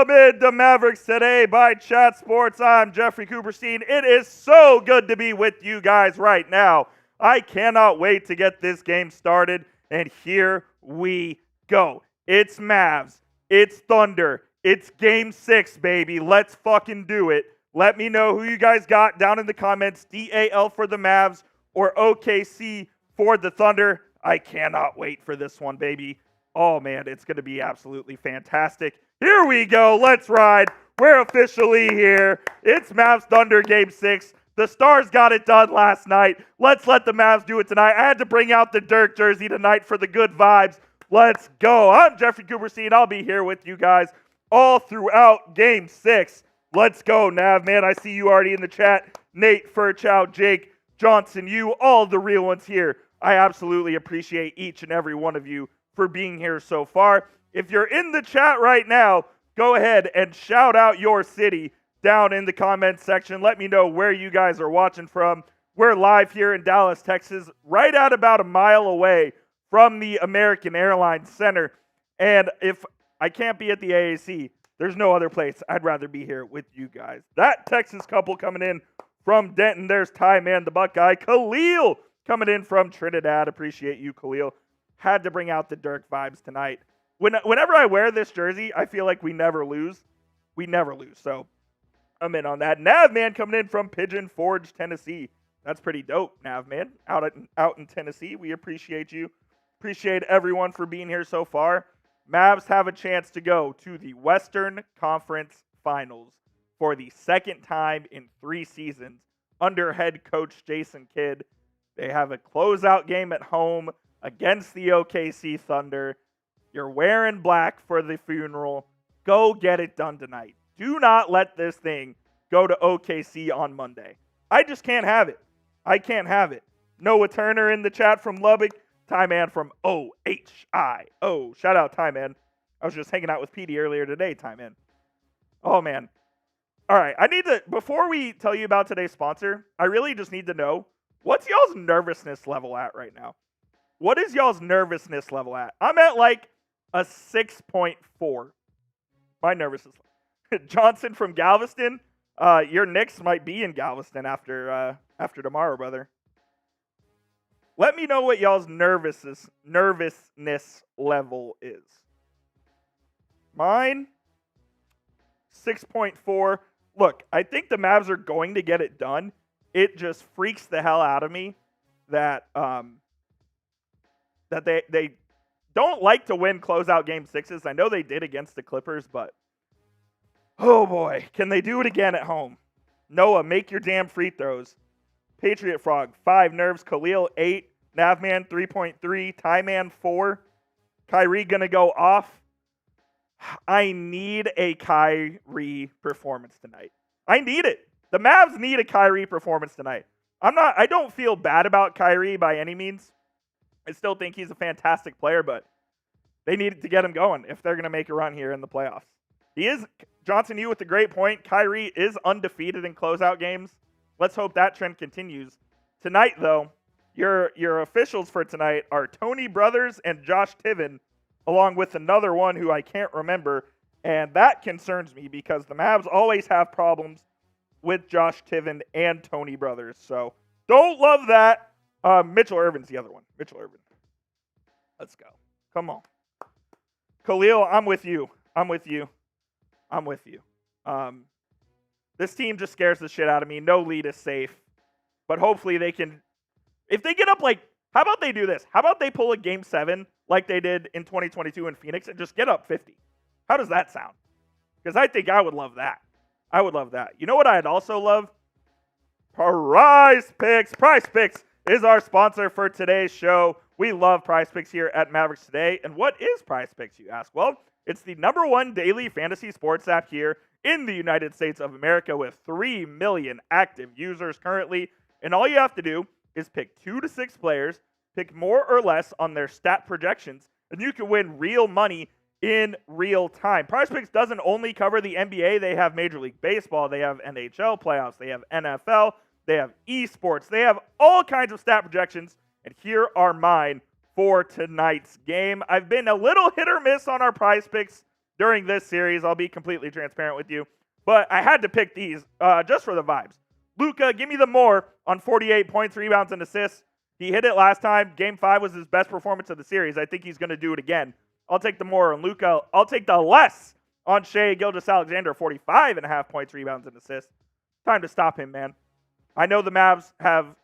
Welcome into Mavericks Today by Chat Sports. I'm Jeffrey Cooperstein. It is so good to be with you guys right now. I cannot wait to get this game started, and here we go. It's Mavs. It's Thunder. It's Game 6, baby. Let's fucking do it. Let me know who you guys got down in the comments. DAL for the Mavs or OKC for the Thunder. I cannot wait for this one, baby. Oh, man, it's going to be absolutely fantastic. Here we go. Let's ride. We're officially here. It's Mavs Thunder Game 6. The Stars got it done last night. Let's let the Mavs do it tonight. I had to bring out the Dirk jersey tonight for the good vibes. Let's go. I'm Jeffrey Cooperstein. I'll be here with you guys all throughout Game 6. Let's go, Nav, man. I see you already in the chat. Nate, Furchow, Jake, Johnson, you, all the real ones here. I absolutely appreciate each and every one of you for being here so far. If you're in the chat right now, go ahead and shout out your city down in the comments section. Let me know where you guys are watching from. We're live here in Dallas, Texas, right at about a mile away from the American Airlines Center. And if I can't be at the AAC, there's no other place I'd rather be here with you guys. That Texas couple coming in from Denton. There's Ty Man, the Buckeye. Khalil coming in from Trinidad. Appreciate you, Khalil. Had to bring out the Dirk vibes tonight. Whenever I wear this jersey, I feel like we never lose. We never lose. So I'm in on that. Navman coming in from Pigeon Forge, Tennessee. That's pretty dope, Navman. Out in Tennessee. We appreciate you. Appreciate everyone for being here so far. Mavs have a chance to go to the Western Conference Finals for the second time in 3 seasons under head coach Jason Kidd. They have a closeout game at home against the OKC Thunder. You're wearing black for the funeral. Go get it done tonight. Do not let this thing go to OKC on Monday. I just can't have it. I can't have it. Noah Turner in the chat from Lubbock. Ty Man from OHIO. Shout out Ty Man. I was just hanging out with Petey earlier today, Ty Man. Oh, man. All right. Before we tell you about today's sponsor, I really just need to know, what's y'all's nervousness level at right now? What is y'all's nervousness level at? I'm at like a 6.4. My nervousness level. Johnson from Galveston. Your Knicks might be in Galveston after tomorrow, brother. Let me know what y'all's nervousness level is. Mine, 6.4. Look, I think the Mavs are going to get it done. It just freaks the hell out of me that they don't like to win closeout Game 6s. I know they did against the Clippers, but oh boy, can they do it again at home? Noah, make your damn free throws. Patriot Frog, 5 nerves. Khalil, 8. Navman, 3.3. Tyman, 4. Kyrie gonna go off. I need a Kyrie performance tonight. I need it. The Mavs need a Kyrie performance tonight. I don't feel bad about Kyrie by any means. I still think he's a fantastic player, but they need to get him going if they're going to make a run here in the playoffs. Johnson, you with a great point. Kyrie is undefeated in closeout games. Let's hope that trend continues. Tonight, though, your officials for tonight are Tony Brothers and Josh Tiven, along with another one who I can't remember, and that concerns me because the Mavs always have problems with Josh Tiven and Tony Brothers. So don't love that. Mitchell Irvin's the other one. Mitchell Irvin. Let's go. Come on. Khalil, I'm with you. This team just scares the shit out of me. No lead is safe. But hopefully they can, if they get up how about they do this? How about they pull a Game 7 like they did in 2022 in Phoenix and just get up 50? How does that sound? Because I think I would love that. You know what I'd also love? PrizePicks. PrizePicks is our sponsor for today's show. We love PrizePicks here at Mavericks Today. And what is PrizePicks, you ask? Well, it's the #1 daily fantasy sports app here in the United States of America with 3 million active users currently. And all you have to do is pick 2 to 6 players, pick more or less on their stat projections, and you can win real money in real time. PrizePicks doesn't only cover the NBA. They have Major League Baseball. They have NHL playoffs. They have NFL. They have esports. They have all kinds of stat projections. And here are mine for tonight's game. I've been a little hit or miss on our PrizePicks during this series. I'll be completely transparent with you. But I had to pick these just for the vibes. Luka, give me the more on 48 points, rebounds, and assists. He hit it last time. Game 5 was his best performance of the series. I think he's going to do it again. I'll take the more on Luka. I'll take the less on Shai Gilgeous-Alexander, 45.5 points, rebounds, and assists. Time to stop him, man. I know the Mavs have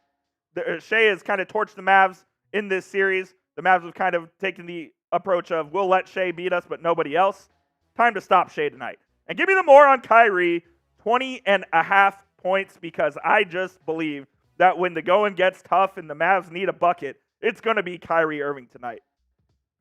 Shai has kind of torched the Mavs in this series. The Mavs have kind of taken the approach of, we'll let Shai beat us, but nobody else. Time to stop Shai tonight. And give me the more on Kyrie, 20.5 points, because I just believe that when the going gets tough and the Mavs need a bucket, it's going to be Kyrie Irving tonight.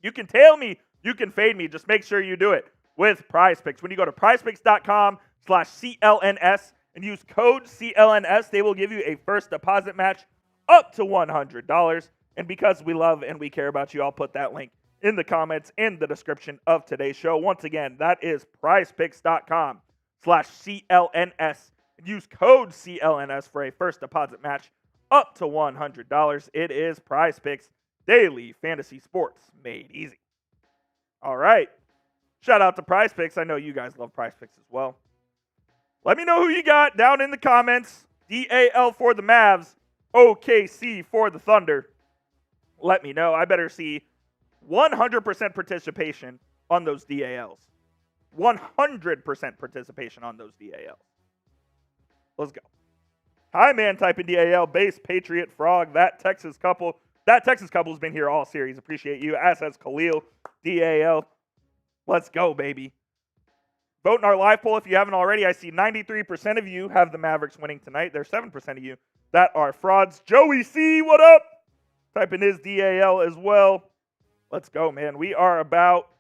You can tail me, you can fade me, just make sure you do it with PrizePicks. When you go to prizepicks.com/CLNS and use code CLNS, they will give you a first deposit match up to $100. And because we love and we care about you, I'll put that link in the comments in the description of today's show. Once again, that is prizepicks.com/CLNS. Use code CLNS for a first deposit match up to $100. It is PrizePicks, daily fantasy sports made easy. All right. Shout out to PrizePicks. I know you guys love PrizePicks as well. Let me know who you got down in the comments. DAL for the Mavs, OKC for the Thunder. Let me know. I better see 100% participation on those DALs. 100% participation on those DALs. Let's go. Hi, man, type in DAL, base, Patriot, Frog, that Texas couple. That Texas couple has been here all series. Appreciate you. As has Khalil, DAL. Let's go, baby. Vote in our live poll if you haven't already. I see 93% of you have the Mavericks winning tonight. There's 7% of you that are frauds. Joey C, what up? Type in his DAL as well. Let's go, man. We are about,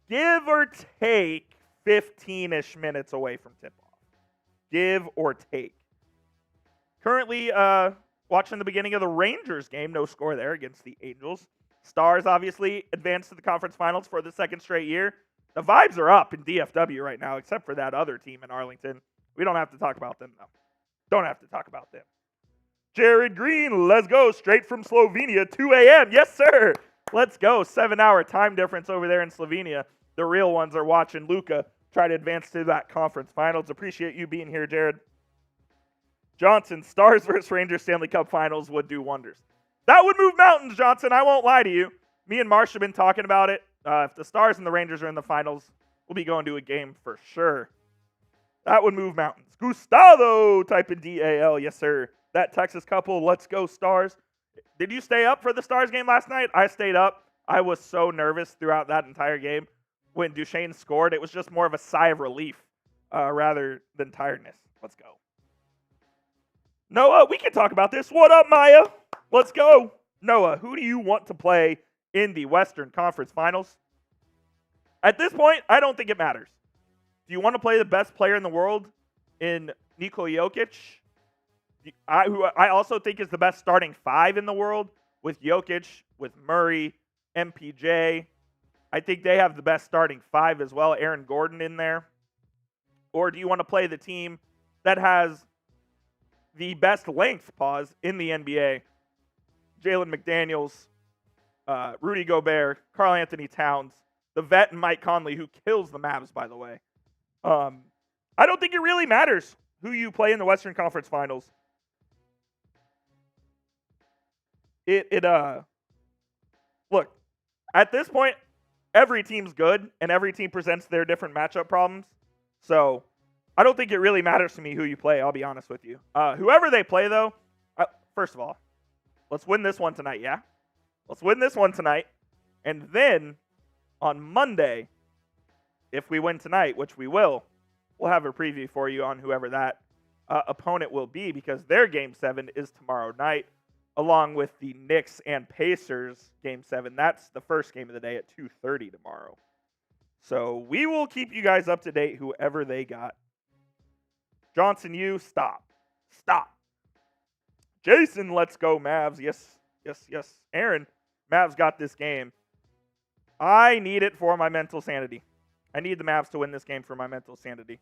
give or take, 15-ish minutes away from tip-off. Give or take. Currently watching the beginning of the Rangers game. No score there against the Angels. Stars obviously advanced to the conference finals for the second straight year. The vibes are up in DFW right now, except for that other team in Arlington. We don't have to talk about them, though. Don't have to talk about them. Jared Green, let's go. Straight from Slovenia, 2 a.m. Yes, sir. Let's go. 7-hour time difference over there in Slovenia. The real ones are watching Luka try to advance to that conference finals. Appreciate you being here, Jared. Johnson, Stars versus Rangers Stanley Cup Finals would do wonders. That would move mountains, Johnson. I won't lie to you. Me and Marsh have been talking about it. If the Stars and the Rangers are in the finals, we'll be going to a game for sure. That would move mountains. Gustavo, type in DAL. Yes, sir. That Texas couple, let's go Stars. Did you stay up for the Stars game last night? I stayed up. I was so nervous throughout that entire game. When Duchesne scored, it was just more of a sigh of relief rather than tiredness. Let's go. Noah, we can talk about this. What up, Maya? Let's go. Noah, who do you want to play in the Western Conference Finals? At this point, I don't think it matters. Do you want to play the best player in the world in Nikola Jokic? Who I also think is the best starting 5 in the world with Jokic, with Murray, MPJ. I think they have the best starting 5 as well. Aaron Gordon in there. Or do you want to play the team that has the best length, in the NBA? Jalen McDaniels, Rudy Gobert, Karl Anthony Towns, the vet and Mike Conley, who kills the Mavs, by the way. I don't think it really matters who you play in the Western Conference Finals. Look, at this point, every team's good, and every team presents their different matchup problems. So I don't think it really matters to me who you play, I'll be honest with you. Whoever they play, though, first of all, let's win this one tonight, yeah? Let's win this one tonight. And then on Monday, if we win tonight, which we will, we'll have a preview for you on whoever that opponent will be, because their Game 7 is tomorrow night, along with the Knicks and Pacers Game 7. That's the first game of the day at 2:30 tomorrow. So we will keep you guys up to date, whoever they got. Johnson, you stop. Jason, let's go Mavs. Yes. Aaron, Mavs got this game. I need it for my mental sanity. I need the Mavs to win this game for my mental sanity.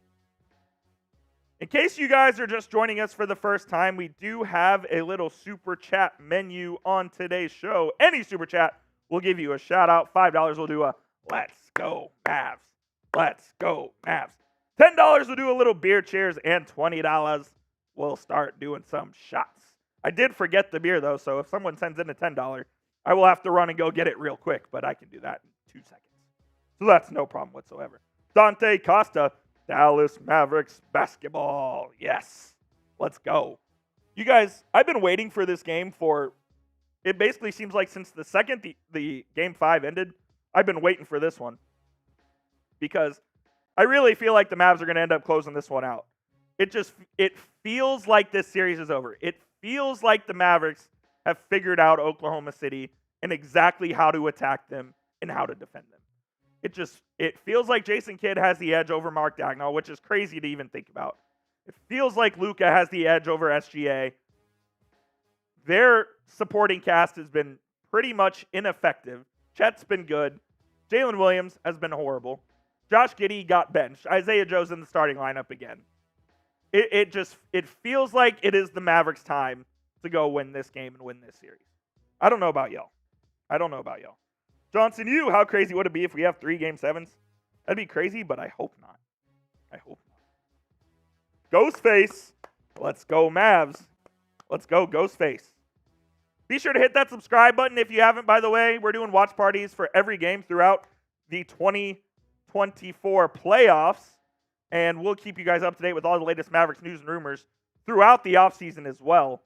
In case you guys are just joining us for the first time, we do have a little super chat menu on today's show. Any super chat will give you a shout out. $5 will do a let's go Mavs. Let's go, Mavs. $10 will do a little beer cheers, and $20 we'll start doing some shots. I did forget the beer, though, so if someone sends in a $10, I will have to run and go get it real quick, but I can do that in 2 seconds. So that's no problem whatsoever. Dante Costa, Dallas Mavericks basketball. Yes. Let's go. You guys, I've been waiting for this game for, it basically seems like since the second the Game 5 ended, I've been waiting for this one. Because I really feel like the Mavs are going to end up closing this one out. It feels like this series is over. It feels like the Mavericks have figured out Oklahoma City and exactly how to attack them and how to defend them. It feels like Jason Kidd has the edge over Mark Dagnall, which is crazy to even think about. It feels like Luka has the edge over SGA. Their supporting cast has been pretty much ineffective. Chet's been good. Jalen Williams has been horrible. Josh Giddey got benched. Isaiah Joe's in the starting lineup again. It feels like it is the Mavericks' time to go win this game and win this series. I don't know about y'all. Johnson, how crazy would it be if we have 3 Game 7s? That'd be crazy, but I hope not. Ghostface. Let's go, Mavs. Let's go, Ghostface. Be sure to hit that subscribe button if you haven't, by the way. We're doing watch parties for every game throughout the 2024 playoffs. And we'll keep you guys up to date with all the latest Mavericks news and rumors throughout the offseason as well.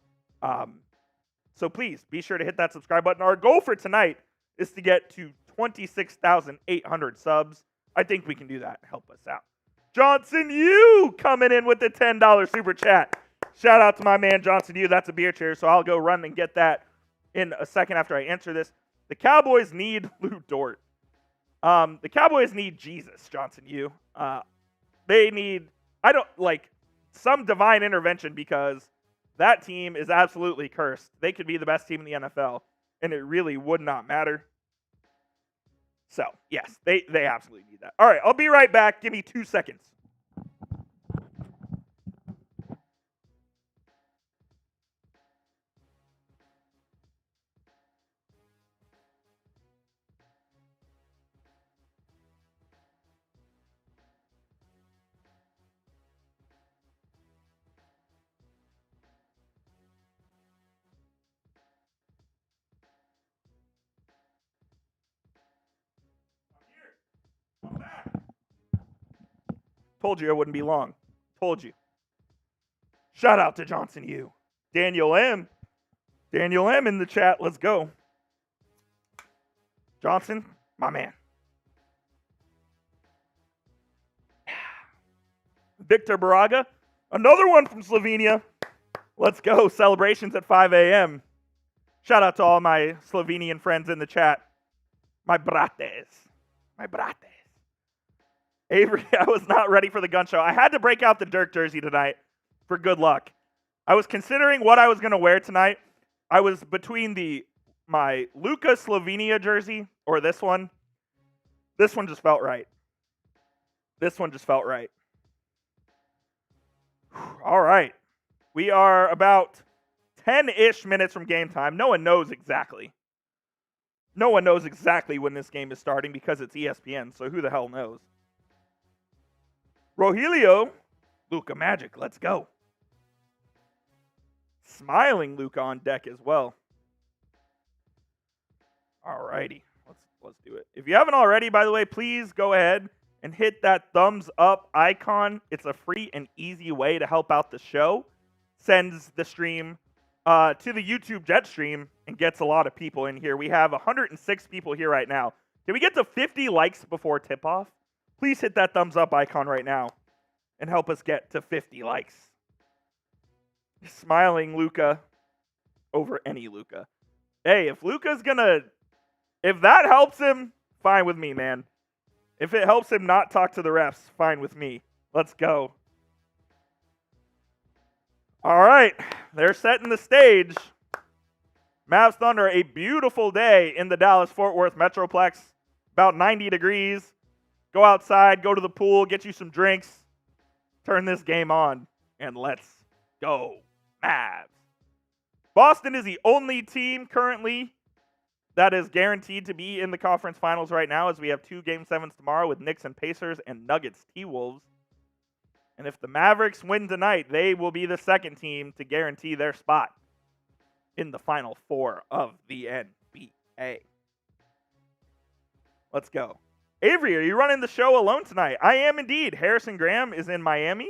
So please, be sure to hit that subscribe button. Our goal for tonight is to get to 26,800 subs. I think we can do that. Help us out. Johnson, coming in with the $10 super chat. Shout out to my man Johnson, That's a beer chair, so I'll go run and get that in a second after I answer this. The Cowboys need Lou Dort. The Cowboys need Jesus, Johnson, They need, some divine intervention because that team is absolutely cursed. They could be the best team in the NFL, and it really would not matter. So, yes, they absolutely need that. All right, I'll be right back. Give me 2 seconds. Told you it wouldn't be long. Told you. Shout out to Johnson, Daniel M. In the chat. Let's go. Johnson, my man. Victor Baraga, another one from Slovenia. Let's go. Celebrations at 5 a.m. Shout out to all my Slovenian friends in the chat. My brates. Avery, I was not ready for the gun show. I had to break out the Dirk jersey tonight for good luck. I was considering what I was going to wear tonight. I was between my Luka Slovenia jersey or this one. This one just felt right. All right. We are about 10-ish minutes from game time. No one knows exactly when this game is starting because it's ESPN, so who the hell knows? Rogelio, Luka Magic, let's go. Smiling Luka on deck as well. Alrighty, let's do it. If you haven't already, by the way, please go ahead and hit that thumbs up icon. It's a free and easy way to help out the show. Sends the stream to the YouTube jet stream and gets a lot of people in here. We have 106 people here right now. Can we get to 50 likes before tip-off? Please hit that thumbs up icon right now and help us get to 50 likes. Smiling Luka over any Luka. Hey, if that helps him, fine with me, man. If it helps him not talk to the refs, fine with me. Let's go. All right, they're setting the stage. Mavs Thunder, a beautiful day in the Dallas-Fort Worth Metroplex. About 90 degrees. Go outside, go to the pool, get you some drinks, turn this game on, and let's go, Mavs. Boston is the only team currently that is guaranteed to be in the conference finals right now, as we have 2 Game 7s tomorrow with Knicks and Pacers and Nuggets T-Wolves. And if the Mavericks win tonight, they will be the second team to guarantee their spot in the Final Four of the NBA. Let's go. Avery, are you running the show alone tonight? I am indeed. Harrison Graham is in Miami.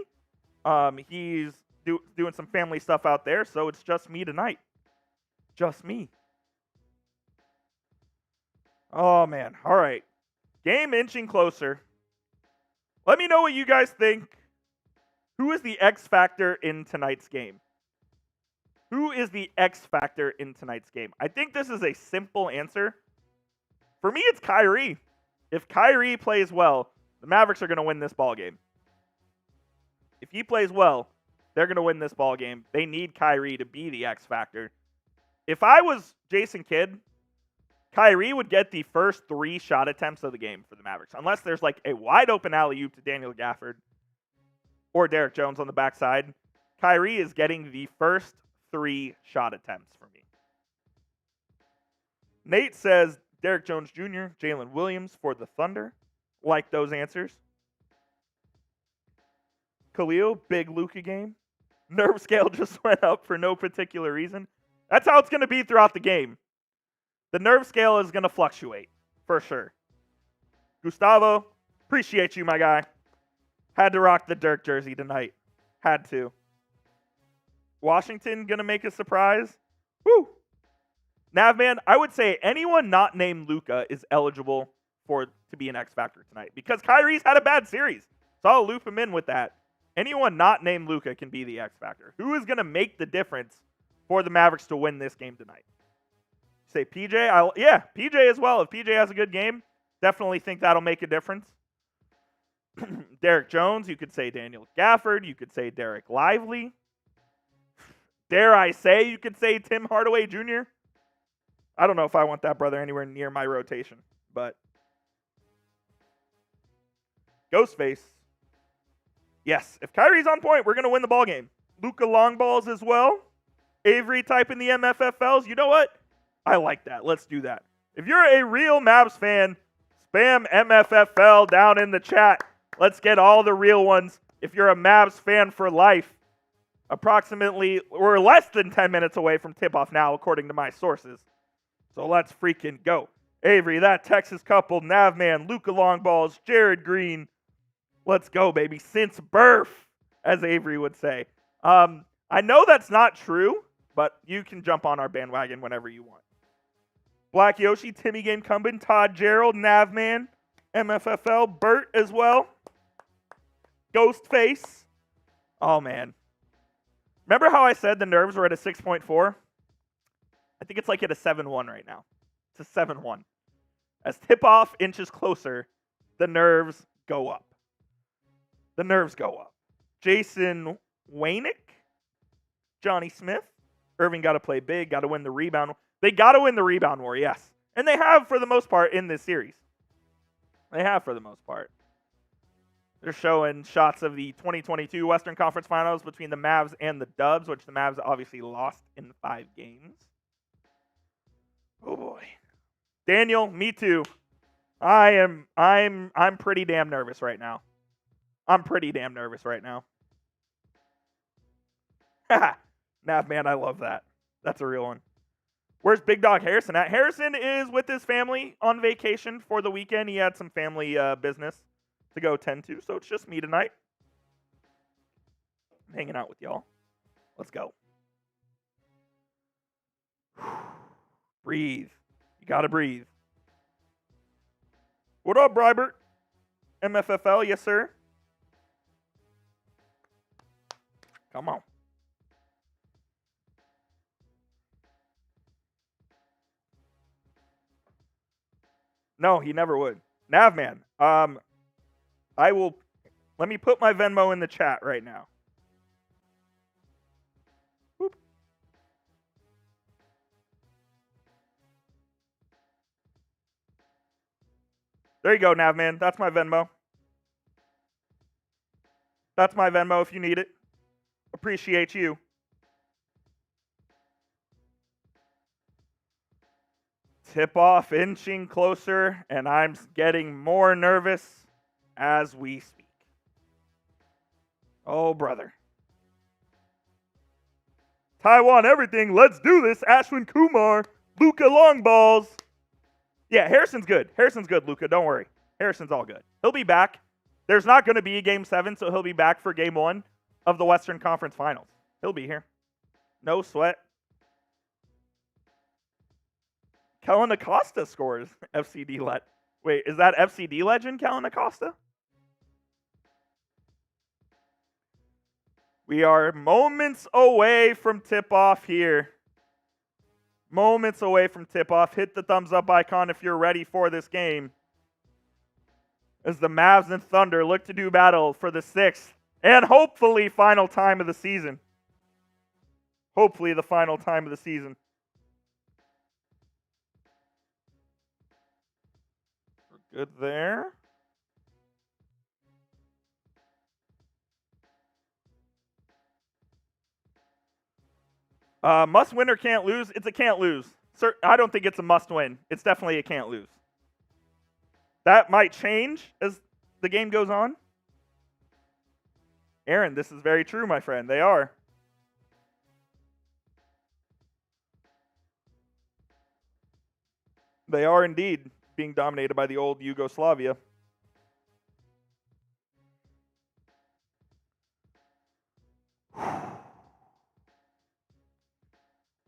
He's doing some family stuff out there, so it's just me tonight. Just me. Oh, man. All right. Game inching closer. Let me know what you guys think. Who is the X factor in tonight's game? Who is the X factor in tonight's game? I think this is a simple answer. For me, it's Kyrie. If Kyrie plays well, the Mavericks are going to win this ball game. If he plays well, they're going to win this ball game. They need Kyrie to be the X factor. If I was Jason Kidd, Kyrie would get the first 3 shot attempts of the game for the Mavericks, unless there's like a wide open alley-oop to Daniel Gafford or Derrick Jones on the backside. Kyrie is getting the first 3 shot attempts for me. Nate says Derrick Jones Jr., Jalen Williams for the Thunder. Like those answers. Khalil, big Luka game. Nerve scale just went up for no particular reason. That's how it's going to be throughout the game. The nerve scale is going to fluctuate, for sure. Gustavo, appreciate you, my guy. Had to rock the Dirk jersey tonight. Had to. Washington going to make a surprise. Woo! Navman, I would say anyone not named Luka is eligible to be an X Factor tonight, because Kyrie's had a bad series. So I'll loop him in with that. Anyone not named Luka can be the X Factor. Who is going to make the difference for the Mavericks to win this game tonight? Say PJ? Yeah, PJ as well. If PJ has a good game, definitely think that'll make a difference. Derrick Jones, you could say Daniel Gafford. You could say Derek Lively. Dare I say you could say Tim Hardaway Jr.? I don't know if I want that brother anywhere near my rotation, but Ghostface. Yes, if Kyrie's on point, we're going to win the ball game. Luka long balls as well. Avery typing the MFFLs. You know what? I like that. Let's do that. If you're a real Mavs fan, spam MFFL down in the chat. Let's get all the real ones. If you're a Mavs fan for life, approximately, we're less than 10 minutes away from tip-off now, according to my sources. So let's freaking go. Avery, that Texas couple, Navman, Luka Longballs, Jared Green. Let's go, baby. Since birth, as Avery would say. I know that's not true, but you can jump on our bandwagon whenever you want. Black Yoshi, Timmy Game Cumbin, Todd Gerald, Navman, MFFL, Bert as well. Ghostface. Oh, man. Remember how I said the nerves were at a 6.4? I think it's like at a 7.1 right now. It's a 7.1. As tip-off inches closer, the nerves go up. The nerves go up. Jason Waynick, Johnny Smith. Irving got to play big, got to win the rebound. They got to win the rebound war, yes. And they have for the most part in this series. They have for the most part. They're showing shots of the 2022 Western Conference Finals between the Mavs and the Dubs, which the Mavs obviously lost in 5 games. Oh boy. Daniel, me too. I'm pretty damn nervous right now. I'm pretty damn nervous right now. Nav man, I love that. That's a real one. Where's Big Dog Harrison at? Harrison is with his family on vacation for the weekend. He had some family business to go tend to, so it's just me tonight. I'm hanging out with y'all. Let's go. Breathe. You gotta breathe. What up, Brybert? MFFL, yes, sir. Come on. No, he never would. Navman, I will, let me put my Venmo in the chat right now. Boop. There you go, Navman. That's my Venmo. That's my Venmo if you need it. Appreciate you. Tip-off inching closer, and I'm getting more nervous as we speak. Oh, brother. Taiwan everything. Let's do this. Ashwin Kumar. Luka long balls. Yeah, Harrison's good. Harrison's good, Luka. Don't worry. Harrison's all good. He'll be back. There's not going to be a Game 7, so he'll be back for Game 1 of the Western Conference Finals. He'll be here. No sweat. Kellen Acosta scores. FCD Wait, is that FCD legend, Kellen Acosta? We are moments away from tip-off here. Moments away from tip-off. Hit the thumbs up icon if you're ready for this game. As the Mavs and Thunder look to do battle for the 6th and hopefully final time of the season. Hopefully the final time of the season. We're good there. Must win or can't lose? It's a can't lose. I don't think it's a must win. It's definitely a can't lose. That might change as the game goes on. Aaron, this is very true, my friend. They are. They are indeed being dominated by the old Yugoslavia.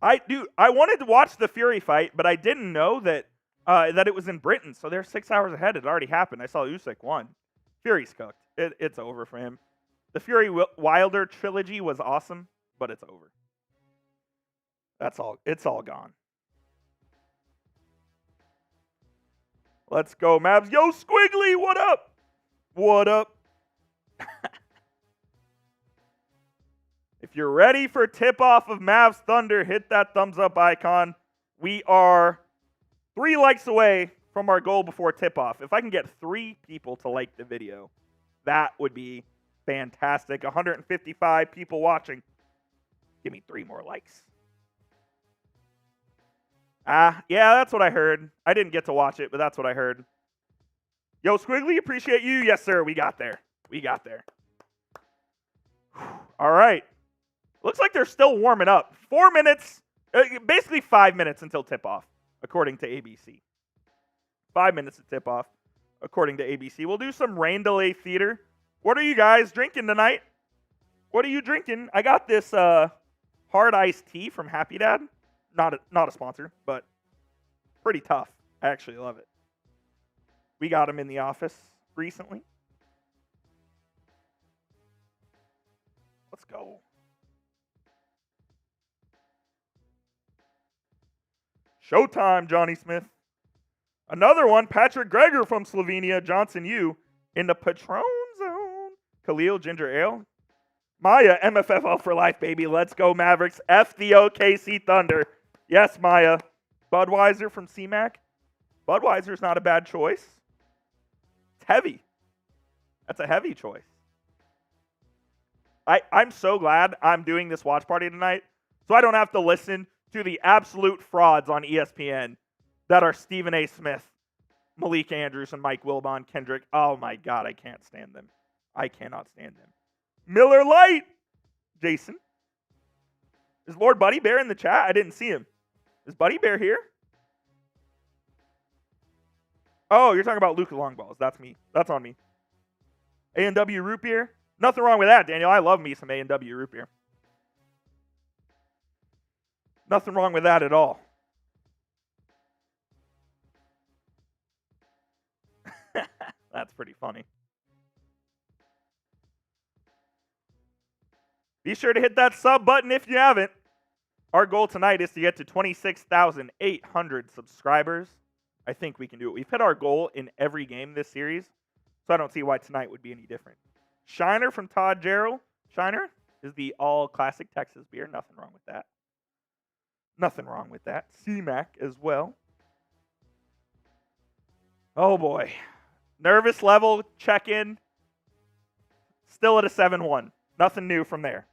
I wanted to watch the Fury fight, but I didn't know that it was in Britain. So they're 6 hours ahead. It already happened. I saw Usyk won. Fury's cooked. It's over for him. The Fury Wilder trilogy was awesome, but it's over. That's all. It's all gone. Let's go, Mavs. Yo, Squiggly, what up? What up? If you're ready for tip-off of Mavs Thunder, hit that thumbs up icon. We are 3 likes away from our goal before tip-off. If I can get 3 people to like the video, that would be fantastic. 155 people watching. Give me 3 more likes. Yeah, that's what I heard. I didn't get to watch it, but that's what I heard. Yo, Squiggly, appreciate you. Yes, sir, we got there. We got there. All right. Looks like they're still warming up. 4 minutes, basically 5 minutes until tip-off, according to ABC. 5 minutes to tip-off, according to ABC. We'll do some rain delay theater. What are you guys drinking tonight? What are you drinking? I got this hard iced tea from Happy Dad. Not a sponsor, but pretty tough. I actually love it. We got him in the office recently. Let's go. Showtime, Johnny Smith. Another one, Patrick Gregor from Slovenia, Johnson U. In the Patron zone. Khalil Ginger Ale. Maya, MFFL for life, baby. Let's go, Mavericks. F the OKC Thunder. Yes, Maya. Budweiser from CMAC. Budweiser's not a bad choice. It's heavy. That's a heavy choice. I'm so glad I'm doing this watch party tonight so I don't have to listen to the absolute frauds on ESPN that are Stephen A. Smith, Malik Andrews, and Mike Wilbon, Kendrick. Oh, my God, I can't stand them. I cannot stand them. Miller Lite, Jason. Is Lord Buddy Bear in the chat? I didn't see him. Is Buddy Bear here? Oh, you're talking about Luka Longballs. That's me. That's on me. A&W root beer. Nothing wrong with that, Daniel. I love me some A&W root beer. Nothing wrong with that at all. That's pretty funny. Be sure to hit that sub button if you haven't. Our goal tonight is to get to 26,800 subscribers. I think we can do it. We've hit our goal in every game this series, so I don't see why tonight would be any different. Shiner from Todd Jarrell. Shiner is the all-classic Texas beer. Nothing wrong with that. Nothing wrong with that. C-Mac as well. Oh, boy. Nervous level check-in. Still at a 7-1. Nothing new from there.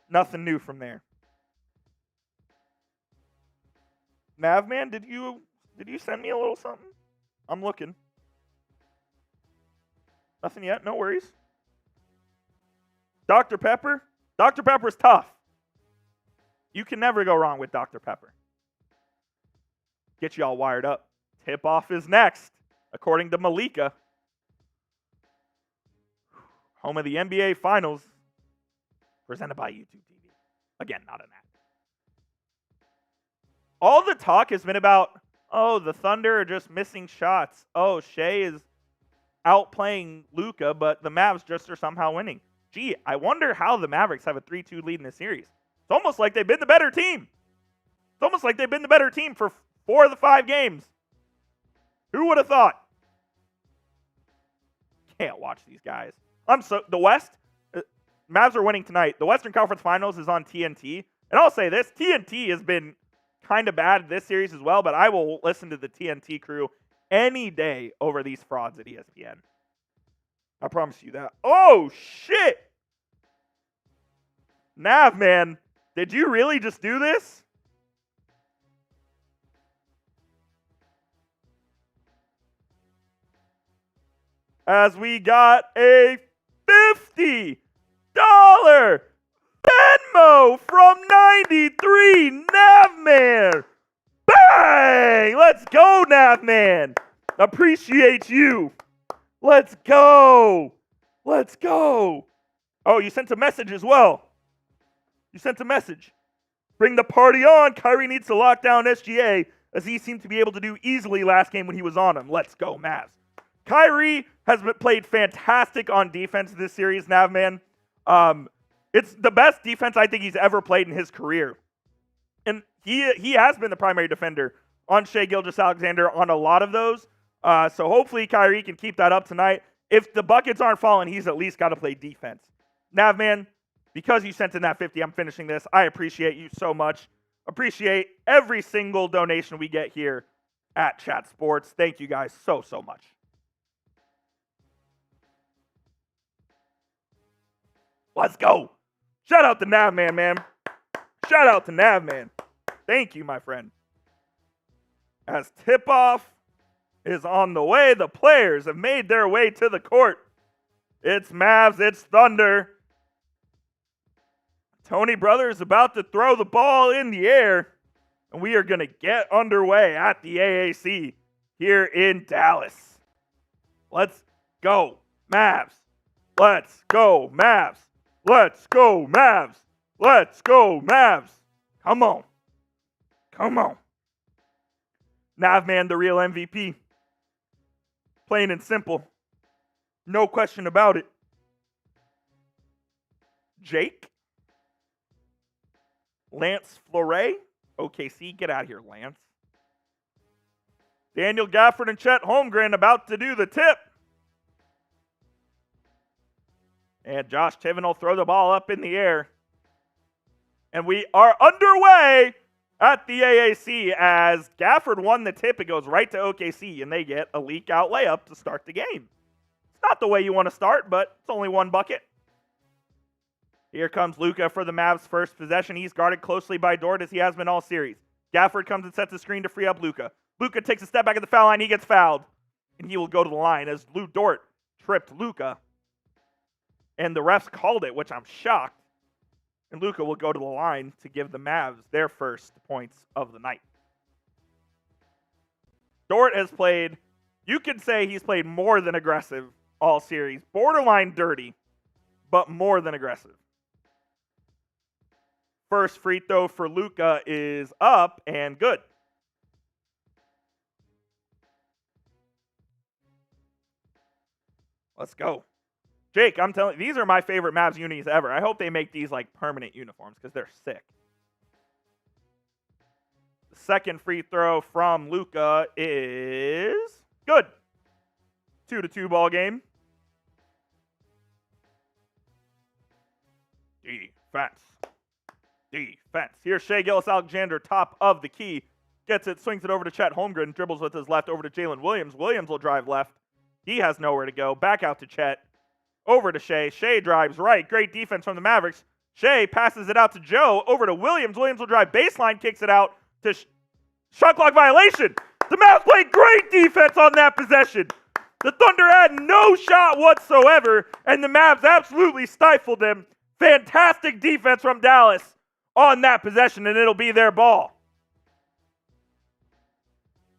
Nothing new from there. Navman, did you send me a little something? I'm looking. Nothing yet. No worries. Dr. Pepper. Dr. Pepper's tough. You can never go wrong with Dr. Pepper. Get you all wired up. Tip-off is next, according to Malika. Home of the NBA Finals, presented by YouTube TV. Again, not an ad. All the talk has been about, oh, the Thunder are just missing shots. Oh, Shai is outplaying Luka, but the Mavs just are somehow winning. Gee, I wonder how the Mavericks have a 3-2 lead in this series. It's almost like they've been the better team. It's almost like they've been the better team for 4 of the 5 games. Who would have thought? Can't watch these guys. The West, Mavs are winning tonight. The Western Conference Finals is on TNT. And I'll say this, TNT has been kind of bad this series as well, but I will listen to the TNT crew any day over these frauds at ESPN. I promise you that. Oh, shit! Nav, man, did you really just do this? As we got a $50 Venmo from 93 Navman. Bang! Let's go, Navman. Appreciate you. Let's go. Let's go. Oh, you sent a message as well. You sent a message. Bring the party on. Kyrie needs to lock down SGA, as he seemed to be able to do easily last game when he was on him. Let's go, Mavs. Kyrie has played fantastic on defense this series, Navman. It's the best defense I think he's ever played in his career. And he has been the primary defender on Shai Gilgeous-Alexander on a lot of those. So hopefully Kyrie can keep that up tonight. If the buckets aren't falling, he's at least got to play defense. Navman, because you sent in that 50, I'm finishing this. I appreciate you so much. Appreciate every single donation we get here at Chat Sports. Thank you guys so much. Let's go. Shout out to Navman, man. Shout out to Navman. Thank you, my friend. As tip-off is on the way, the players have made their way to the court. It's Mavs, it's Thunder. Tony Brothers about to throw the ball in the air, and we are going to get underway at the AAC here in Dallas. Let's go, Mavs. Let's go, Mavs. Let's go, Mavs. Let's go, Mavs. Come on. Come on. Navman, the real MVP. Plain and simple. No question about it. Jake. Lance Fleury. OKC, get out of here, Lance. Daniel Gafford and Chet Holmgren about to do the tip. And Josh Tiven will throw the ball up in the air. And we are underway at the AAC as Gafford won the tip. It goes right to OKC, and they get a leak-out layup to start the game. It's not the way you want to start, but it's only one bucket. Here comes Luka for the Mavs' first possession. He's guarded closely by Dort as he has been all series. Gafford comes and sets the screen to free up Luka. Luka takes a step back at the foul line. He gets fouled, and he will go to the line as Dort tripped Luka. And the refs called it, which I'm shocked. And Luka will go to the line to give the Mavs their first points of the night. Dort has played, you could say he's played more than aggressive all series. Borderline dirty, but more than aggressive. First free throw for Luka is up and good. Let's go. Jake, I'm telling you, these are my favorite Mavs unis ever. I hope they make these like permanent uniforms because they're sick. The second free throw from Luka is good. 2-2 ball game. Defense. Here's Shai Gilgeous-Alexander, top of the key. Gets it, swings it over to Chet Holmgren, dribbles with his left over to Jalen Williams. Williams will drive left. He has nowhere to go. Back out to Chet. Over to Shai. Shai drives right. Great defense from the Mavericks. Shai passes it out to Joe. Over to Williams. Williams will drive baseline, kicks it out to Shot clock violation. The Mavs played great defense on that possession. The Thunder had no shot whatsoever, and the Mavs absolutely stifled them. Fantastic defense from Dallas on that possession, and it'll be their ball.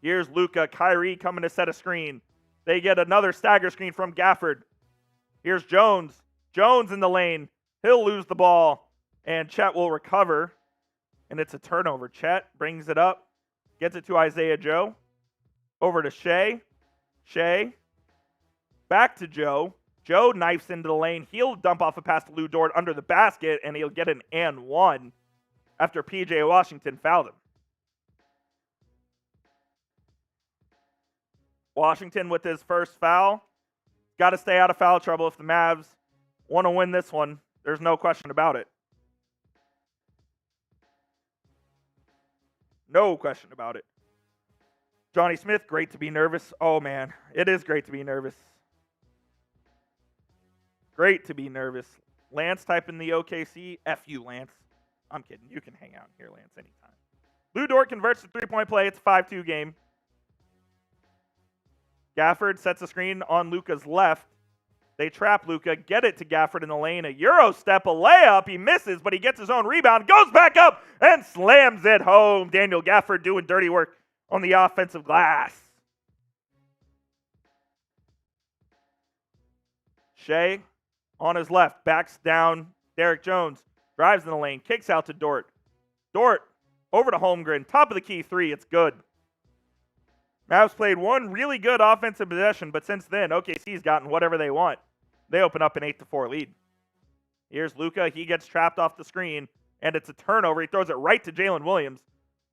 Here's Luka. Kyrie coming to set a screen. They get another stagger screen from Gafford. Here's Jones. Jones in the lane. He'll lose the ball, and Chet will recover, and it's a turnover. Chet brings it up, gets it to Isaiah Joe. Over to Shai. Shai. Back to Joe. Joe knifes into the lane. He'll dump off a pass to Lu Dort under the basket, and he'll get an and one after P.J. Washington fouled him. Washington with his first foul. Got to stay out of foul trouble if the Mavs want to win this one. There's no question about it. No question about it. Johnny Smith, great to be nervous. Oh, man, it is great to be nervous. Great to be nervous. Lance typing the OKC. F you, Lance. I'm kidding. You can hang out here, Lance, anytime. Lu Dort converts the three-point play. It's a 5-2 game. Gafford sets a screen on Luka's left. They trap Luka, get it to Gafford in the lane. A Euro step, a layup. He misses, but he gets his own rebound, goes back up, and slams it home. Daniel Gafford doing dirty work on the offensive glass. Shai on his left, backs down Derrick Jones, drives in the lane, kicks out to Dort. Dort over to Holmgren, top of the key three, it's good. Mavs played one really good offensive possession, but since then, OKC's gotten whatever they want. They open up an 8-4 lead. Here's Luka. He gets trapped off the screen, and it's a turnover. He throws it right to Jalen Williams.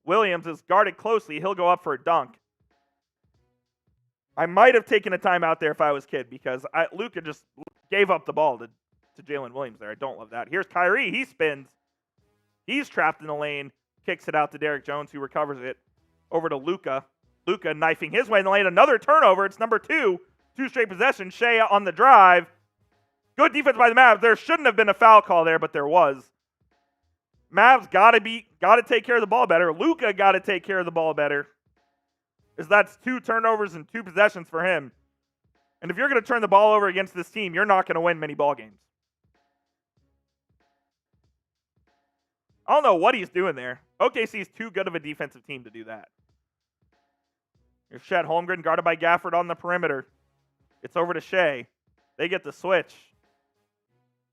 Williams is guarded closely. He'll go up for a dunk. I might have taken a timeout there if I was kid because Luka just gave up the ball to Jalen Williams there. I don't love that. Here's Kyrie. He spins. He's trapped in the lane. Kicks it out to Derrick Jones, who recovers it. Over to Luka. Luka knifing his way in the lane. Another turnover. It's number two. Two straight possessions. Shai on the drive. Good defense by the Mavs. There shouldn't have been a foul call there, but there was. Mavs got to take care of the ball better. Luka got to take care of the ball better. Because that's two turnovers and two possessions for him. And if you're going to turn the ball over against this team, you're not going to win many ball games. I don't know what he's doing there. OKC is too good of a defensive team to do that. Here's Chet Holmgren guarded by Gafford on the perimeter. It's over to Shai. They get the switch.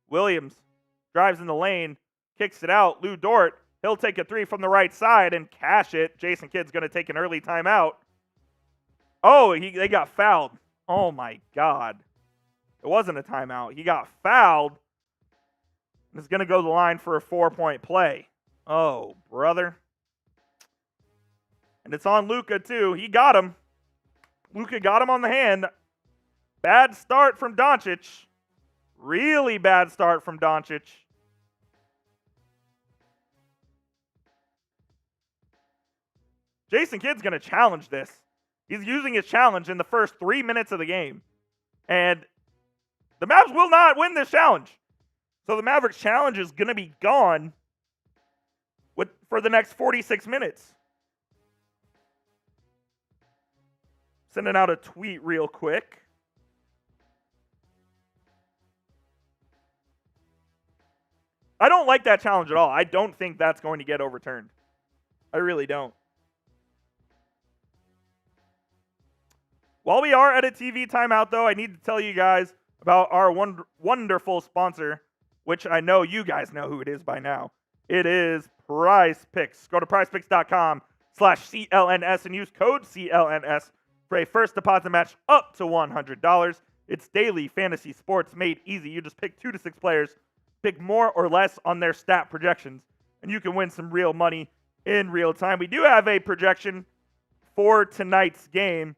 Williams drives in the lane, kicks it out. Lu Dort, he'll take a three from the right side and cash it. Jason Kidd's going to take an early timeout. Oh, they got fouled. Oh, my God. It wasn't a timeout. He got fouled. He's going to go to the line for a 4-point play. Oh, brother. And it's on Luka, too. He got him. Luka got him on the hand. Bad start from Doncic. Really bad start from Doncic. Jason Kidd's going to challenge this. He's using his challenge in the first 3 minutes of the game. And the Mavs will not win this challenge. So the Mavericks challenge is going to be gone for the next 46 minutes. Sending out a tweet real quick. I don't like that challenge at all. I don't think that's going to get overturned. I really don't. While we are at a TV timeout, though, I need to tell you guys about our wonderful sponsor, which I know you guys know who it is by now. It is PrizePicks. Go to prizepicks.com/CLNS and use code CLNS for a first deposit match up to $100. It's daily fantasy sports made easy. You just pick 2 to 6 players, pick more or less on their stat projections, and you can win some real money in real time. We do have a projection for tonight's game,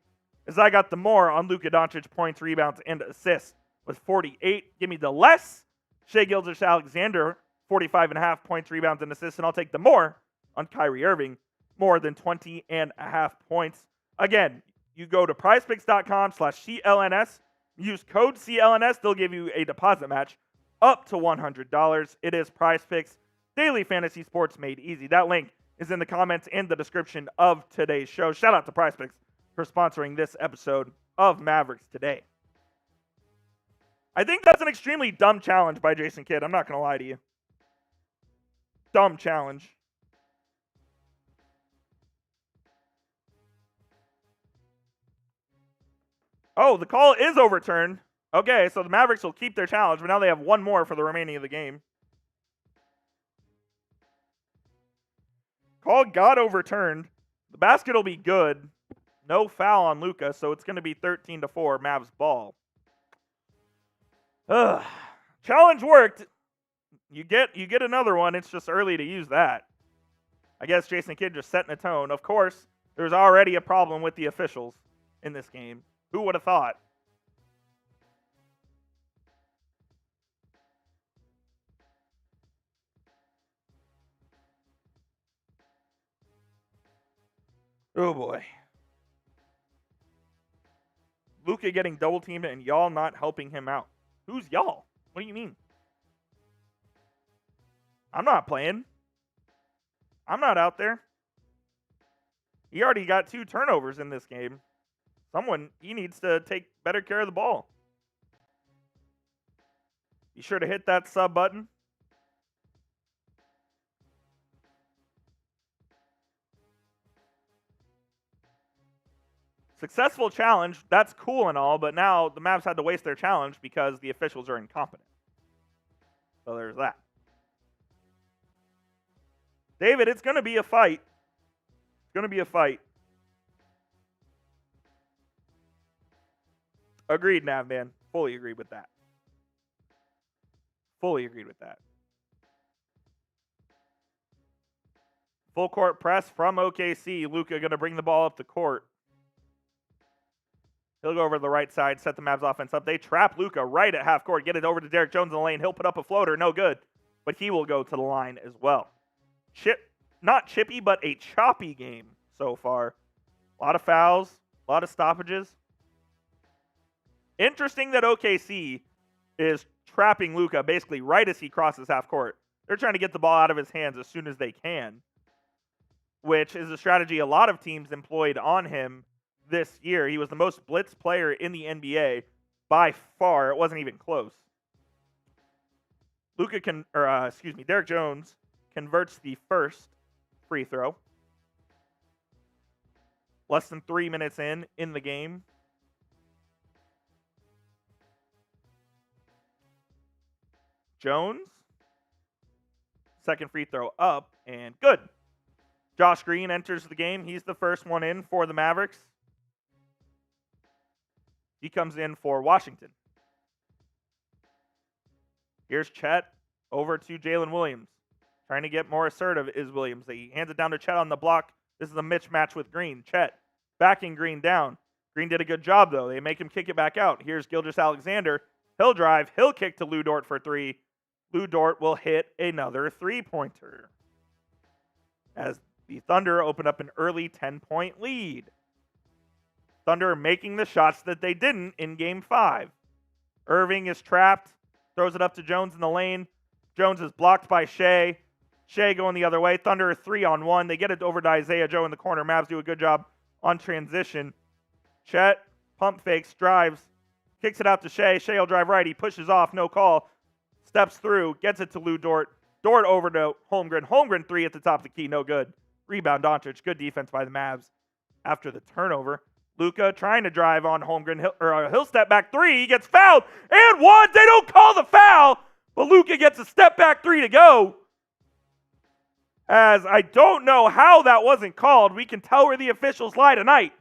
as I got the more on Luka Doncic points, rebounds, and assists with 48. Give me the less. Shai Gilgeous-Alexander, 45.5 points, rebounds, and assists, and I'll take the more on Kyrie Irving, more than 20.5 points. Again, you go to prizepicks.com/CLNS, use code CLNS, they'll give you a deposit match up to $100. It is PrizePicks, daily fantasy sports made easy. That link is in the comments and the description of today's show. Shout out to PrizePicks for sponsoring this episode of Mavericks Today. I think that's an extremely dumb challenge by Jason Kidd. I'm not going to lie to you. Dumb challenge. Oh, the call is overturned. Okay, so the Mavericks will keep their challenge, but now they have one more for the remaining of the game. Call got overturned. The basket will be good. No foul on Luka, so it's going to be 13-4 Mavs ball. Challenge worked. You get another one. It's just early to use that. I guess Jason Kidd just setting a tone. Of course, there's already a problem with the officials in this game. Who would have thought? Oh boy. Luka getting double teamed and y'all not helping him out. Who's y'all? What do you mean? I'm not playing. I'm not out there. He already got 2 turnovers in this game. He needs to take better care of the ball. Be sure to hit that sub button. Successful challenge, that's cool and all, but now the Mavs had to waste their challenge because the officials are incompetent. So there's that. David, it's going to be a fight. It's going to be a fight. Agreed, Navman. Fully agreed with that. Fully agreed with that. Full court press from OKC. Luka going to bring the ball up the court. He'll go over to the right side, set the Mavs offense up. They trap Luka right at half court. Get it over to Derrick Jones in the lane. He'll put up a floater. No good. But he will go to the line as well. Not chippy, but a choppy game so far. A lot of fouls. A lot of stoppages. Interesting that OKC is trapping Luka basically right as he crosses half court. They're trying to get the ball out of his hands as soon as they can, which is a strategy a lot of teams employed on him this year. He was the most blitzed player in the NBA by far. It wasn't even close. Derrick Jones converts the first free throw. Less than 3 minutes in the game. Jones, second free throw up, and good. Josh Green enters the game. He's the first one in for the Mavericks. He comes in for Washington. Here's Chet over to Jalen Williams. Trying to get more assertive is Williams. He hands it down to Chet on the block. This is a mismatch with Green. Chet backing Green down. Green did a good job, though. They make him kick it back out. Here's Gilgeous-Alexander. He'll drive. He'll kick to Lu Dort for 3. Lu Dort will hit another 3-pointer. As the Thunder open up an early 10-point lead. Thunder making the shots that they didn't in Game 5. Irving is trapped. Throws it up to Jones in the lane. Jones is blocked by Shai. Shai going the other way. Thunder 3-on-1. They get it over to Isaiah Joe in the corner. Mavs do a good job on transition. Chet pump fakes, drives, kicks it out to Shai. Shai will drive right. He pushes off. No call. Steps through. Gets it to Lu Dort. Dort over to Holmgren. Holmgren 3 at the top of the key. No good. Rebound Doncic. Good defense by the Mavs after the turnover. Luka trying to drive on Holmgren. He'll step back 3. He gets fouled. And 1. They don't call the foul. But Luka gets a step back 3 to go. As I don't know how that wasn't called. We can tell where the officials lie tonight.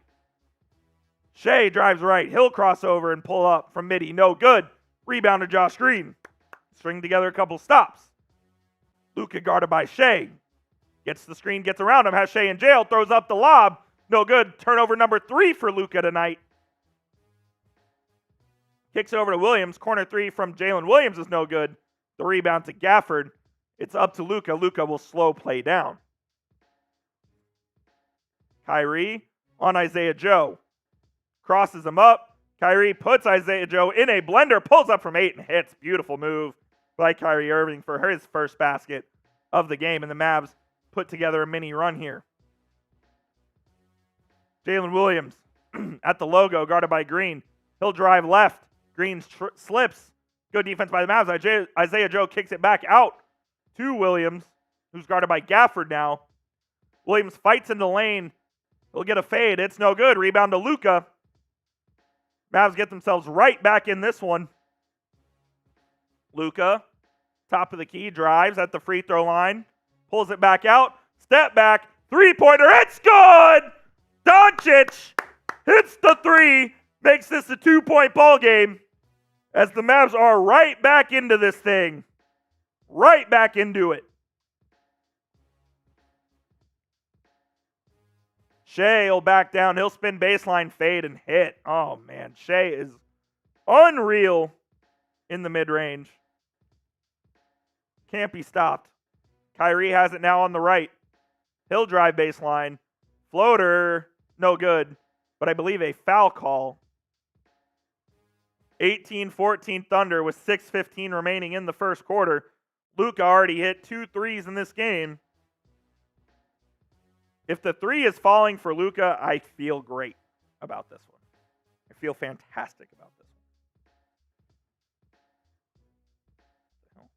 Shai drives right. He'll cross over and pull up from midi. No good. Rebound to Josh Green. String together a couple stops. Luka guarded by Shai. Gets the screen, gets around him, has Shai in jail, throws up the lob. No good. Turnover number 3 for Luka tonight. Kicks it over to Williams. Corner 3 from Jalen Williams is no good. The rebound to Gafford. It's up to Luka. Luka will slow play down. Kyrie on Isaiah Joe. Crosses him up. Kyrie puts Isaiah Joe in a blender, pulls up from 8 and hits. Beautiful move by Kyrie Irving for his first basket of the game. And the Mavs put together a mini run here. Jalen Williams at the logo, guarded by Green. He'll drive left. Green slips. Good defense by the Mavs. Isaiah Joe kicks it back out to Williams, who's guarded by Gafford now. Williams fights in the lane. He'll get a fade. It's no good. Rebound to Luka. Mavs get themselves right back in this one. Luka, top of the key, drives at the free throw line. Pulls it back out. Step back. Three-pointer. It's good! Doncic hits the three. Makes this a 2-point ball game as the Mavs are right back into this thing. Right back into it. Shai will back down. He'll spin baseline, fade, and hit. Oh, man. Shai is unreal in the mid-range. Can't be stopped. Kyrie has it now on the right. He'll drive baseline. Floater, no good. But I believe a foul call. 18-14 Thunder with 6:15 remaining in the first quarter. Luka already hit 2 threes in this game. If the three is falling for Luka, I feel great about this one. I feel fantastic about this one.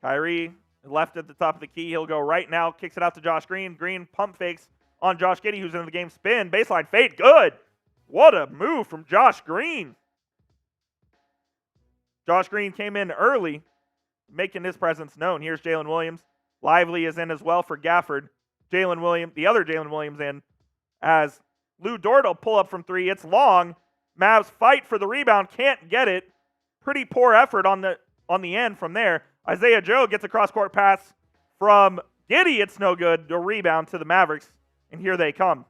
Kyrie left at the top of the key. He'll go right now. Kicks it out to Josh Green. Green pump fakes on Josh Giddey, who's in the game. Spin. Baseline fade. Good. What a move from Josh Green. Josh Green came in early, making his presence known. Here's Jalen Williams. Lively is in as well for Gafford. Jalen Williams, the other Jalen Williams in, as Lou Dort will pull up from three. It's long. Mavs fight for the rebound. Can't get it. Pretty poor effort on the end from there. Isaiah Joe gets a cross-court pass from Giddey. It's no good. The rebound to the Mavericks, and here they come.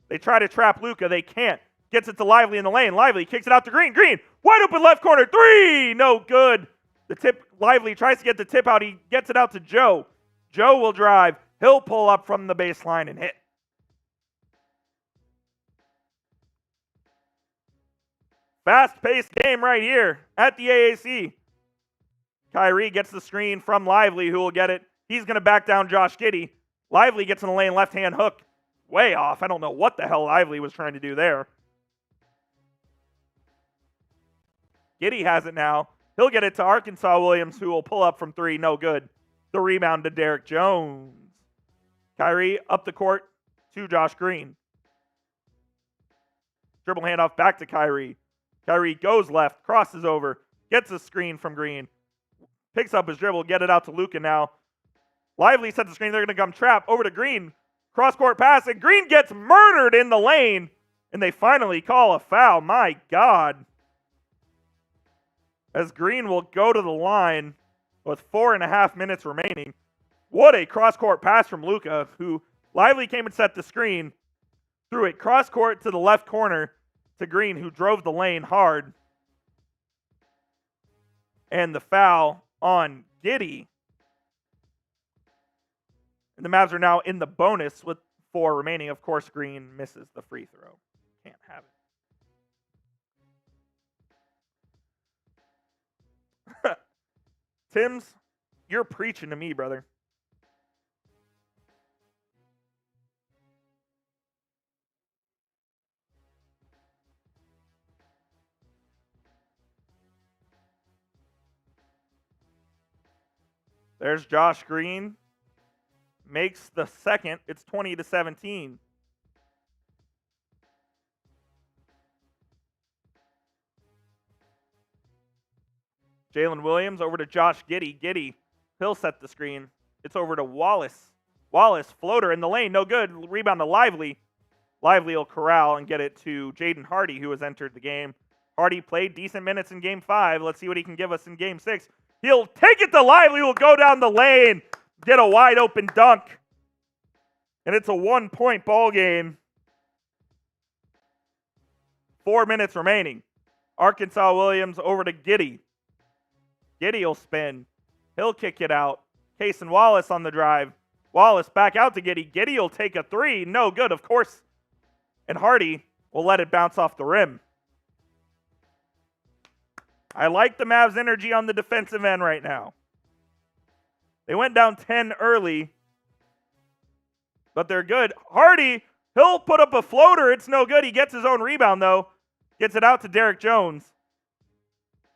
They try to trap Luka. They can't. Gets it to Lively in the lane. Lively kicks it out to Green. Green, wide open left corner. Three! No good. The tip, Lively tries to get the tip out. He gets it out to Joe. Joe will drive. He'll pull up from the baseline and hit. Fast-paced game right here at the AAC. Kyrie gets the screen from Lively, who will get it. He's going to back down Josh Giddey. Lively gets in the lane, left-hand hook. Way off. I don't know what the hell Lively was trying to do there. Giddey has it now. He'll get it to Arkansas Williams, who will pull up from three. No good. The rebound to Derrick Jones. Kyrie up the court to Josh Green. Dribble handoff back to Kyrie. Kyrie goes left, crosses over, gets a screen from Green. Picks up his dribble, get it out to Luka now. Lively sets the screen. They're going to come trap over to Green. Cross-court pass, and Green gets murdered in the lane. And they finally call a foul. My God. As Green will go to the line with 4.5 minutes remaining. What a cross-court pass from Luka, who Lively came and set the screen. Threw it cross-court to the left corner to Green, who drove the lane hard. And the foul on Giddey. And the Mavs are now in the bonus with 4 remaining. Of course, Green misses the free throw. Can't have it. Tim's, you're preaching to me, brother. There's Josh Green. Makes the second. It's 20-17. Jalen Williams over to Josh Giddey. Giddey, he'll set the screen. It's over to Wallace. Wallace, floater in the lane. No good. Rebound to Lively. Lively will corral and get it to Jaden Hardy, who has entered the game. Hardy played decent minutes in Game 5. Let's see what he can give us in Game 6. He'll take it to Lively. Will go down the lane. Get a wide open dunk. And it's a 1-point ball game. 4 minutes remaining. Arkansas Williams over to Giddey. Giddey will spin. He'll kick it out. Cason Wallace on the drive. Wallace back out to Giddey. Giddey will take a 3. No good, of course. And Hardy will let it bounce off the rim. I like the Mavs' energy on the defensive end right now. They went down 10 early, but they're good. Hardy, he'll put up a floater. It's no good. He gets his own rebound, though. Gets it out to Derrick Jones,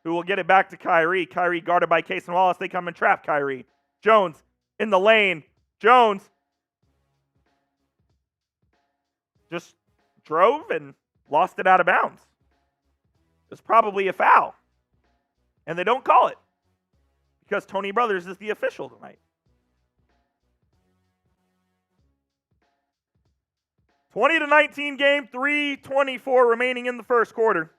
who will get it back to Kyrie. Kyrie guarded by Case and Wallace. They come and trap Kyrie. Jones in the lane. Jones just drove and lost it out of bounds. It's probably a foul. And they don't call it because Tony Brothers is the official tonight. 20-19 game, 3:24 remaining in the first quarter.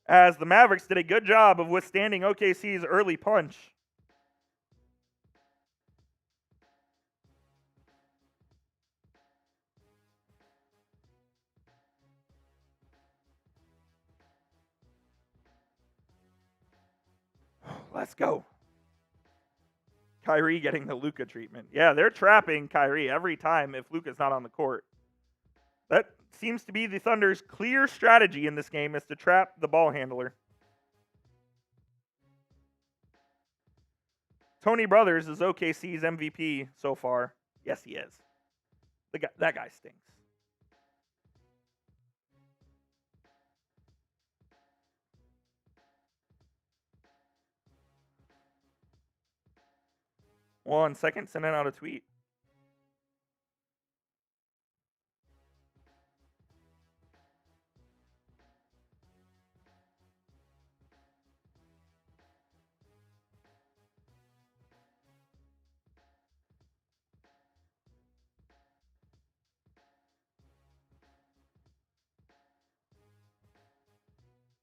As the Mavericks did a good job of withstanding OKC's early punch. Let's go. Kyrie getting the Luka treatment. Yeah, they're trapping Kyrie every time if Luka's not on the court. That seems to be the Thunder's clear strategy in this game, is to trap the ball handler. Tony Brothers is OKC's MVP so far. Yes, he is. That guy stinks. One second, sending out a tweet.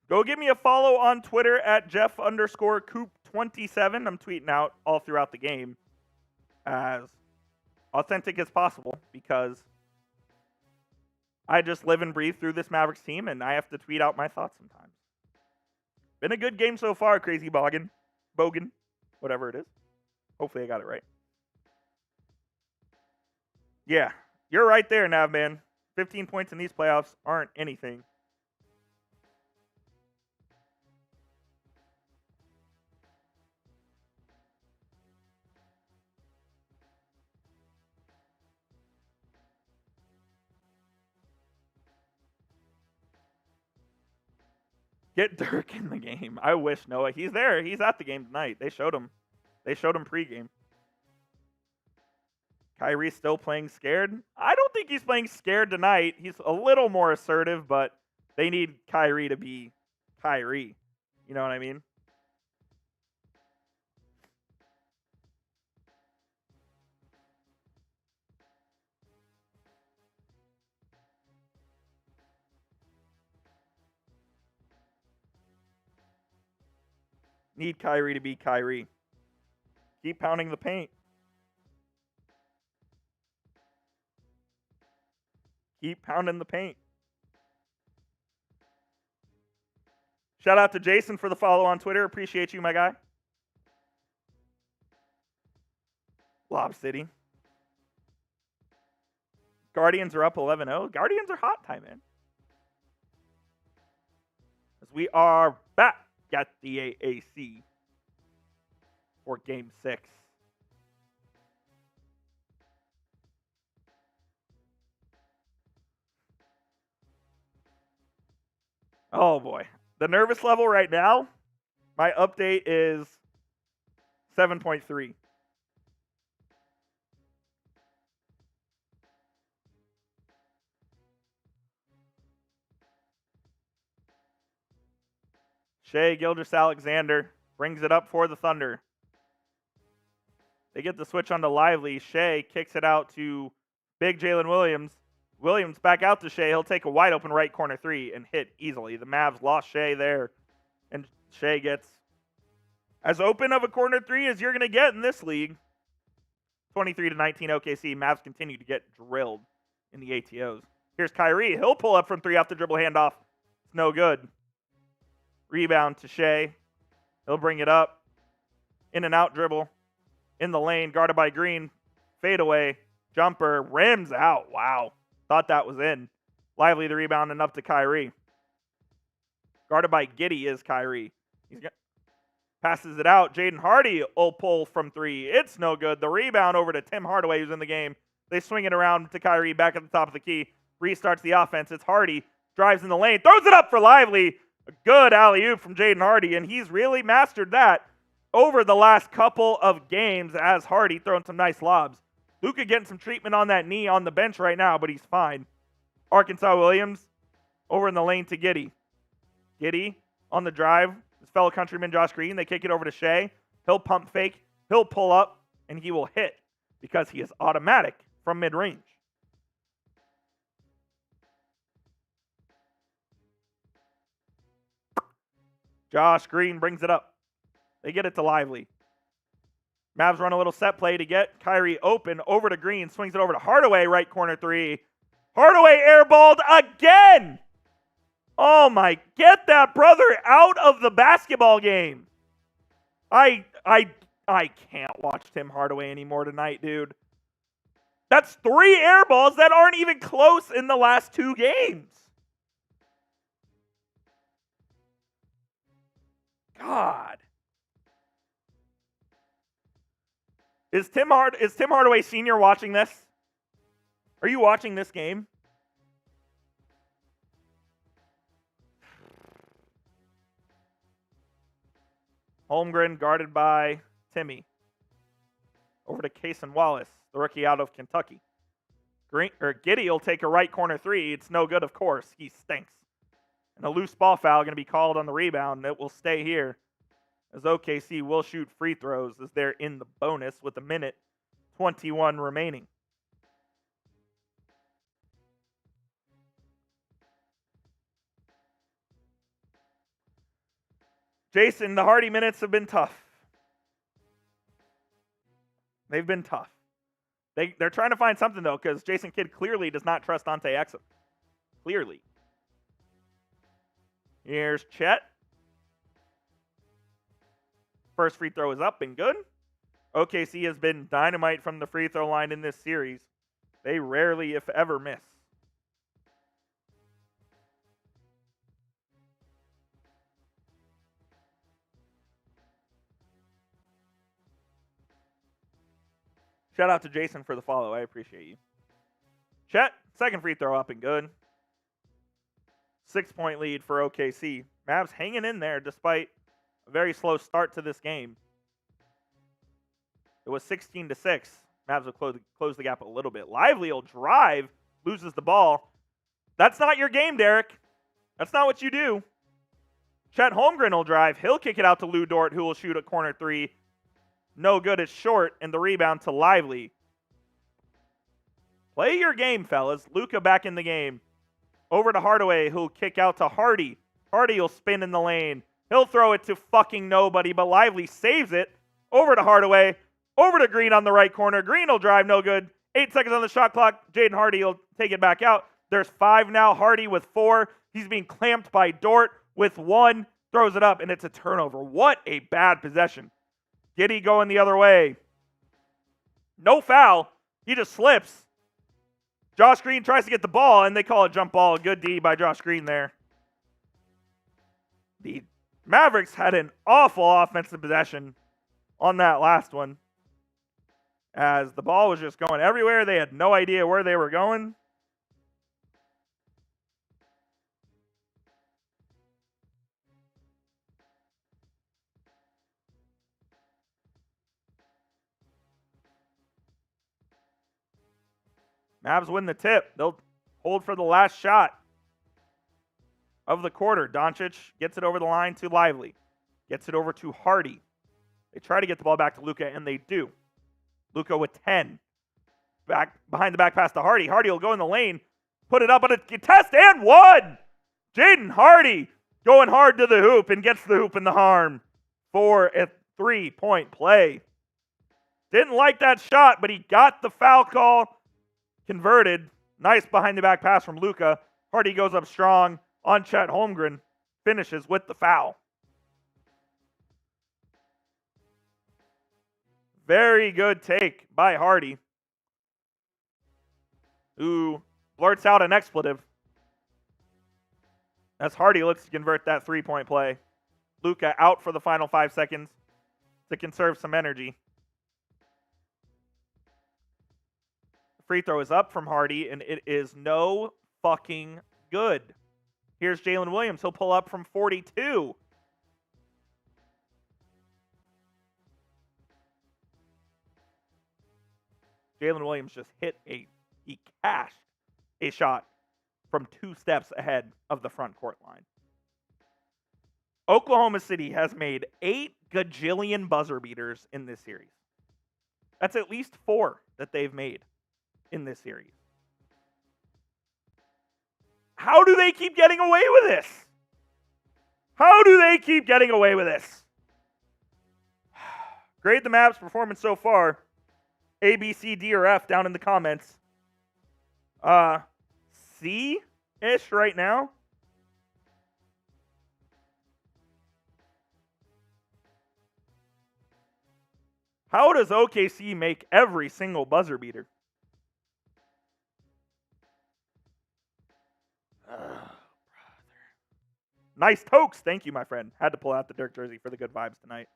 Go give me a follow on Twitter at Jeff_Coop27. I'm tweeting out all throughout the game as authentic as possible because I just live and breathe through this Mavericks team and I have to tweet out my thoughts sometimes. Been a good game so far, Crazy Bogan, whatever it is. Hopefully I got it right. Yeah, you're right there, Nav, man. 15 points in these playoffs aren't anything. Get Dirk in the game. I wish, Noah. He's there. He's at the game tonight. They showed him. They showed him pregame. Kyrie's still playing scared. I don't think he's playing scared tonight. He's a little more assertive, but they need Kyrie to be Kyrie. You know what I mean? Need Kyrie to be Kyrie. Keep pounding the paint. Keep pounding the paint. Shout out to Jason for the follow on Twitter. Appreciate you, my guy. Lob City. Guardians are up 11-0. Guardians are hot time, man. As we are back at the AAC for Game 6. Oh, boy. The nervous level right now, my update is 7.3. Shai Gilgeous-Alexander brings it up for the Thunder. They get the switch onto Lively. Shai kicks it out to big Jalen Williams. Williams back out to Shai. He'll take a wide open right corner three and hit easily. The Mavs lost Shai there. And Shai gets as open of a corner three as you're going to get in this league. 23-19 OKC. Mavs continue to get drilled in the ATOs. Here's Kyrie. He'll pull up from three off the dribble handoff. It's no good. Rebound to Shai. He'll bring it up. In and out dribble. In the lane. Guarded by Green. Fade away. Jumper. Rims out. Wow. Thought that was in. Lively the rebound and up to Kyrie. Guarded by Giddey is Kyrie. Passes it out. Jaden Hardy will pull from three. It's no good. The rebound over to Tim Hardaway, who's in the game. They swing it around to Kyrie back at the top of the key. Restarts the offense. It's Hardy. Drives in the lane. Throws it up for Lively. A good alley-oop from Jaden Hardy, and he's really mastered that over the last couple of games as Hardy throwing some nice lobs. Luka getting some treatment on that knee on the bench right now, but he's fine. Arkansas Williams over in the lane to Giddey. Giddey on the drive. His fellow countryman Josh Green. They kick it over to Shai. He'll pump fake. He'll pull up, and he will hit because he is automatic from mid-range. Josh Green brings it up. They get it to Lively. Mavs run a little set play to get Kyrie open. Over to Green. Swings it over to Hardaway. Right corner three. Hardaway airballed again. Oh my, get that brother out of the basketball game. I can't watch Tim Hardaway anymore tonight, dude. That's 3 air balls that aren't even close in the last 2 games. God. Is Tim Hardaway Sr. watching this? Are you watching this game? Holmgren guarded by Timmy. Over to Cason Wallace, the rookie out of Kentucky. Giddey will take a right corner 3. It's no good, of course. He stinks. And a loose ball foul going to be called on the rebound. It will stay here as OKC will shoot free throws as they're in the bonus with a minute 21 remaining. Jason, the Hardy minutes have been tough. They've been tough. They're trying to find something, though, because Jason Kidd clearly does not trust Ante Exum. Clearly. Here's Chet. First free throw is up and good. OKC has been dynamite from the free throw line in this series. They rarely, if ever, miss. Shout out to Jason for the follow. I appreciate you. Chet, second free throw up and good. 6-point lead for OKC. Mavs hanging in there despite a very slow start to this game. It was 16-6. Mavs will close the gap a little bit. Lively will drive, loses the ball. That's not your game, Derrick. That's not what you do. Chet Holmgren will drive. He'll kick it out to Lou Dort, who will shoot a corner 3. No good, it's short, and the rebound to Lively. Play your game, fellas. Luka back in the game. Over to Hardaway, who'll kick out to Hardy. Hardy will spin in the lane. He'll throw it to fucking nobody, but Lively saves it. Over to Hardaway. Over to Green on the right corner. Green will drive, no good. 8 seconds on the shot clock. Jaden Hardy will take it back out. There's 5 now. Hardy with 4. He's being clamped by Dort with 1. Throws it up, and it's a turnover. What a bad possession. Giddey going the other way. No foul. He just slips. Josh Green tries to get the ball, and they call a jump ball. A good D by Josh Green there. The Mavericks had an awful offensive possession on that last one, as the ball was just going everywhere. They had no idea where they were going. Mavs win the tip. They'll hold for the last shot of the quarter. Doncic gets it over the line to Lively. Gets it over to Hardy. They try to get the ball back to Luka, and they do. Luka with 10. Back behind the back pass to Hardy. Hardy will go in the lane. Put it up on a test and 1. Jaden Hardy going hard to the hoop and gets the hoop in the harm for a 3-point play. Didn't like that shot, but he got the foul call converted. Nice behind the back pass from Luka. Hardy goes up strong on Chet Holmgren. Finishes with the foul. Very good take by Hardy, who blurts out an expletive. as Hardy looks to convert that three-point play. Luka out for the final 5 seconds to conserve some energy. The free throw is up from Hardy, and it is no fucking good. Here's Jalen Williams. He'll pull up from 42. Jalen Williams just he cashed a shot from 2 steps ahead of the front court line. Oklahoma City has made 8 gajillion buzzer beaters in this series. That's at least 4 that they've made in this series. How do they keep getting away with this? How do they keep getting away with this? Grade the Mavs' performance so far. A, B, C, D, or F down in the comments. C-ish right now. How does OKC make every single buzzer beater? Nice tokes. Thank you, my friend. Had to pull out the Dirk jersey for the good vibes tonight.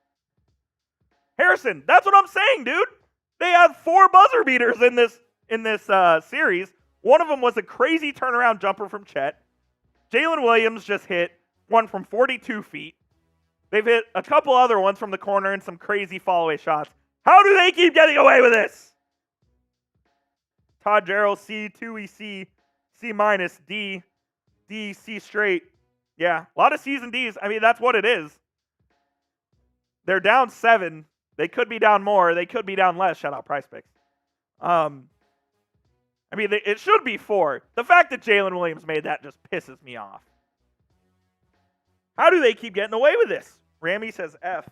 Harrison, that's what I'm saying, dude. They had 4 buzzer beaters in this series. One of them was a crazy turnaround jumper from Chet. Jalen Williams just hit one from 42 feet. They've hit a couple other ones from the corner and some crazy fall-away shots. How do they keep getting away with this? Todd Jarrell, C, 2E, C, C minus, D, D, C straight. Yeah, a lot of C's and D's. I mean, that's what it is. They're down 7. They could be down more. They could be down less. Shout out PrizePicks. I mean, it should be 4. The fact that Jalen Williams made that just pisses me off. How do they keep getting away with this? Rami says F.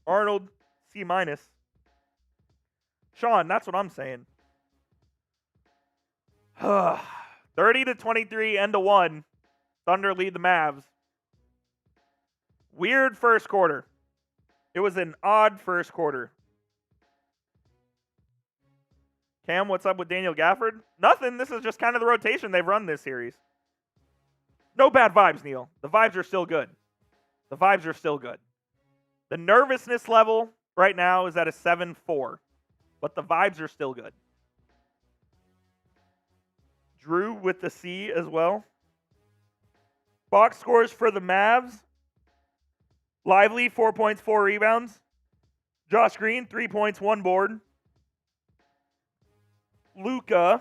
Arnold, C minus. Sean, that's what I'm saying. 30-23, end of 1. Thunder lead the Mavs. Weird first quarter. It was an odd first quarter. Cam, what's up with Daniel Gafford? Nothing. This is just kind of the rotation they've run this series. No bad vibes, Neil. The vibes are still good. The vibes are still good. The nervousness level right now is at a 7-4, but the vibes are still good. Drew with the C as well. Box scores for the Mavs. Lively, 4 points, 4 rebounds. Josh Green, 3 points, 1 board. Luka,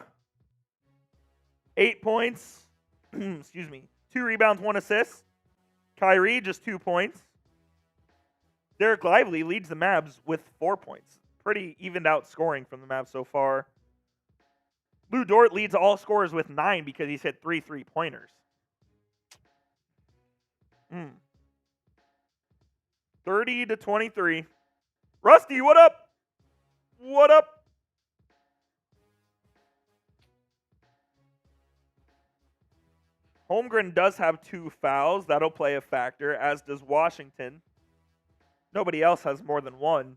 8 points. 2 rebounds, 1 assist. Kyrie, just 2 points. Derek Lively leads the Mavs with 4 points. Pretty evened out scoring from the Mavs so far. Lou Dort leads all scorers with 9 because he's hit 3 3-pointers. 30-23. Rusty, what up? What up? Holmgren does have 2 fouls. That'll play a factor, as does Washington. Nobody else has more than 1.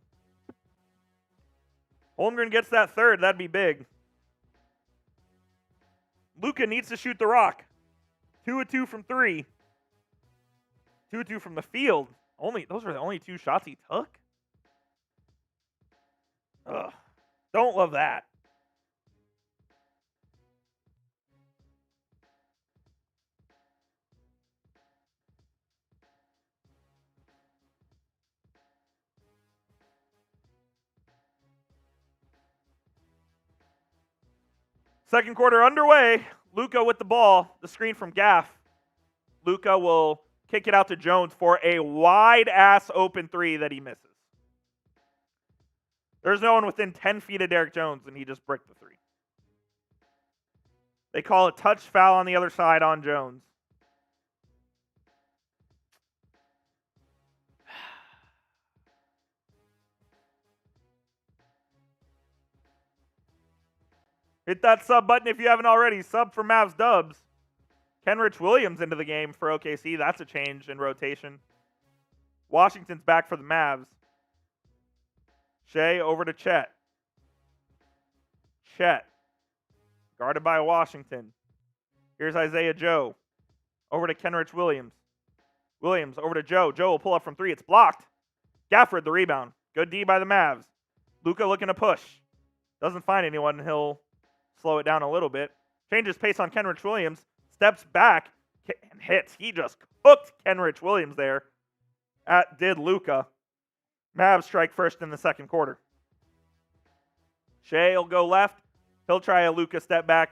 Holmgren gets that 3rd. That'd be big. Luka needs to shoot the rock. 2 of 2 from 3. 2 of 2 from the field. Those were the only 2 shots he took? Ugh. Don't love that. Second quarter underway. Luka with the ball. The screen from Gaff. Luka will kick it out to Jones for a wide-ass open 3 that he misses. There's no one within 10 feet of Derrick Jones, and he just bricked the 3. They call a touch foul on the other side on Jones. Hit that sub button if you haven't already. Sub for Mavs dubs. Kenrich Williams into the game for OKC. That's a change in rotation. Washington's back for the Mavs. Shai over to Chet. Chet. Guarded by Washington. Here's Isaiah Joe. Over to Kenrich Williams. Williams over to Joe. Joe will pull up from 3. It's blocked. Gafford the rebound. Good D by the Mavs. Luka looking to push. Doesn't find anyone. He'll slow it down a little bit. Changes pace on Kenrich Williams. Steps back and hits. He just cooked Kenrich Williams there. Did Luka. Mavs strike first in the second quarter. Shai will go left. He'll try a Luka step back.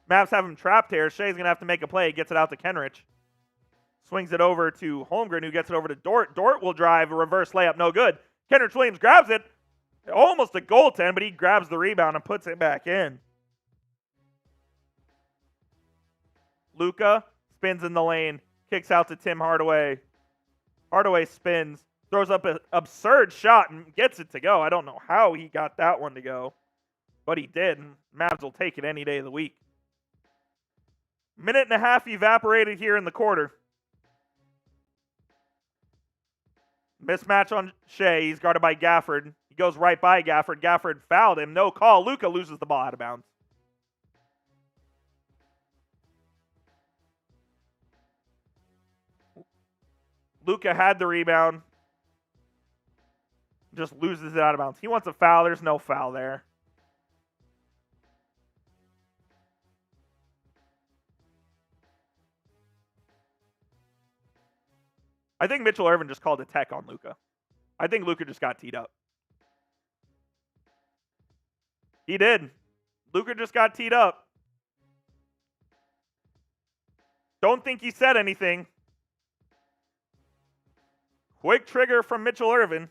Mavs have him trapped here. Shai's going to have to make a play. Gets it out to Kenrich. Swings it over to Holmgren, who gets it over to Dort. Dort will drive a reverse layup. No good. Kenrich Williams grabs it. Almost a goaltend, but he grabs the rebound and puts it back in. Luka spins in the lane. Kicks out to Tim Hardaway. Hardaway spins. Throws up an absurd shot and gets it to go. I don't know how he got that one to go, but he did. And Mavs will take it any day of the week. Minute and a half evaporated here in the quarter. Mismatch on Shai. He's guarded by Gafford. He goes right by Gafford. Gafford fouled him. No call. Luka loses the ball out of bounds. Luka had the rebound. Just loses it out of bounds. He wants a foul. There's no foul there. I think Mitchell Irvin just called a tech on Luka. I think Luka just got teed up. He did. Luka just got teed up. Don't think he said anything. Quick trigger from Mitchell Irvin.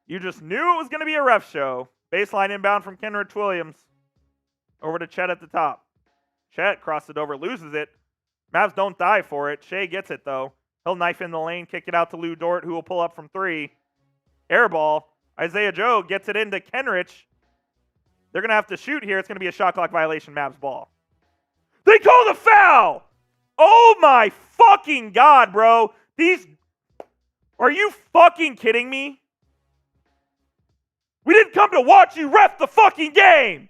You just knew it was going to be a ref show. Baseline inbound from Kenrich Williams. Over to Chet at the top. Chet crosses it over, loses it. Mavs don't die for it. Shai gets it, though. He'll knife in the lane, kick it out to Lou Dort, who will pull up from 3. Air ball. Isaiah Joe gets it into Kenrich. They're going to have to shoot here. It's going to be a shot clock violation, Mavs ball. They call the foul! Oh my fucking God, bro. Are you fucking kidding me? We didn't come to watch you ref the fucking game.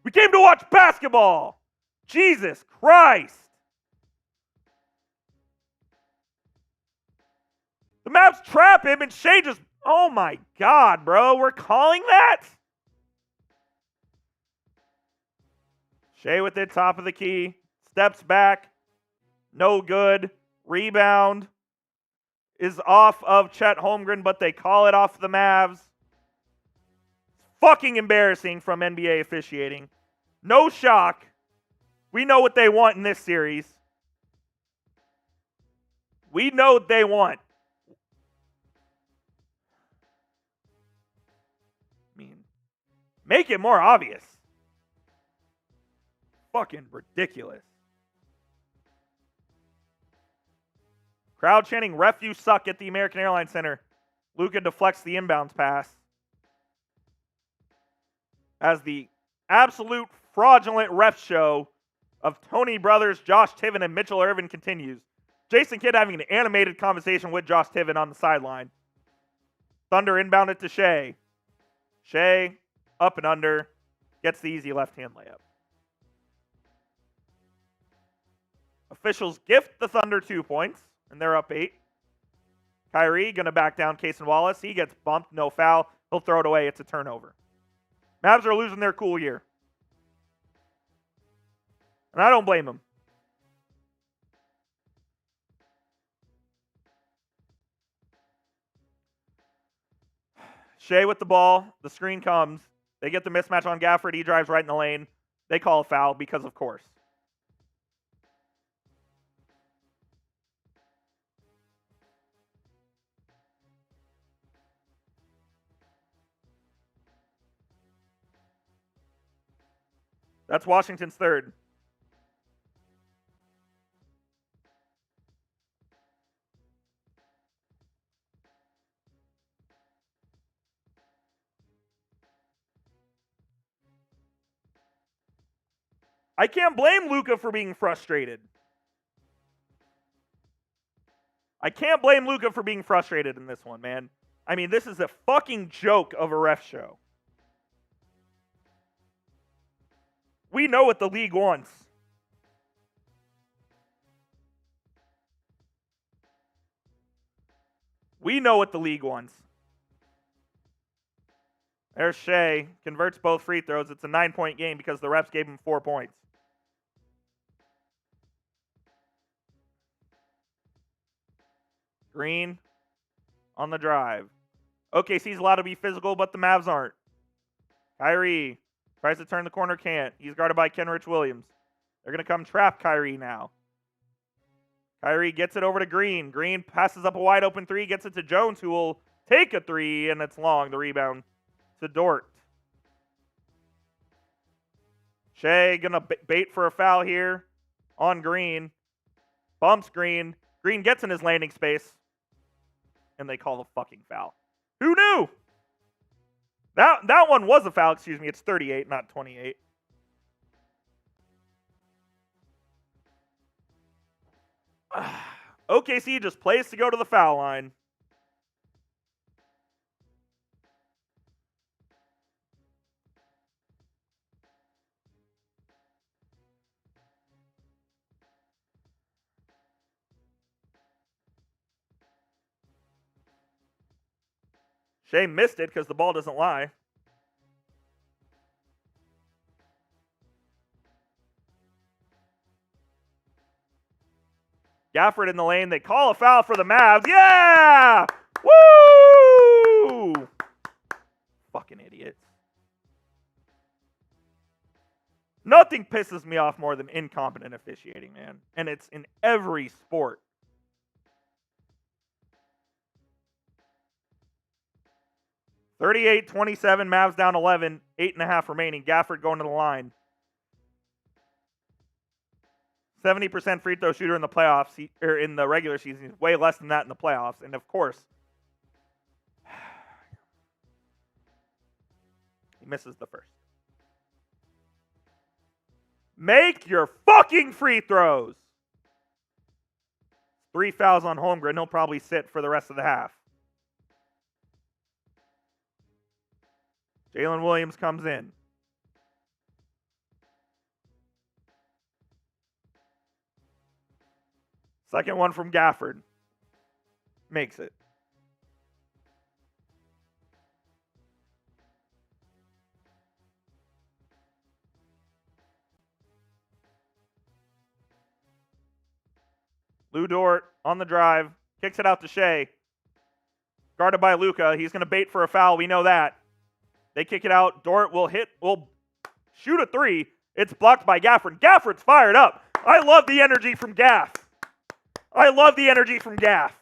We came to watch basketball. Jesus Christ. The Mavs trap him and Shai just, oh my God, bro. We're calling that? Shai with it, top of the key. Steps back. No good. Rebound is off of Chet Holmgren, but they call it off the Mavs. Fucking embarrassing from NBA officiating. No shock. We know what they want in this series. We know what they want. I mean, make it more obvious. Fucking ridiculous. Crowd chanting, "Ref, you suck" at the American Airlines Center. Luka deflects the inbounds pass. As the absolute fraudulent ref show of Tony Brothers, Josh Tiven, and Mitchell Irvin continues. Jason Kidd having an animated conversation with Josh Tiven on the sideline. Thunder inbounded to Shai. Shai, up and under, gets the easy left-hand layup. Officials gift the Thunder 2 points, and they're up 8. Kyrie going to back down Cason Wallace. He gets bumped, no foul. He'll throw it away. It's a turnover. Mavs are losing their cool year. And I don't blame them. Shai with the ball. The screen comes. They get the mismatch on Gafford. He drives right in the lane. They call a foul because, of course. That's Washington's third. I can't blame Luka for being frustrated. I can't blame Luka for being frustrated in this one, man. I mean, this is a fucking joke of a ref show. We know what the league wants. We know what the league wants. There's Shai. Converts both free throws. It's a 9-point game because the refs gave him 4 points. Green on the drive. OKC's allowed to be physical, but the Mavs aren't. Kyrie tries to turn the corner, can't. He's guarded by Kenrich Williams. They're going to come trap Kyrie now. Kyrie gets it over to Green. Green passes up a wide open three, gets it to Jones, who will take a three, and it's long. The rebound to Dort. Shai going to bait for a foul here on Green. Bumps Green. Green gets in his landing space. And they call the fucking foul. Who knew? That one was a foul, excuse me. It's 38, not 28. OKC just plays to go to the foul line. Shai missed it because the ball doesn't lie. Gafford in the lane. They call a foul for the Mavs. Yeah! Woo! Fucking idiots. Nothing pisses me off more than incompetent officiating, man. And it's in every sport. (38-27), Mavs down 11, 8.5 remaining. Gafford going to the line. 70% free throw shooter in the playoffs, or in the regular season. He's way less than that in the playoffs. And of course, he misses the first. Make your fucking free throws. 3 fouls on Holmgren. He'll probably sit for the rest of the half. Jalen Williams comes in. Second one from Gafford. Makes it. Dort on the drive. Kicks it out to Shai. Guarded by Luka. He's going to bait for a foul. We know that. They kick it out. Dort will shoot a three. It's blocked by Gafford. Gafford's fired up. I love the energy from Gaff. I love the energy from Gaff.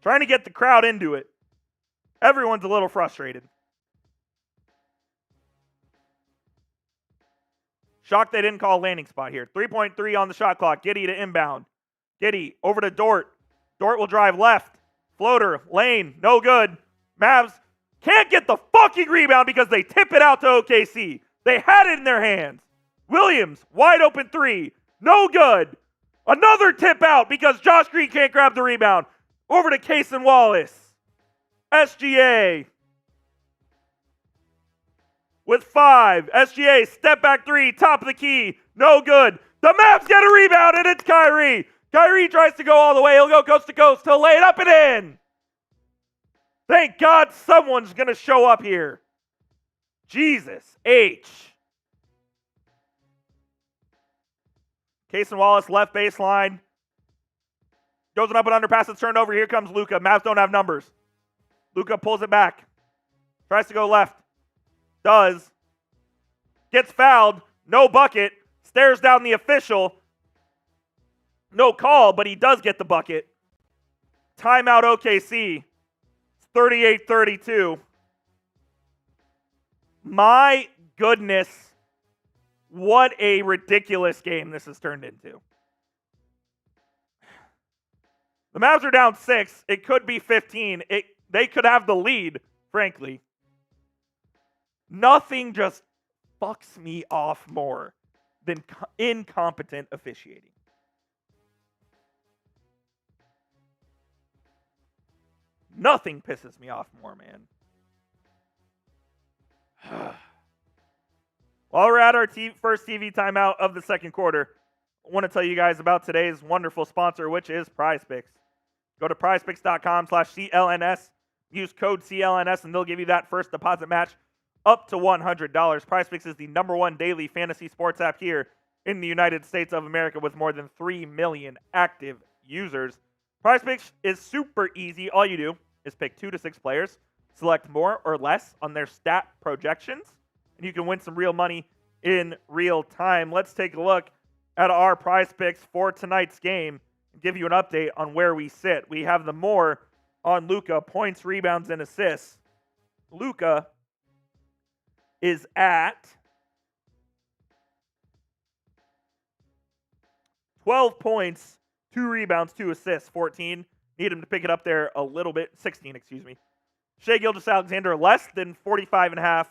Trying to get the crowd into it. Everyone's a little frustrated. Shocked they didn't call a landing spot here. 3.3 on the shot clock. Giddey to inbound. Giddey over to Dort. Dort will drive left. Floater. Lane. No good. Mavs can't get the fucking rebound because they tip it out to OKC. They had it in their hands. Williams, wide open three. No good. Another tip out because Josh Green can't grab the rebound. Over to Cason Wallace. SGA. With 5. SGA, step back three, top of the key. No good. The Mavs get a rebound and it's Kyrie. Kyrie tries to go all the way. He'll go coast to coast. He'll lay it up and in. Thank God someone's going to show up here. Jesus H. Cason Wallace, left baseline. Goes up and underpass. It's turned over. Here comes Luka. Mavs don't have numbers. Luka pulls it back. Tries to go left. Does. Gets fouled. No bucket. Stares down the official. No call, but he does get the bucket. Timeout OKC. 38-32. My goodness. What a ridiculous game this has turned into. The Mavs are down 6. It could be 15. They could have the lead, frankly. Nothing just fucks me off more than incompetent officiating. Nothing pisses me off more, man. While we're at our first TV timeout of the second quarter, I want to tell you guys about today's wonderful sponsor, which is PrizePicks. Go to prizepicks.com/CLNS. Use code CLNS, and they'll give you that first deposit match up to $100. PrizePicks is the #1 daily fantasy sports app here in the United States of America with more than 3 million active users. PrizePicks is super easy. All you do is pick 2 to 6 players, select more or less on their stat projections, and you can win some real money in real time. Let's take a look at our PrizePicks for tonight's game and give you an update on where we sit. We have the more on Luka, points, rebounds, and assists. Luka is at 12 points, 2 rebounds, 2 assists, 14. Need him to pick it up there a little bit. 16, excuse me. Shai Gilgeous-Alexander, less than 45.5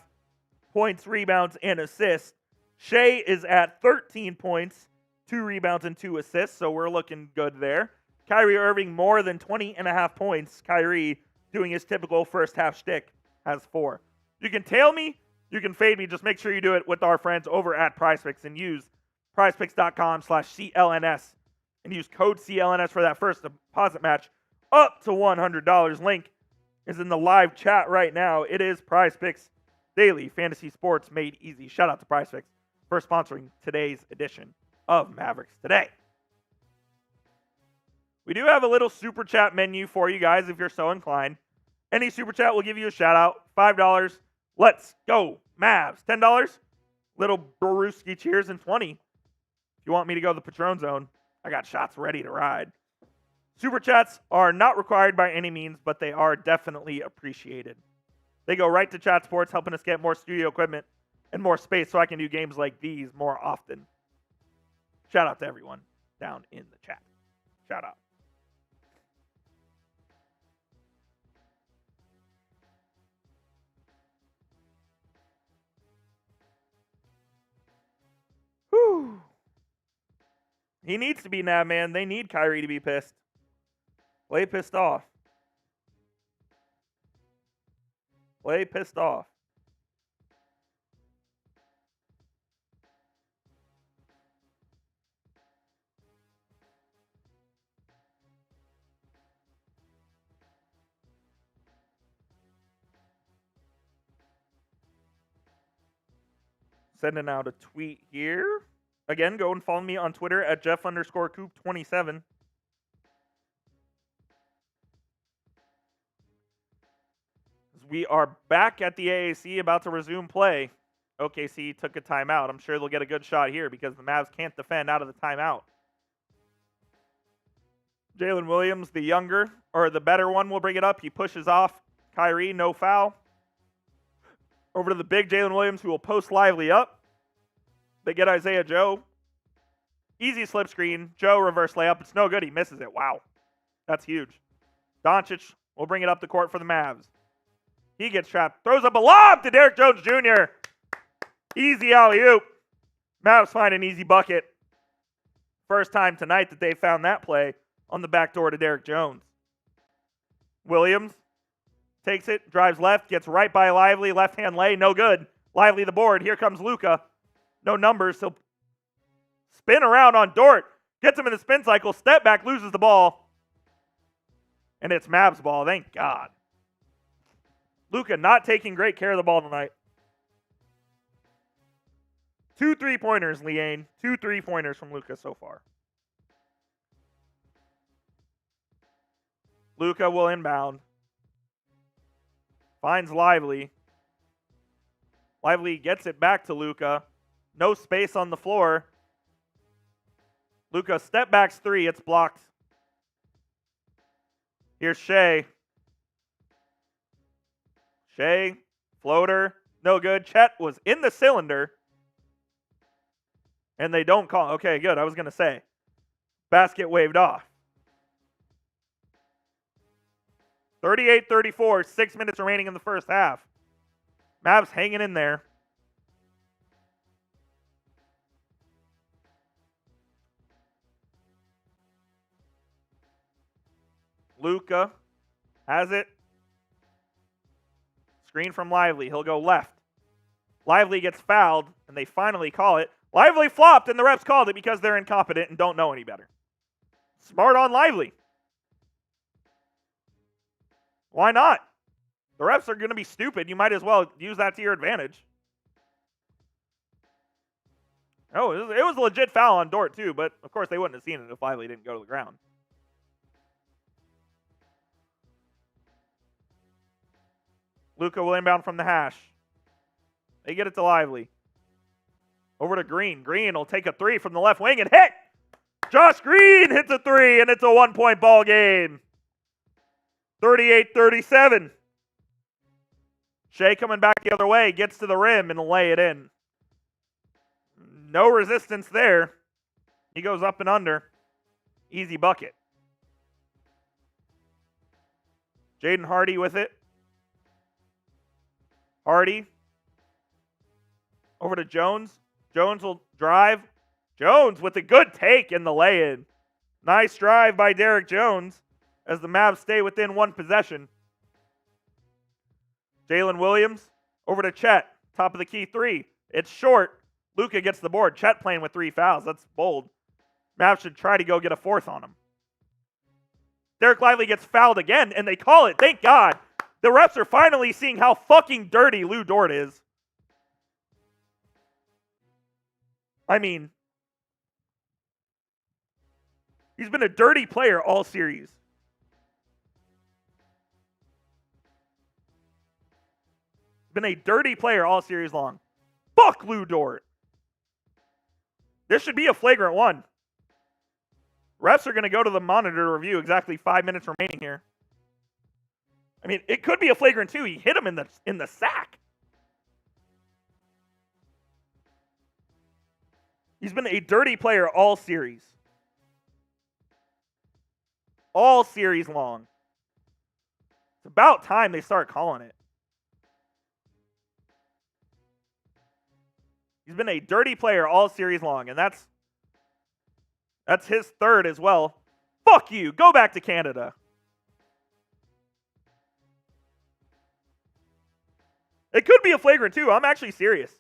points, rebounds, and assists. Shai is at 13 points, 2 rebounds, and 2 assists, so we're looking good there. Kyrie Irving, more than 20.5 points. Kyrie, doing his typical first half shtick, has 4. You can tail me, you can fade me. Just make sure you do it with our friends over at PrizePicks and use prizepicks.com/CLNS and use code CLNS for that first deposit match up to $100. Link is in the live chat right now. It is PrizePicks Daily Fantasy Sports made easy. Shout out to PrizePicks for sponsoring today's edition of Mavericks Today. We do have a little super chat menu for you guys if you're so inclined. Any super chat will give you a shout out. $5. Let's go Mavs. $10. Little Brewski cheers. And 20. If you want me to go to the Patron Zone, I got shots ready to ride. Super chats are not required by any means, but they are definitely appreciated. They go right to Chat Sports, helping us get more studio equipment and more space so I can do games like these more often. Shout out to everyone down in the chat. Shout out. Whew. He needs to be mad, man. They need Kyrie to be pissed. Play pissed off. Play pissed off. Sending out a tweet here. Again, go and follow me on Twitter at Jeff_Coop27. We are back at the AAC, about to resume play. OKC took a timeout. I'm sure they'll get a good shot here because the Mavs can't defend out of the timeout. Jalen Williams, the younger, or the better one, will bring it up. He pushes off Kyrie, no foul. Over to the big Jalen Williams, who will post Lively up. They get Isaiah Joe. Easy slip screen. Joe reverse layup. It's no good. He misses it. Wow. That's huge. Doncic will bring it up the court for the Mavs. He gets trapped. Throws up a lob to Derrick Jones Jr. Easy alley-oop. Mavs find an easy bucket. First time tonight that they found that play on the back door to Derrick Jones. Williams takes it, drives left, gets right by Lively, left-hand lay, no good. Lively the board. Here comes Luka. No numbers. He'll spin around on Dort. Gets him in the spin cycle. Step back, loses the ball. And it's Mavs ball. Thank God. Luka not taking great care of the ball tonight. 2 3-pointers, Liane. 2 3-pointers from Luka so far. Luka will inbound. Finds Lively. Lively gets it back to Luka. No space on the floor. Luka step backs 3. It's blocked. Here's Shai. Shai, floater, no good. Chet was in the cylinder. And they don't call. Okay, good. I was going to say. Basket waved off. 38-34, 6 minutes remaining in the first half. Mavs hanging in there. Luka has it. Screen from Lively. He'll go left. Lively gets fouled, and they finally call it. Lively flopped, and the refs called it because they're incompetent and don't know any better. Smart on Lively. Why not? The refs are going to be stupid. You might as well use that to your advantage. Oh, it was a legit foul on Dort, too, but of course they wouldn't have seen it if Lively didn't go to the ground. Luka will inbound from the hash. They get it to Lively. Over to Green. Green will take a three from the left wing and hit! Josh Green hits a three, and it's a 1-point ball game. 38-37. Shai coming back the other way, gets to the rim and lay it in. No resistance there. He goes up and under. Easy bucket. Jaden Hardy with it. Hardy. Over to Jones. Jones will drive. Jones with a good take in the lay-in. Nice drive by Derrick Jones as the Mavs stay within one possession. Jalen Williams over to Chet. Top of the key three. It's short. Luka gets the board. Chet playing with 3 fouls. That's bold. Mavs should try to go get a fourth on him. Derek Lively gets fouled again, and they call it. Thank God. The refs are finally seeing how fucking dirty Lou Dort is. I mean, he's been a dirty player all series. Been a dirty player all series long. Fuck Lou Dort. This should be a flagrant one. Refs are going to go to the monitor to review. Exactly 5 minutes remaining here. I mean, it could be a flagrant 2. He hit him in the sack. He's been a dirty player all series. All series long. It's about time they start calling it. He's been a dirty player all series long, and that's his third as well. Fuck you. Go back to Canada. It could be a flagrant 2. I'm actually serious.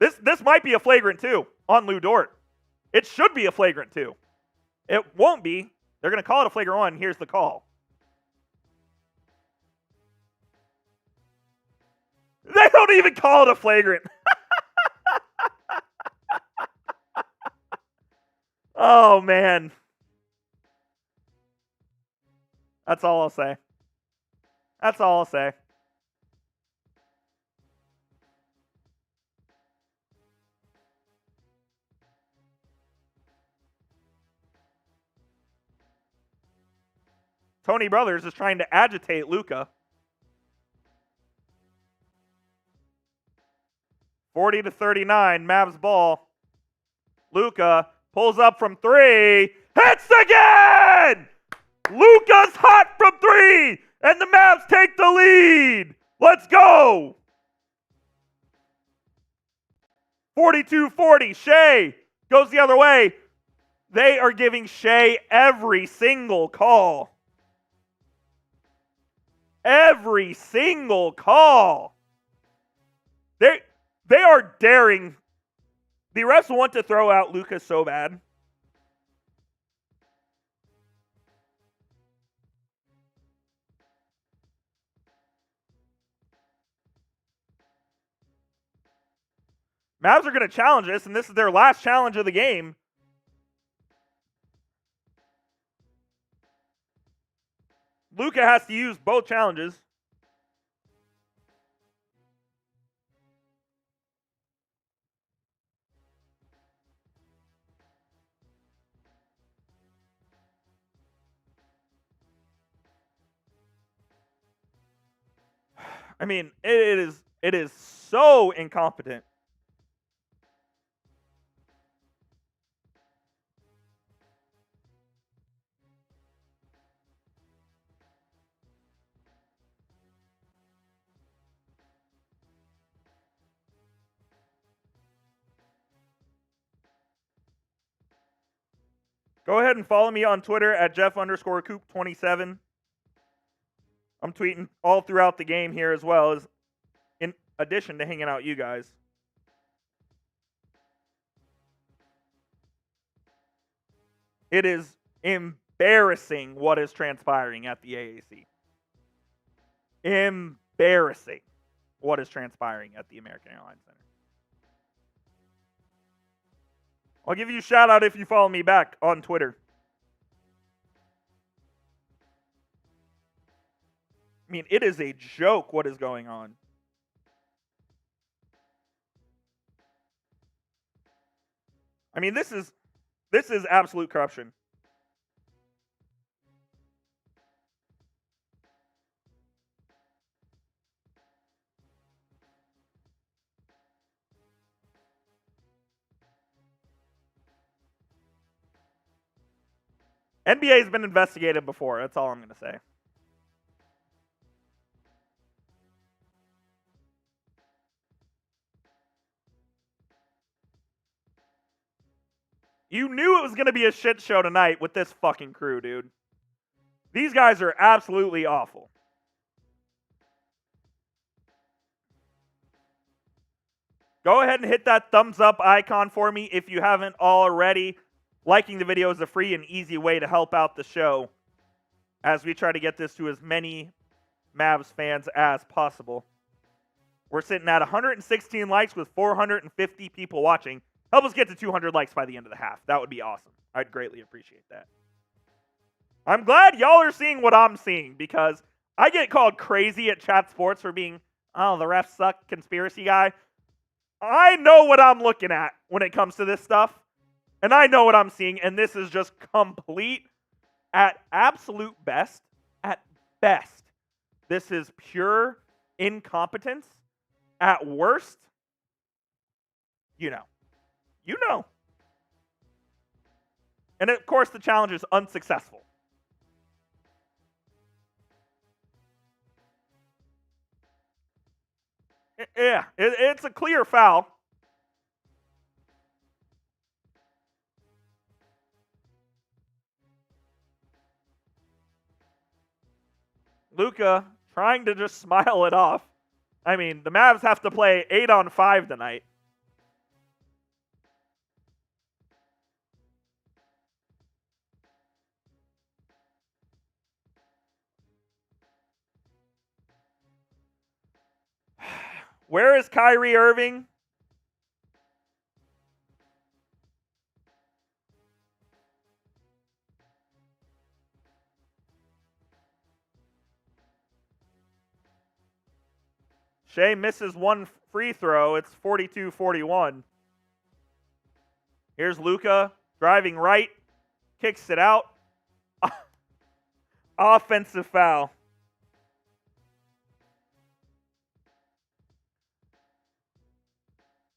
This might be a flagrant 2 on Lou Dort. It should be a flagrant 2. It won't be. They're going to call it a flagrant 1. Here's the call. They don't even call it a flagrant. Oh, man. That's all I'll say. That's all I'll say. Tony Brothers is trying to agitate Luka. 40-39, Mavs ball. Luka pulls up from 3. Hits again! Luka's hot from 3! And the Mavs take the lead! Let's go! 42-40. Shai goes the other way. They are giving Shai every single call. Every single call. They are daring. The refs want to throw out Luka so bad. Mavs are going to challenge this, and this is their last challenge of the game. Luka has to use both challenges. I mean, it is so incompetent. Go ahead and follow me on Twitter at Jeff_Coop27. I'm tweeting all throughout the game here as well, as in addition to hanging out with you guys. It is embarrassing what is transpiring at the AAC. Embarrassing what is transpiring at the American Airlines Center. I'll give you a shout out if you follow me back on Twitter. I mean, it is a joke what is going on. I mean, this is absolute corruption. NBA has been investigated before. That's all I'm going to say. You knew it was going to be a shit show tonight with this fucking crew, dude. These guys are absolutely awful. Go ahead and hit that thumbs up icon for me if you haven't already. Liking the video is a free and easy way to help out the show as we try to get this to as many Mavs fans as possible. We're sitting at 116 likes with 450 people watching. Help us get to 200 likes by the end of the half. That would be awesome. I'd greatly appreciate that. I'm glad y'all are seeing what I'm seeing, because I get called crazy at Chat Sports for being, oh, the refs suck conspiracy guy. I know what I'm looking at when it comes to this stuff, and I know what I'm seeing, and this is just complete, at absolute best, this is pure incompetence. At worst, you know. And of course, the challenge is unsuccessful. Yeah, it's a clear foul. Luka trying to just smile it off. I mean, the Mavs have to play 8-on-5 tonight. Where is Kyrie Irving? Shai misses one free throw. It's 42-41. Here's Luka driving right, kicks it out. Offensive foul.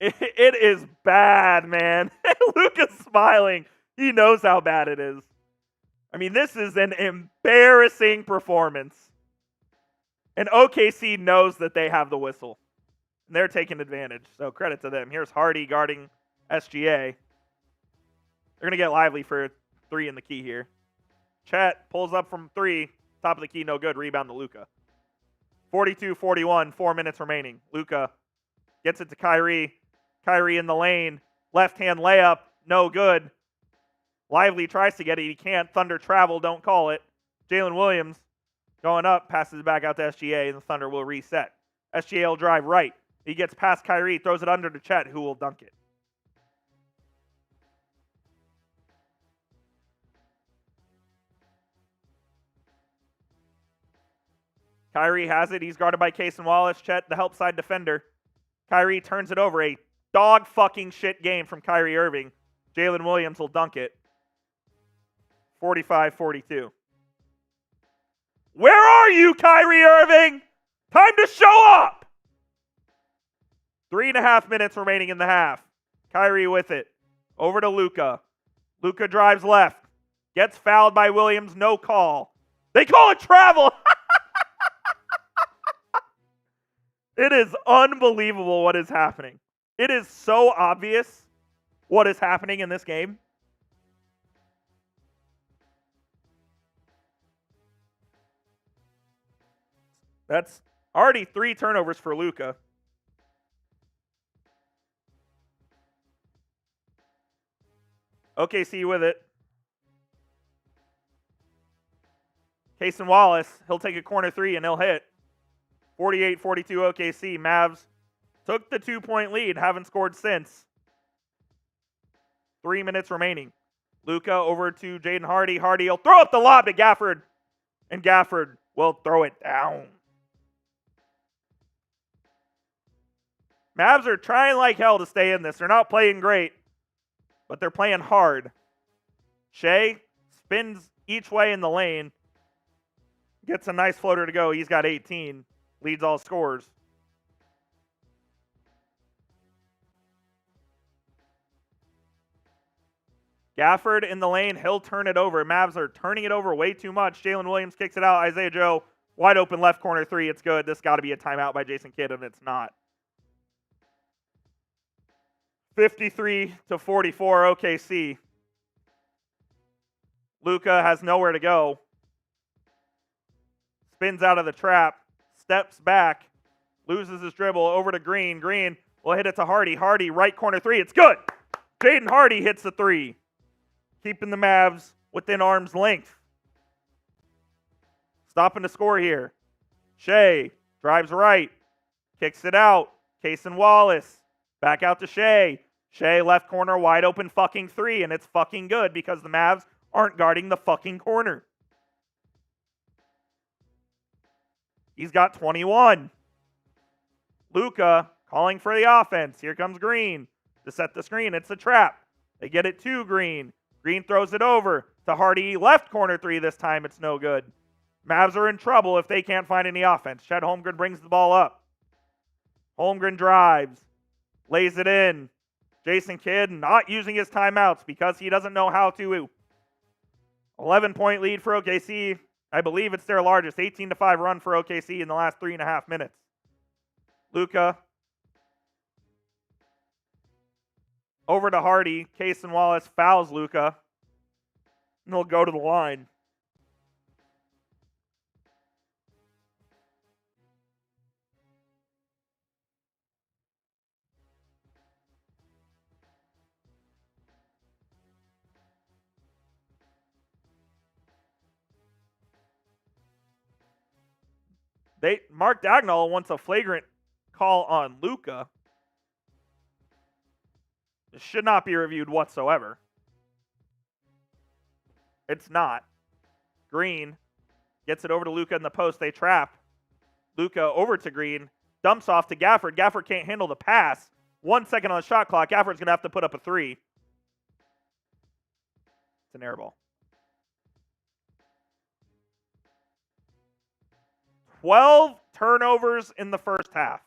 It is bad, man. Luka's smiling. He knows how bad it is. I mean, this is an embarrassing performance. And OKC knows that they have the whistle. And they're taking advantage. So credit to them. Here's Hardy guarding SGA. They're going to get lively for 3 in the key here. Chet pulls up from 3. Top of the key, no good. Rebound to Luka. 42-41, 4 minutes remaining. Luka gets it to Kyrie. Kyrie in the lane. Left-hand layup, no good. Lively tries to get it. He can't. Thunder travel, don't call it. Jalen Williams going up, passes it back out to SGA, and the Thunder will reset. SGA will drive right. He gets past Kyrie, throws it under to Chet, who will dunk it. Kyrie has it. He's guarded by Cason Wallace. Chet, the help side defender. Kyrie turns it over. A dog fucking shit game from Kyrie Irving. Jalen Williams will dunk it. 45-42. Where are you, Kyrie Irving? Time to show up! 3.5 minutes remaining in the half. Kyrie with it. Over to Luka. Luka drives left. Gets fouled by Williams. No call. They call it travel! It is unbelievable what is happening. It is so obvious what is happening in this game. That's already 3 turnovers for Luka. OKC with it. Cason Wallace, he'll take a corner 3 and he'll hit. 48-42 OKC. Mavs took the 2-point lead, haven't scored since. 3 minutes remaining. Luka over to Jaden Hardy. Hardy will throw up the lob to Gafford, and Gafford will throw it down. Mavs are trying like hell to stay in this. They're not playing great, but they're playing hard. Shai spins each way in the lane. Gets a nice floater to go. He's got 18. Leads all scorers. Gafford in the lane. He'll turn it over. Mavs are turning it over way too much. Jalen Williams kicks it out. Isaiah Joe, wide open left corner 3. It's good. This got to be a timeout by Jason Kidd, and it's not. 53-44 OKC. Luka has nowhere to go. Spins out of the trap. Steps back. Loses his dribble over to Green. Green will hit it to Hardy. Hardy, right corner 3. It's good. Jaden Hardy hits the 3. Keeping the Mavs within arm's length. Stopping to score here. Shai drives right. Kicks it out. Cason Wallace. Back out to Shai. Shai left corner wide open fucking 3. And it's fucking good because the Mavs aren't guarding the fucking corner. He's got 21. Luka calling for the offense. Here comes Green to set the screen. It's a trap. They get it to Green. Green throws it over to Hardy. Left corner 3 this time. It's no good. Mavs are in trouble if they can't find any offense. Chet Holmgren brings the ball up. Holmgren drives. Lays it in. Jason Kidd not using his timeouts because he doesn't know how to. 11-point lead for OKC. I believe it's their largest. 18-5 run for OKC in the last 3.5 minutes. Luka. Over to Hardy. Cason Wallace fouls Luka. And he'll go to the line. Mark Dagnall wants a flagrant call on Luka. It should not be reviewed whatsoever. It's not. Green gets it over to Luka in the post. They trap. Luka over to Green. Dumps off to Gafford. Gafford can't handle the pass. 1 second on the shot clock. Gafford's going to have to put up a 3. It's an air ball. 12 turnovers in the first half.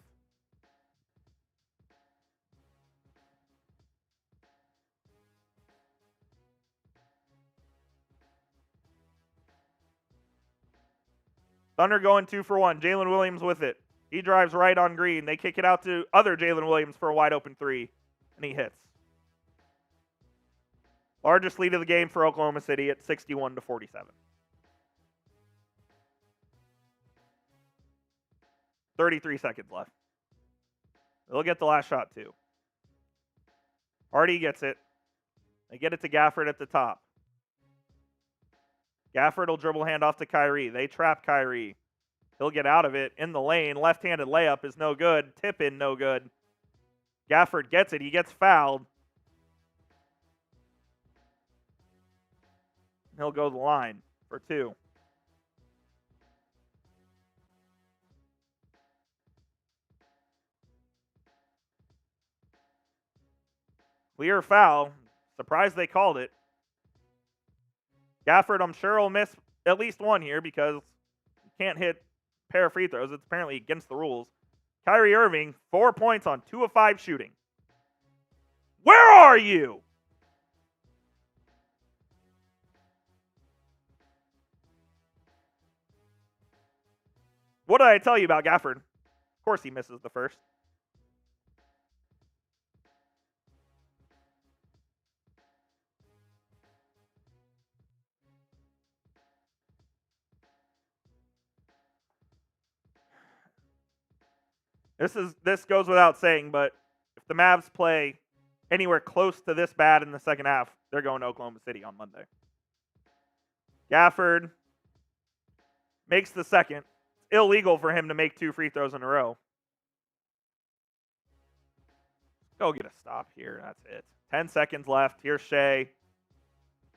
Thunder going 2 for 1. Jalen Williams with it. He drives right on Green. They kick it out to other Jalen Williams for a wide open 3. And he hits. Largest lead of the game for Oklahoma City at 61-47. 33 seconds left. They'll get the last shot too. Hardy gets it. They get it to Gafford at the top. Gafford will dribble hand off to Kyrie. They trap Kyrie. He'll get out of it in the lane. Left-handed layup is no good. Tip in, no good. Gafford gets it. He gets fouled. He'll go to the line for 2. Clear foul. Surprised they called it. Gafford, I'm sure, will miss at least one here because you can't hit a pair of free throws. It's apparently against the rules. Kyrie Irving, 4 points on 2 of 5 shooting. Where are you? What did I tell you about Gafford? Of course he misses the first. This goes without saying, but if the Mavs play anywhere close to this bad in the second half, they're going to Oklahoma City on Monday. Gafford makes the second. It's illegal for him to make 2 free throws in a row. Go get a stop here. That's it. 10 seconds left. Here's Shai.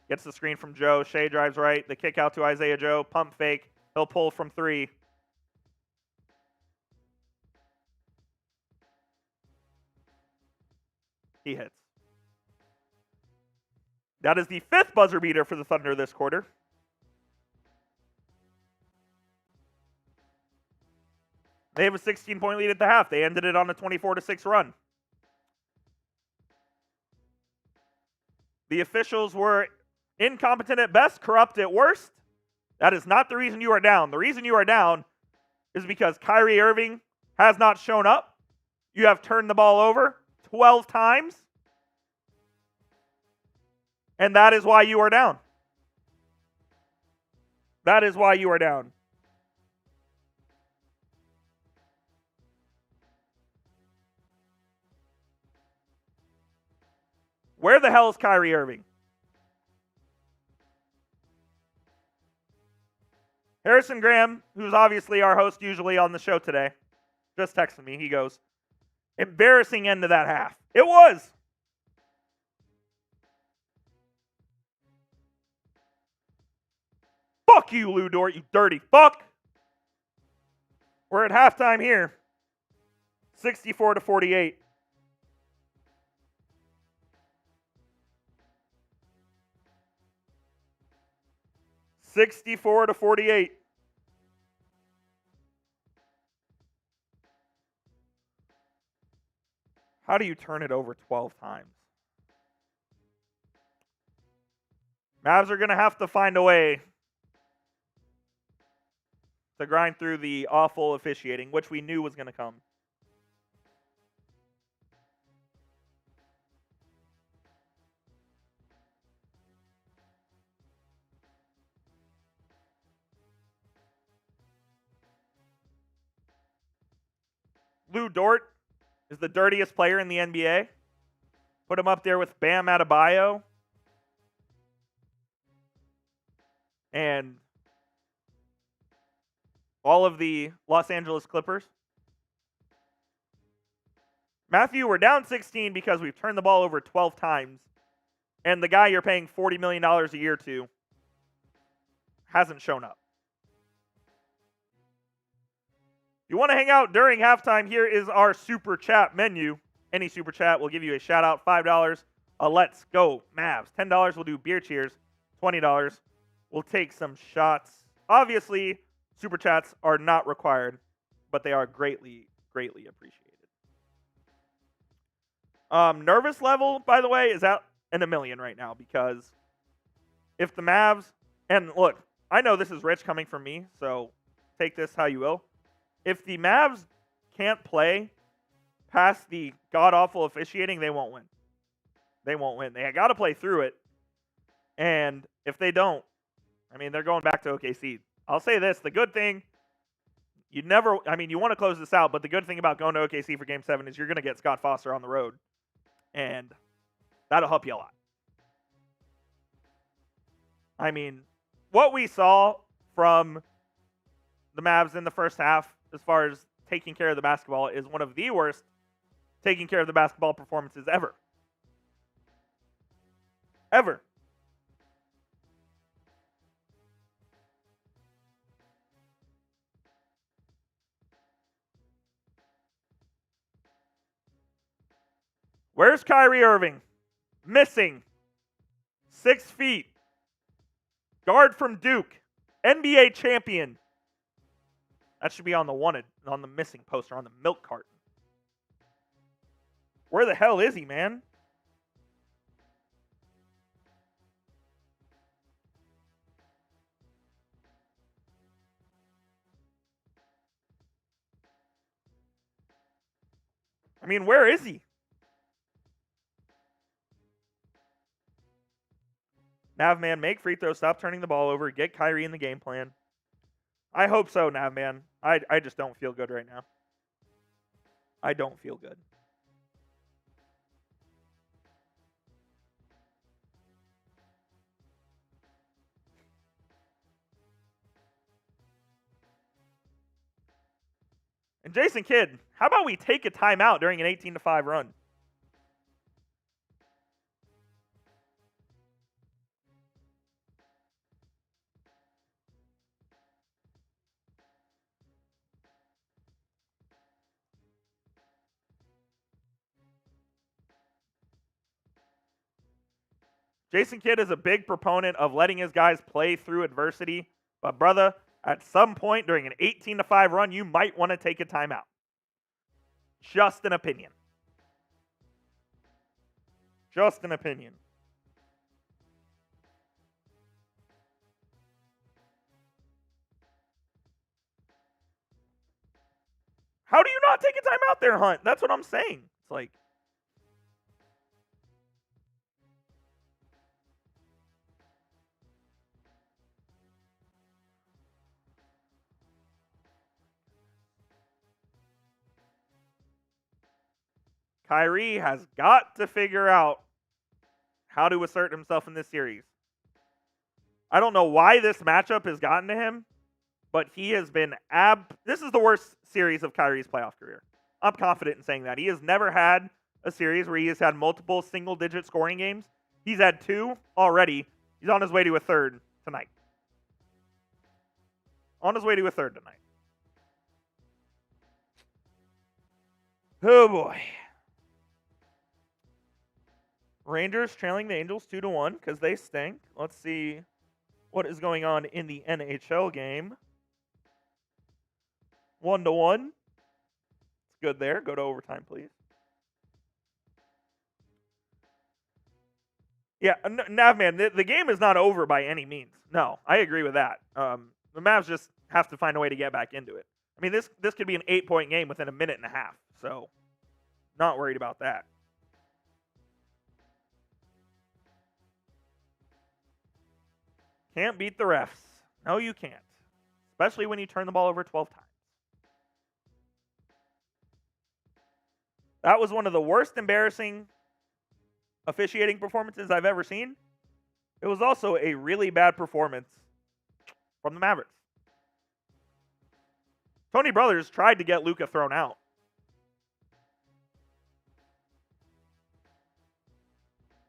Gets the screen from Joe. Shai drives right. The kick out to Isaiah Joe. Pump fake. He'll pull from 3. He hits. That is the 5th buzzer beater for the Thunder this quarter. They have a 16-point lead at the half. They ended it on a 24-6 run. The officials were incompetent at best, corrupt at worst. That is not the reason you are down. The reason you are down is because Kyrie Irving has not shown up. You have turned the ball over 12 times. And that is why you are down. That is why you are down. Where the hell is Kyrie Irving? Harrison Graham, who's obviously our host usually on the show today, just texted me. He goes, embarrassing end to that half. It was. Fuck you, Lou Dort, you dirty fuck. We're at halftime here. 64-48. $64-48. How do you turn it over 12 times? Mavs are going to have to find a way to grind through the awful officiating, which we knew was going to come. Lou Dort is the dirtiest player in the NBA. Put him up there with Bam Adebayo and all of the Los Angeles Clippers. Matthew, we're down 16 because we've turned the ball over 12 times, and the guy you're paying $40 million a year to hasn't shown up. If you want to hang out during halftime, here is our super chat menu. Any super chat will give you a shout out. $5, a let's go Mavs. $10 we'll do beer cheers. $20 we'll take some shots. Obviously, super chats are not required, but they are greatly, greatly appreciated. Nervous level, by the way, is out in a million right now because if the Mavs, and look, I know this is rich coming from me, so take this how you will. If the Mavs can't play past the god-awful officiating, they won't win. They won't win. They got to play through it. And if they don't, I mean, they're going back to OKC. I'll say this. The good thing, you want to close this out, but the good thing about going to OKC for Game 7 is you're going to get Scott Foster on the road. And that'll help you a lot. I mean, what we saw from the Mavs in the first half, as far as taking care of the basketball, is one of the worst taking care of the basketball performances ever. Ever. Where's Kyrie Irving? Missing. 6 feet. Guard from Duke. NBA champion. That should be on the missing poster, on the milk carton. Where the hell is he, man? I mean, where is he? Navman, make free throws, stop turning the ball over, get Kyrie in the game plan. I hope so, Navman. I just don't feel good right now. I don't feel good. And Jason Kidd, how about we take a timeout during an 18-5 run? Jason Kidd is a big proponent of letting his guys play through adversity. But, brother, at some point during an 18-5 run, you might want to take a timeout. Just an opinion. Just an opinion. How do you not take a timeout there, Hunt? That's what I'm saying. It's like, Kyrie has got to figure out how to assert himself in this series. I don't know why this matchup has gotten to him, but he has been this is the worst series of Kyrie's playoff career. I'm confident in saying that. He has never had a series where he has had multiple single-digit scoring games. He's had 2 already. He's on his way to a 3rd tonight. On his way to a 3rd tonight. Oh, boy. Rangers trailing the Angels 2-1 because they stink. Let's see what is going on in the NHL game. 1-1. It's good there. Go to overtime, please. Yeah, Navman, the game is not over by any means. No, I agree with that. The Mavs just have to find a way to get back into it. I mean, this could be an 8-point game within a minute and a half, so not worried about that. Can't beat the refs. No, you can't. Especially when you turn the ball over 12 times. That was one of the worst embarrassing officiating performances I've ever seen. It was also a really bad performance from the Mavericks. Tony Brothers tried to get Luka thrown out.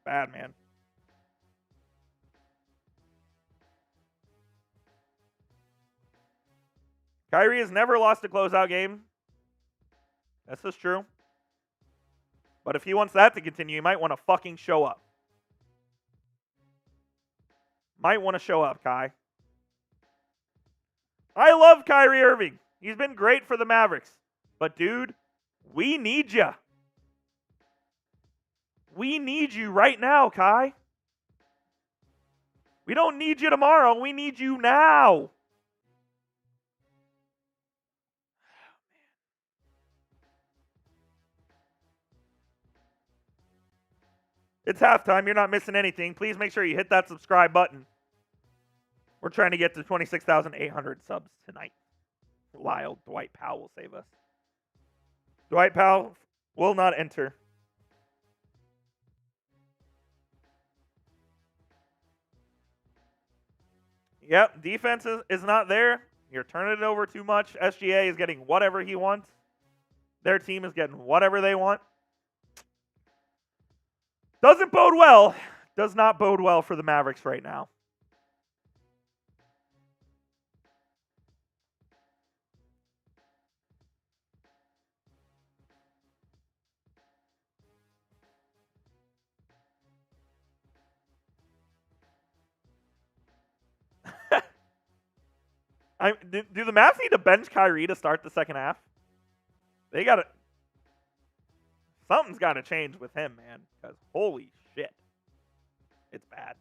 Bad, man. Kyrie has never lost a closeout game. This is true. But if he wants that to continue, he might want to fucking show up. Might want to show up, Kai. I love Kyrie Irving. He's been great for the Mavericks. But, dude, we need you. We need you right now, Kai. We don't need you tomorrow. We need you now. It's halftime. You're not missing anything. Please make sure you hit that subscribe button. We're trying to get to 26,800 subs tonight. Lyle, Dwight Powell will save us. Dwight Powell will not enter. Yep, defense is not there. You're turning it over too much. SGA is getting whatever he wants. Their team is getting whatever they want. Doesn't bode well. Does not bode well for the Mavericks right now. Do the Mavs need to bench Kyrie to start the second half? They got to. Something's got to change with him, man. Because holy shit, it's bad.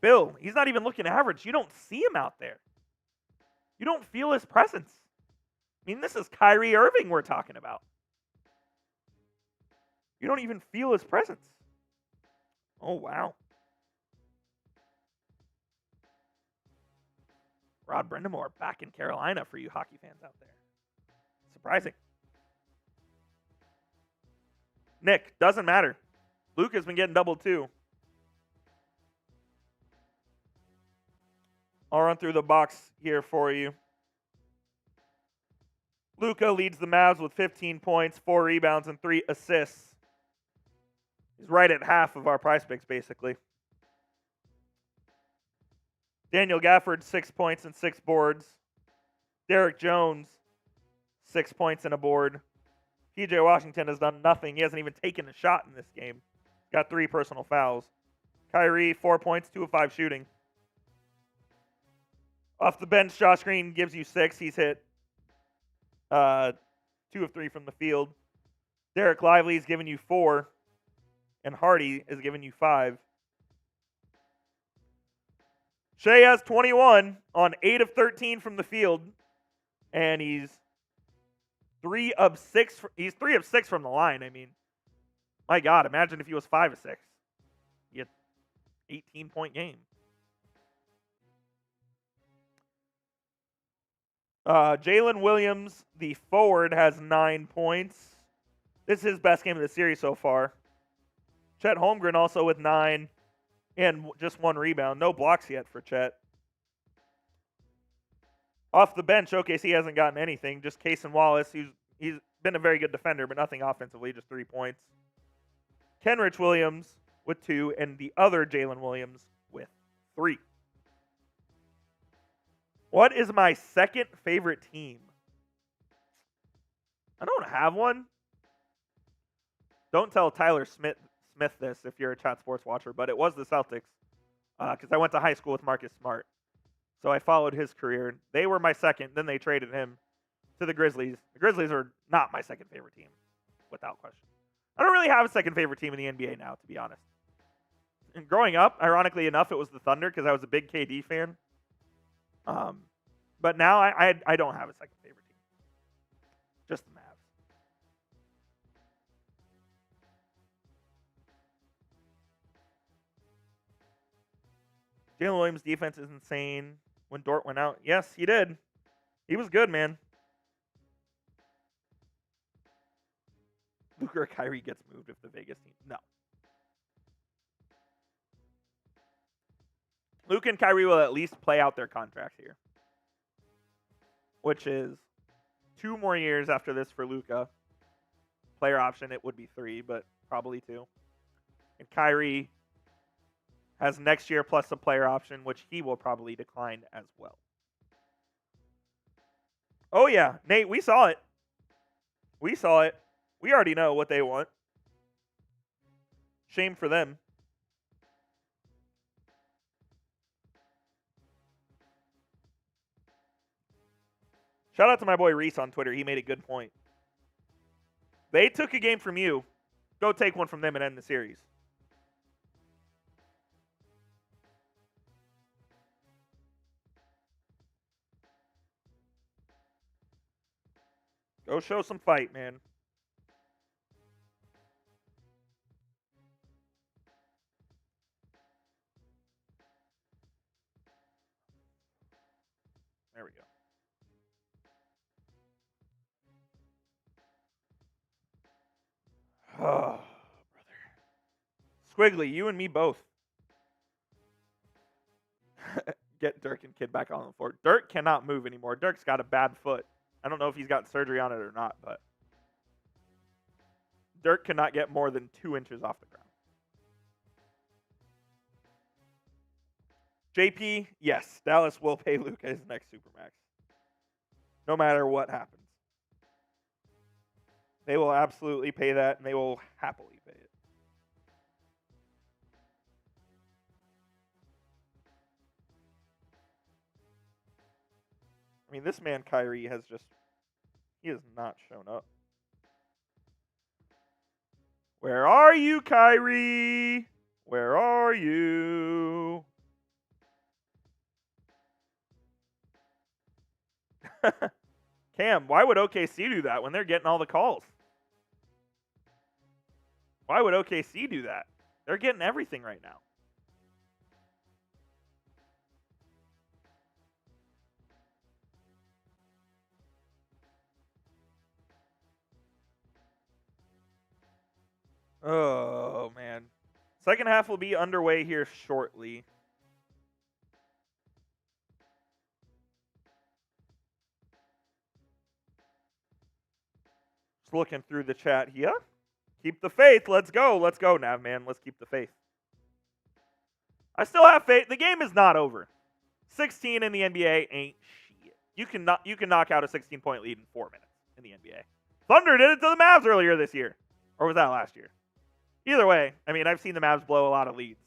Bill, he's not even looking average. You don't see him out there. You don't feel his presence. I mean, this is Kyrie Irving we're talking about. You don't even feel his presence. Oh, wow. Rod Brindamore back in Carolina for you hockey fans out there. Surprising. Nick, doesn't matter. Luka's been getting doubled too. I'll run through the box here for you. Luka leads the Mavs with 15 points, 4 rebounds, and 3 assists. He's right at half of our PrizePicks, basically. Daniel Gafford, 6 points and 6 boards. Derrick Jones, 6 points and a board. PJ Washington has done nothing. He hasn't even taken a shot in this game. Got 3 personal fouls. Kyrie, 4 points, 2 of 5 shooting. Off the bench, Josh Green gives you 6. He's hit 2 of 3 from the field. Derek Lively's given you 4. And Hardy is giving you 5. Shai has 21 on 8 of 13 from the field. And he's 3 of 6. He's 3 of 6 from the line. I mean, my God, imagine if he was 5 of 6. He had 18-point game. Jalen Williams, the forward, has 9 points. This is his best game of the series so far. Chet Holmgren also with 9 and just 1 rebound. No blocks yet for Chet. Off the bench, OKC hasn't gotten anything. Just Cason Wallace, he's been a very good defender, but nothing offensively, just 3 points. Kenrich Williams with 2, and the other Jalen Williams with 3. What is my second favorite team? I don't have one. Don't tell Tyler Smith this if you're a Chat Sports watcher, but it was the Celtics because I went to high school with Marcus Smart. So I followed his career. They were my second. Then they traded him to the Grizzlies. The Grizzlies are not my second favorite team, without question. I don't really have a second favorite team in the NBA now, to be honest. And growing up, ironically enough, it was the Thunder because I was a big KD fan. But now I don't have a second favorite team. Just the Mavs. Jalen Williams' defense is insane. When Dort went out, yes, he did. He was good, man. Luka or Kyrie gets moved if the Vegas team. No. Luka and Kyrie will at least play out their contracts here, which is 2 more years after this for Luka. Player option, it would be 3, but probably 2. And Kyrie has next year plus a player option, which he will probably decline as well. Oh, yeah. Nate, we saw it. We saw it. We already know what they want. Shame for them. Shout out to my boy Reese on Twitter. He made a good point. They took a game from you. Go take one from them and end the series. Go show some fight, man. There we go. Oh, brother. Squiggly, you and me both. Get Dirk and Kid back on the floor. Dirk cannot move anymore. Dirk's got a bad foot. I don't know if he's got surgery on it or not, but Dirk cannot get more than 2 inches off the ground. JP, yes, Dallas will pay Luka his next Supermax. No matter what happens. They will absolutely pay that, and they will happily pay it. I mean, this man, Kyrie, he has not shown up. Where are you, Kyrie? Where are you? Cam, why would OKC do that when they're getting all the calls? Why would OKC do that? They're getting everything right now. Oh, man. Second half will be underway here shortly. Just looking through the chat here. Keep the faith. Let's go. Let's go, Nav, man. Let's keep the faith. I still have faith. The game is not over. 16 in the NBA ain't shit. You can knock out a 16-point lead in 4 minutes in the NBA. Thunder did it to the Mavs earlier this year. Or was that last year? Either way, I mean, I've seen the Mavs blow a lot of leads.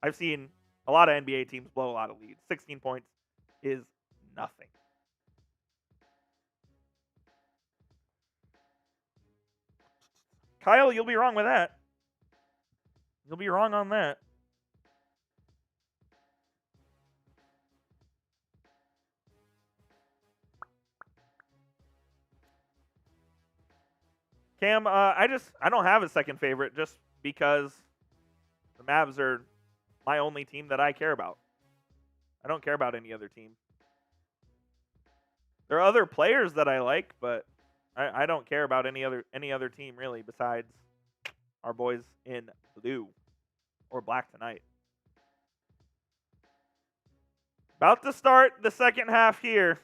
I've seen a lot of NBA teams blow a lot of leads. 16 points is nothing. Kyle, you'll be wrong with that. You'll be wrong on that. Cam, I don't have a second favorite just because the Mavs are my only team that I care about. I don't care about any other team. There are other players that I like, but I don't care about any other team really besides our boys in blue or black tonight. About to start the second half here.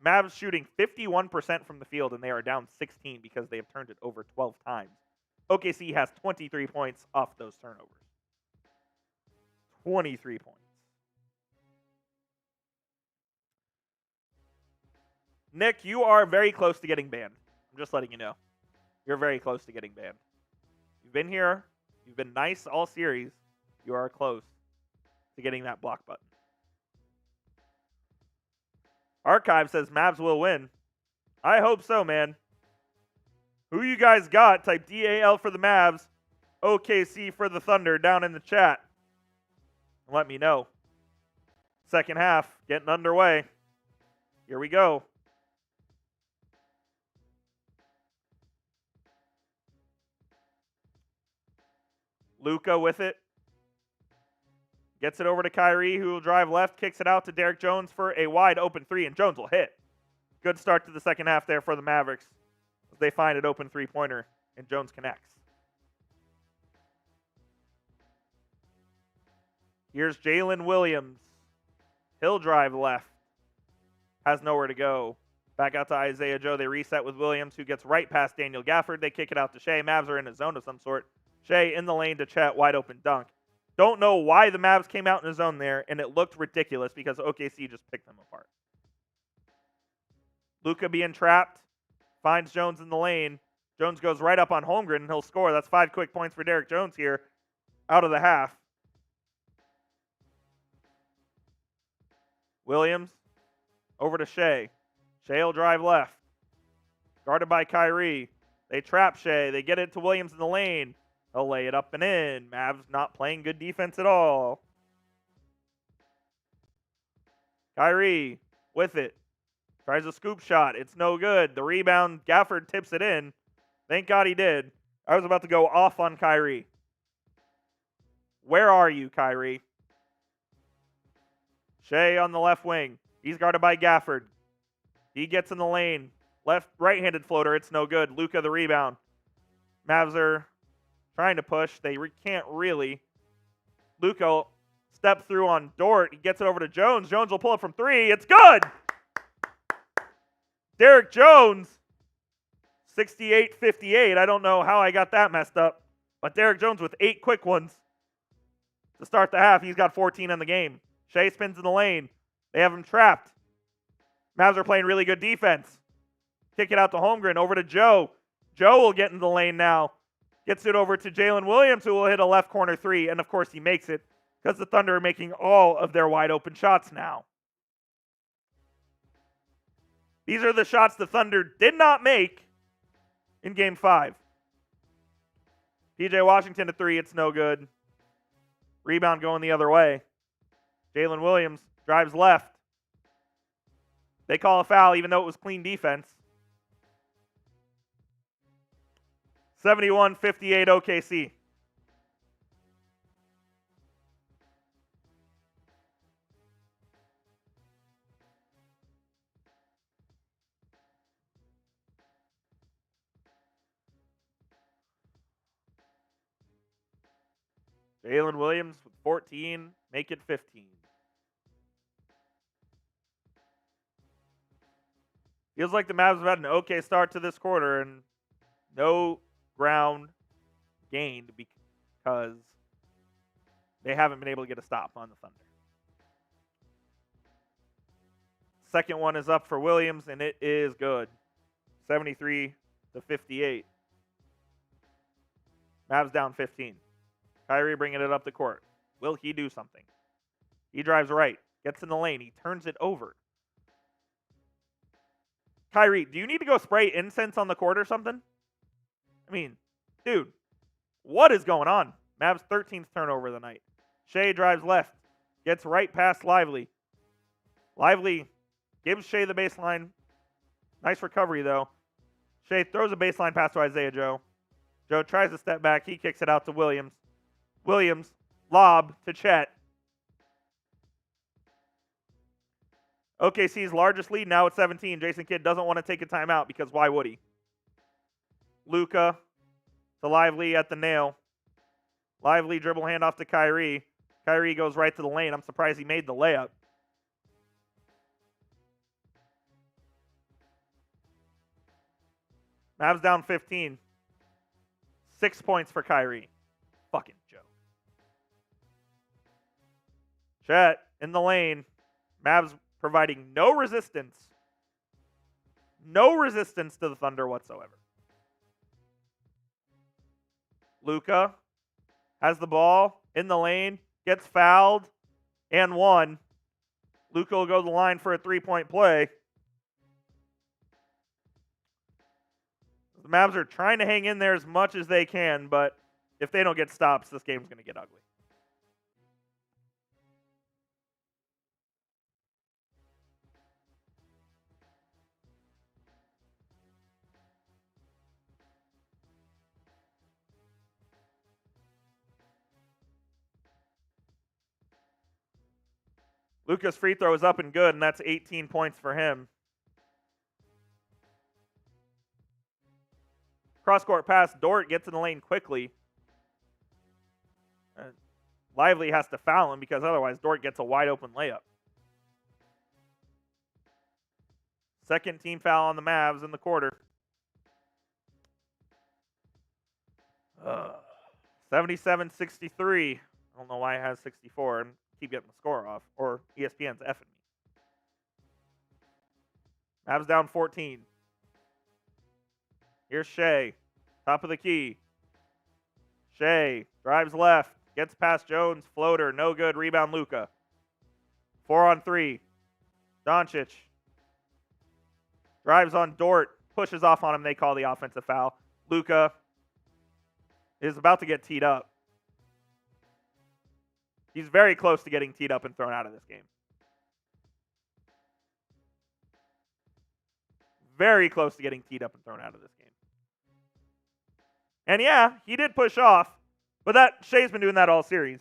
Mavs shooting 51% from the field, and they are down 16 because they have turned it over 12 times. OKC has 23 points off those turnovers. 23 points. Nick, you are very close to getting banned. I'm just letting you know. You're very close to getting banned. You've been here. You've been nice all series. You are close to getting that block button. Archive says Mavs will win. I hope so, man. Who you guys got? Type DAL for the Mavs, OKC for the Thunder down in the chat. Let me know. Second half getting underway. Here we go. Luka with it. Gets it over to Kyrie, who will drive left, kicks it out to Derrick Jones for a wide open three, and Jones will hit. Good start to the second half there for the Mavericks as they find an open three-pointer, and Jones connects. Here's Jalen Williams. He'll drive left. Has nowhere to go. Back out to Isaiah Joe. They reset with Williams, who gets right past Daniel Gafford. They kick it out to Shai. Mavs are in a zone of some sort. Shai in the lane to Chet, wide open dunk. Don't know why the Mavs came out in a zone there, and it looked ridiculous because OKC just picked them apart. Luka being trapped, finds Jones in the lane. Jones goes right up on Holmgren, and he'll score. That's 5 quick points for Derrick Jones here out of the half. Williams over to Shai. Shai will drive left. Guarded by Kyrie. They trap Shai. They get it to Williams in the lane. They'll lay it up and in. Mavs not playing good defense at all. Kyrie with it. Tries a scoop shot. It's no good. The rebound, Gafford tips it in. Thank God he did. I was about to go off on Kyrie. Where are you, Kyrie? Shai on the left wing. He's guarded by Gafford. He gets in the lane. Right-handed floater. It's no good. Luka the rebound. Mavs are trying to push. They can't really. Luka step through on Dort. He gets it over to Jones. Jones will pull it from 3. It's good! Derrick Jones, 68-58. I don't know how I got that messed up. But Derrick Jones with 8 quick ones to start the half. He's got 14 in the game. Shai spins in the lane. They have him trapped. Mavs are playing really good defense. Kick it out to Holmgren. Over to Joe. Joe will get in the lane now. Gets it over to Jalen Williams, who will hit a left corner 3. And, of course, he makes it because the Thunder are making all of their wide open shots now. These are the shots the Thunder did not make in Game 5. PJ Washington to 3. It's no good. Rebound going the other way. Jalen Williams drives left. They call a foul even though it was clean defense. 71-58 OKC. Jalen Williams with 14, make it 15. Feels like the Mavs have had an okay start to this quarter and no ground gained because they haven't been able to get a stop on the Thunder. Second one is up for Williams, and it is good. 73-58. Mavs down 15. Kyrie bringing it up the court. Will he do something? He drives right, gets in the lane, he turns it over. Kyrie, do you need to go spray incense on the court or something? I mean, dude, what is going on? Mavs 13th turnover of the night. Shai drives left, gets right past Lively. Lively gives Shai the baseline. Nice recovery, though. Shai throws a baseline pass to Isaiah Joe. Joe tries to step back. He kicks it out to Williams. Williams, lob to Chet. OKC's largest lead now at 17. Jason Kidd doesn't want to take a timeout because why would he? Luka to Lively at the nail. Lively dribble handoff to Kyrie. Kyrie goes right to the lane. I'm surprised he made the layup. Mavs down 15. 6 points for Kyrie. Fucking joke. Chet in the lane. Mavs providing no resistance. No resistance to the Thunder whatsoever. Luka has the ball in the lane. Gets fouled and won. Luka will go to the line for a three-point play. The Mavs are trying to hang in there as much as they can, but if they don't get stops, this game's going to get ugly. Luka's free throw is up and good, and that's 18 points for him. Cross-court pass. Dort gets in the lane quickly. Lively has to foul him because otherwise Dort gets a wide-open layup. Second team foul on the Mavs in the quarter. 77-63. I don't know why it has 64 and keep getting the score off. Or ESPN's effing me. Mavs down 14. Here's Shai. Top of the key. Shai drives left. Gets past Jones. Floater. No good. Rebound Luka. 4-on-3. Doncic. Drives on Dort. Pushes off on him. They call the offensive foul. Luka is about to get teed up. He's very close to getting teed up and thrown out of this game. Very close to getting teed up and thrown out of this game. And yeah, he did push off, but Shai's been doing that all series.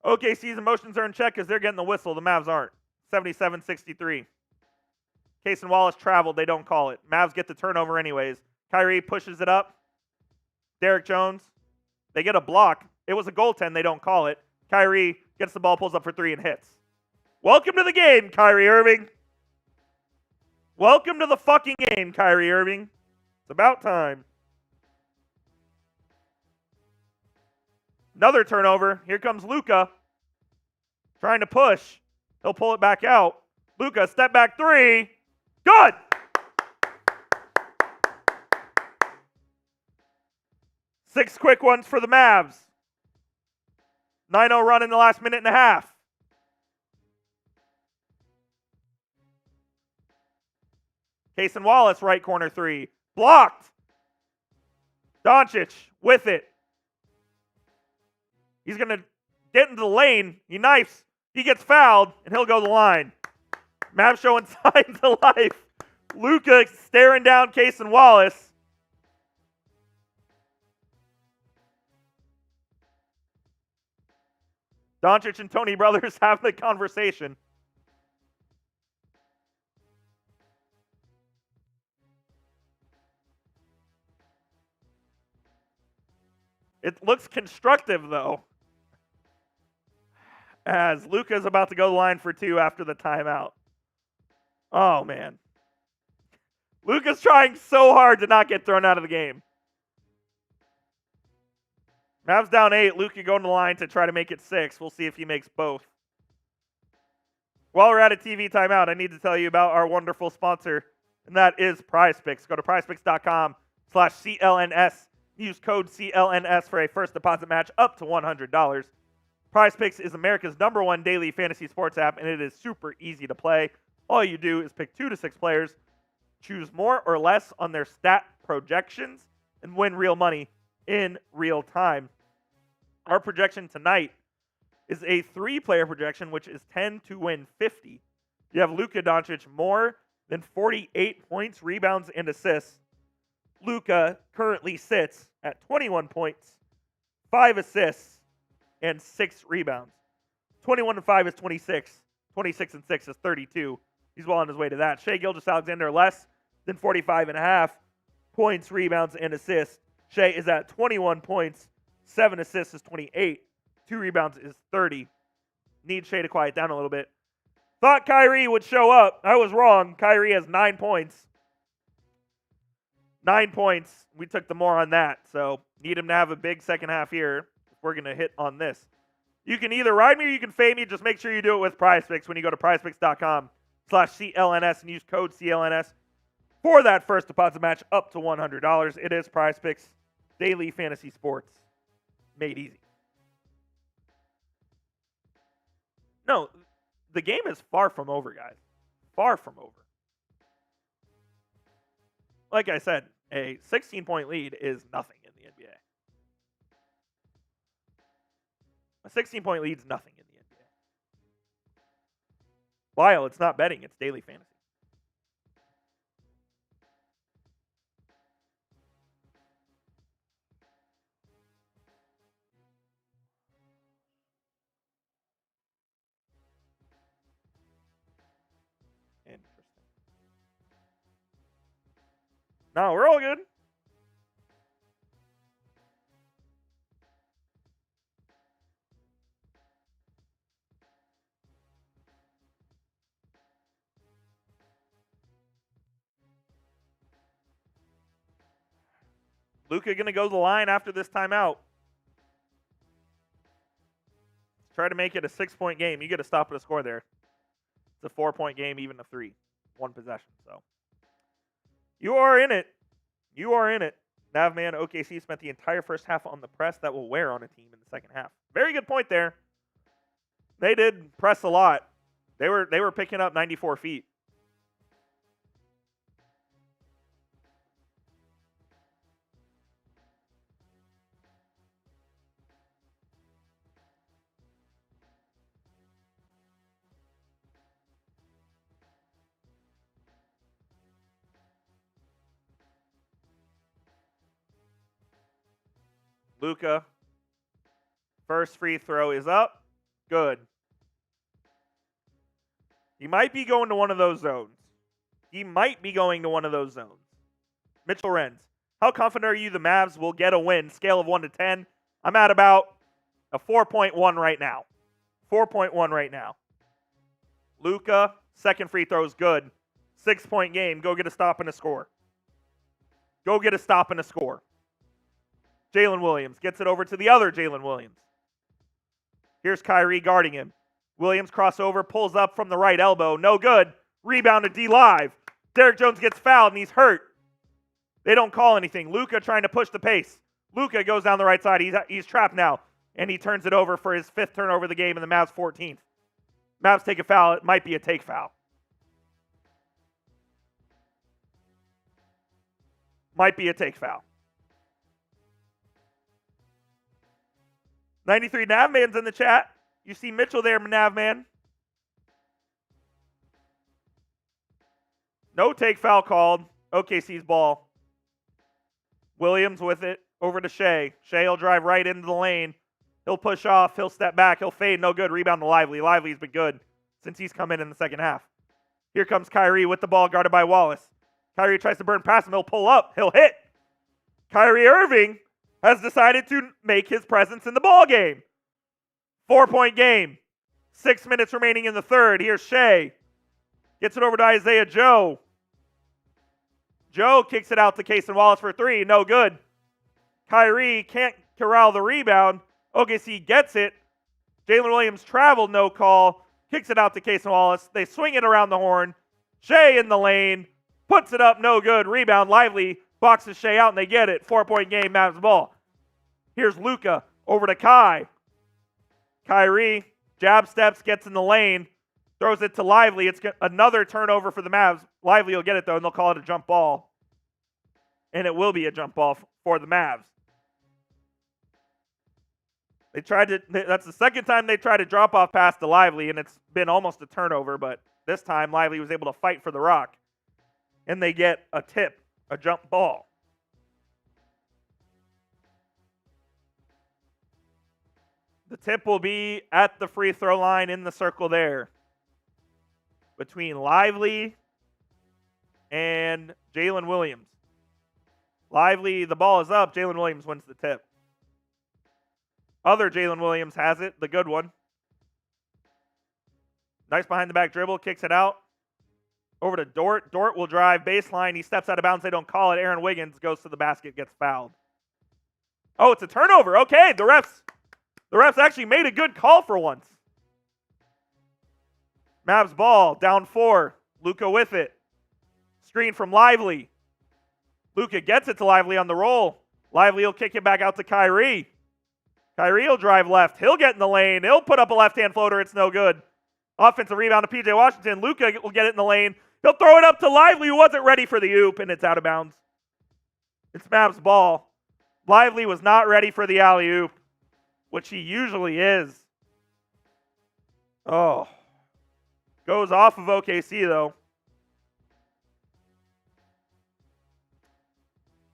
OKC's emotions are in check as they're getting the whistle. The Mavs aren't. 77-63. Case and Wallace traveled. They don't call it. Mavs get the turnover anyways. Kyrie pushes it up. Derrick Jones. They get a block. It was a goaltend. They don't call it. Kyrie gets the ball, pulls up for three, and hits. Welcome to the game, Kyrie Irving. Welcome to the fucking game, Kyrie Irving. It's about time. Another turnover. Here comes Luka. Trying to push. He'll pull it back out. Luka, step back three. Good! Six quick ones for the Mavs. 9-0 run in the last minute and a half. Case and Wallace, right corner three. Blocked. Doncic with it. He's going to get into the lane. He knifes. He gets fouled, and he'll go to the line. Mavs showing signs of life. Luka staring down Case and Wallace. Doncic and Tony brothers have the conversation. It looks constructive, though, as Luka's about to go line for two after the timeout. Oh, man. Luka's trying so hard to not get thrown out of the game. Mavs down 8. Luka going to the line to try to make it 6. We'll see if he makes both. While we're at a TV timeout, I need to tell you about our wonderful sponsor, and that is PrizePicks. Go to PrizePicks.com/CLNS. Use code CLNS for a first deposit match up to $100. PrizePicks is America's #1 daily fantasy sports app, and it is super easy to play. All you do is pick 2 to 6 players, choose more or less on their stat projections, and win real money in real time. Our projection tonight is a 3-player projection, which is 10 to win 50. You have Luka Doncic more than 48 points, rebounds, and assists. Luka currently sits at 21 points, 5 assists, and 6 rebounds. 21 and 5 is 26. 26 and 6 is 32. He's well on his way to that. Shai Gilgeous-Alexander less than 45.5 points, rebounds, and assists. Shai is at 21 points, 7 assists is 28. 2 rebounds is 30. Need Shai to quiet down a little bit. Thought Kyrie would show up. I was wrong. Kyrie has 9 points. 9 points. We took the more on that. So need him to have a big second half here if we're going to hit on this. You can either ride me or you can fade me. Just make sure you do it with PrizePicks when you go to PrizePicks.com/CLNS and use code CLNS for that first deposit match up to $100. It is PrizePicks daily fantasy sports made easy. No, the game is far from over, guys. Far from over. Like I said, a 16-point lead is nothing in the NBA. A 16-point lead is nothing in the NBA. While it's not betting, it's daily fantasy. Interesting. No, we're all good. Luka going to go to the line after this timeout. Try to make it a 6-point game. You get to stop at a score there. It's a 4-point game, even a 3. 1 possession. So you are in it. You are in it. Navman, OKC spent the entire first half on the press that will wear on a team in the second half. Very good point there. They did press a lot. They were picking up 94 feet. Luka, first free throw is up. Good. He might be going to one of those zones. Mitchell Renz, how confident are you the Mavs will get a win? Scale of 1 to 10. I'm at about a 4.1 right now. 4.1 right now. Luka, second free throw is good. 6-point game. Go get a stop and a score. Jalen Williams gets it over to the other Jalen Williams. Here's Kyrie guarding him. Williams crossover, pulls up from the right elbow. No good. Rebound to D-Live. Derrick Jones gets fouled and he's hurt. They don't call anything. Luka trying to push the pace. Luka goes down the right side. He's trapped now. And he turns it over for his 5th turnover of the game and the Mavs 14th. Mavs take a foul. It might be a take foul. Might be a take foul. 93 Navman's in the chat. You see Mitchell there, Navman. No take foul called. OKC's ball. Williams with it over to Shai. Shai will drive right into the lane He'll push off. He'll step back. He'll fade. No good. Rebound to Lively. Lively's been good since he's come in the second half. Here comes Kyrie with the ball guarded by Wallace. Kyrie tries to burn past him. He'll pull up. He'll hit. Kyrie Irving has decided to make his presence in the ball game. 4-point game. 6 minutes remaining in the third. Here's Shai. Gets it over to Isaiah Joe. Joe kicks it out to Cason Wallace for three. No good. Kyrie can't corral the rebound. OKC gets it. Jalen Williams traveled, no call. Kicks it out to Cason Wallace. They swing it around the horn. Shai in the lane. Puts it up, no good. Rebound, Lively. Boxes Shai out, and they get it. 4-point game, Mavs ball. Here's Luka over to Kai. Kyrie, jab steps, gets in the lane. Throws it to Lively. It's another turnover for the Mavs. Lively will get it, though, and they'll call it a jump ball. And it will be a jump ball for the Mavs. That's the second time they tried to drop off pass to Lively, and it's been almost a turnover, but this time Lively was able to fight for the rock. And they get a tip, a jump ball. The tip will be at the free throw line in the circle there, between Lively and Jalen Williams. Lively, the ball is up. Jalen Williams wins the tip. Other Jalen Williams has it, the good one. Nice behind the back dribble, kicks it out. Over to Dort. Dort will drive baseline. He steps out of bounds. They don't call it. Aaron Wiggins goes to the basket, gets fouled. Oh, it's a turnover. Okay, the refs actually made a good call for once. Mavs ball, down 4. Luka with it. Screen from Lively. Luka gets it to Lively on the roll. Lively will kick it back out to Kyrie. Kyrie will drive left. He'll get in the lane. He'll put up a left-hand floater. It's no good. Offensive rebound to P.J. Washington. Luka will get it in the lane. He'll throw it up to Lively, who wasn't ready for the oop, and it's out of bounds. It's Mavs ball. Lively was not ready for the alley-oop, which he usually is. Oh. Goes off of OKC, though.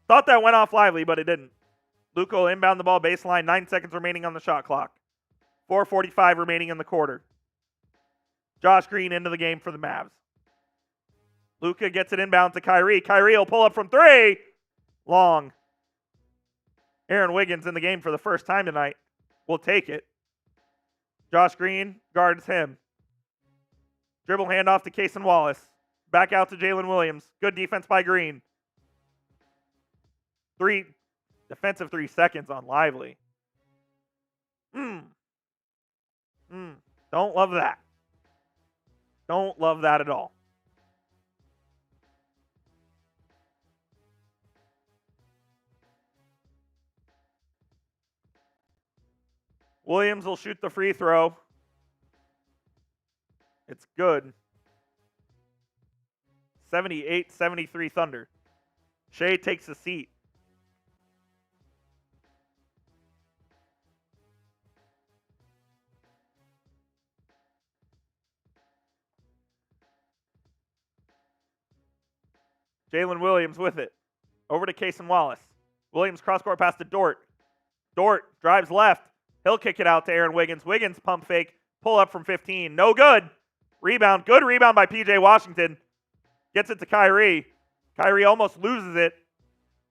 Thought that went off Lively, but it didn't. Luka will inbound the ball baseline. 9 seconds remaining on the shot clock. 4:45 remaining in the quarter. Josh Green into the game for the Mavs. Luka gets it inbound to Kyrie. Kyrie will pull up from 3. Long. Aaron Wiggins in the game for the first time tonight. Will take it. Josh Green guards him. Dribble handoff to Cason Wallace. Back out to Jalen Williams. Good defense by Green. Defensive 3 seconds on Lively. Don't love that. Don't love that at all. Williams will shoot the free throw. It's good. 78-73 Thunder. Shai takes a seat. Jalen Williams with it. Over to Cason Wallace. Williams cross-court pass to Dort. Dort drives left. He'll kick it out to Aaron Wiggins. Wiggins pump fake. Pull up from 15. No good. Rebound. Good rebound by P.J. Washington. Gets it to Kyrie. Kyrie almost loses it.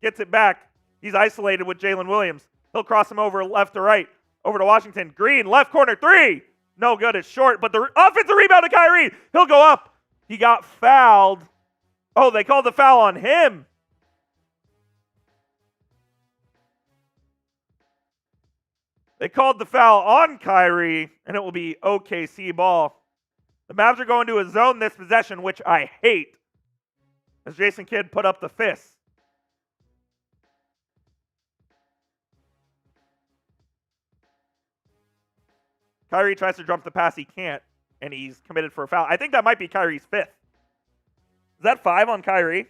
Gets it back. He's isolated with Jalen Williams. He'll cross him over left to right. Over to Washington. Green, left corner, 3. No good. It's short, but the offensive rebound to Kyrie. He'll go up. He got fouled. Oh, they called the foul on him. They called the foul on Kyrie, and it will be OKC ball. The Mavs are going to a zone this possession, which I hate, as Jason Kidd put up the fist. Kyrie tries to jump the pass. He can't, and he's committed for a foul. I think that might be Kyrie's 5th. Is that 5 on Kyrie?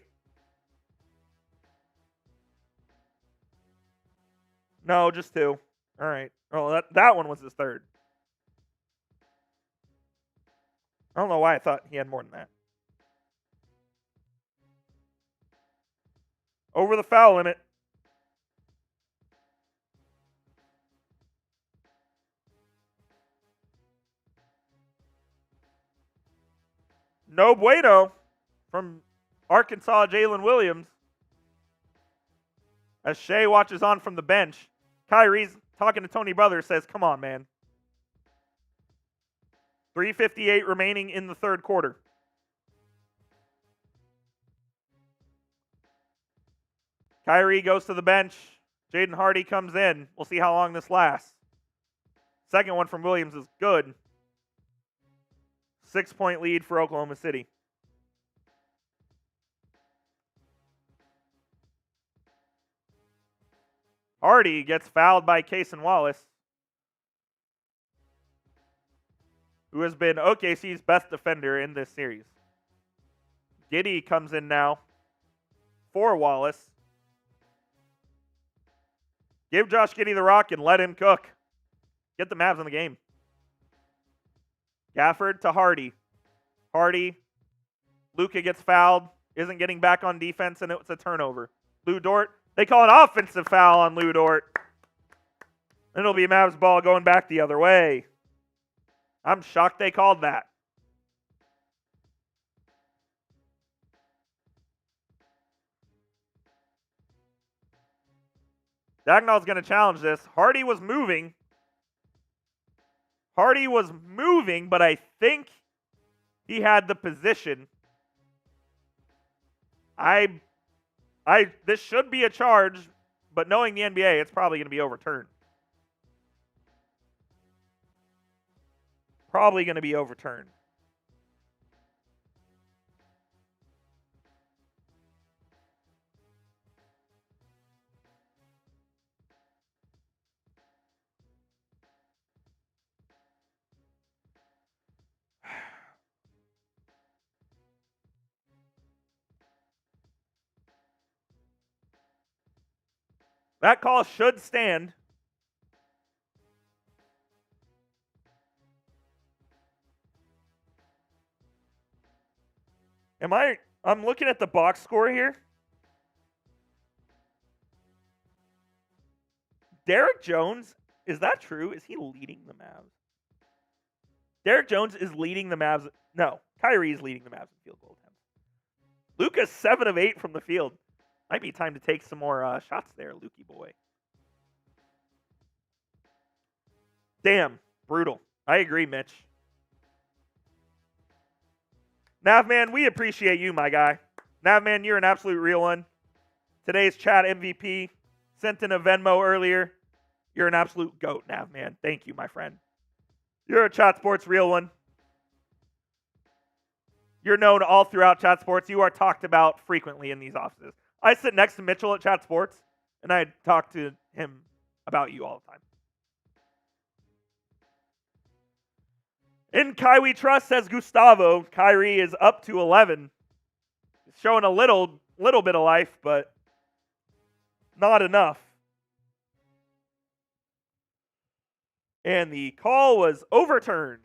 No, just 2. All right. Oh, that one was his 3rd. I don't know why I thought he had more than that. Over the foul limit. No bueno from Arkansas, Jalen Williams. As Shai watches on from the bench, Kyrie's talking to Tony Brothers, says, come on, man. 3:58 remaining in the third quarter. Kyrie goes to the bench. Jaden Hardy comes in. We'll see how long this lasts. Second one from Williams is good. 6-point lead for Oklahoma City. Hardy gets fouled by Cason Wallace, who has been OKC's best defender in this series. Giddey comes in now for Wallace. Give Josh Giddey the rock and let him cook. Get the Mavs in the game. Gafford to Hardy. Hardy. Luka gets fouled. Isn't getting back on defense, and it's a turnover. Lou Dort. They call an offensive foul on Lou Dort. It'll be Mavs ball going back the other way. I'm shocked they called that. Dagnall's going to challenge this. Hardy was moving, but I think he had the position. This should be a charge, but knowing the NBA, it's probably going to be overturned. Probably going to be overturned. That call should stand. I'm looking at the box score here. Derrick Jones, is that true? Is he leading the Mavs? Derrick Jones is leading the Mavs. No, Kyrie is leading the Mavs in field goal attempts. Luka's 7 of 8 from the field. Might be time to take some more shots there, Lukey boy. Damn, brutal. I agree, Mitch. Navman, we appreciate you, my guy. Navman, you're an absolute real one. Today's chat MVP. Sent in a Venmo earlier. You're an absolute goat, Navman. Thank you, my friend. You're a Chat Sports real one. You're known all throughout Chat Sports. You are talked about frequently in these offices. I sit next to Mitchell at Chat Sports, and I talk to him about you all the time. In Kyrie Trust, says Gustavo, Kyrie is up to 11. He's showing a little bit of life, but not enough. And the call was overturned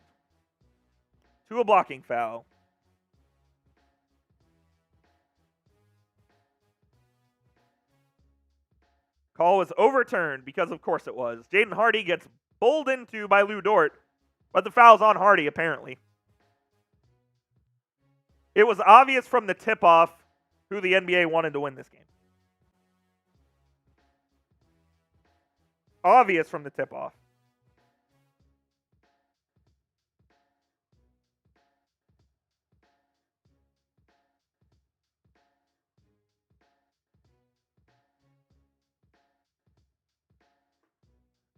to a blocking foul. Call was overturned because, of course, it was. Jaden Hardy gets bowled into by Lou Dort, but the foul's on Hardy, apparently. It was obvious from the tip-off who the NBA wanted to win this game. Obvious from the tip-off.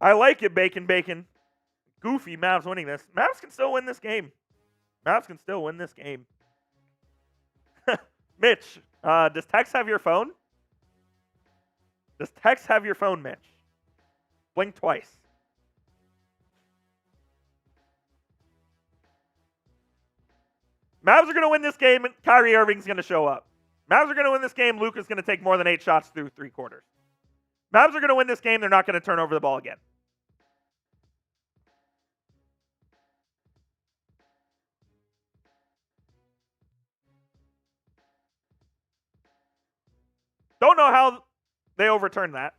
I like it, Bacon. Goofy Mavs winning this. Mavs can still win this game. Mitch, does Tex have your phone? Does Tex have your phone, Mitch? Blink twice. Mavs are going to win this game, and Kyrie Irving's going to show up. Mavs are going to win this game. Luka's going to take more than 8 shots through 3 quarters. Mavs are going to win this game. They're not going to turn over the ball again. Don't know how they overturned that.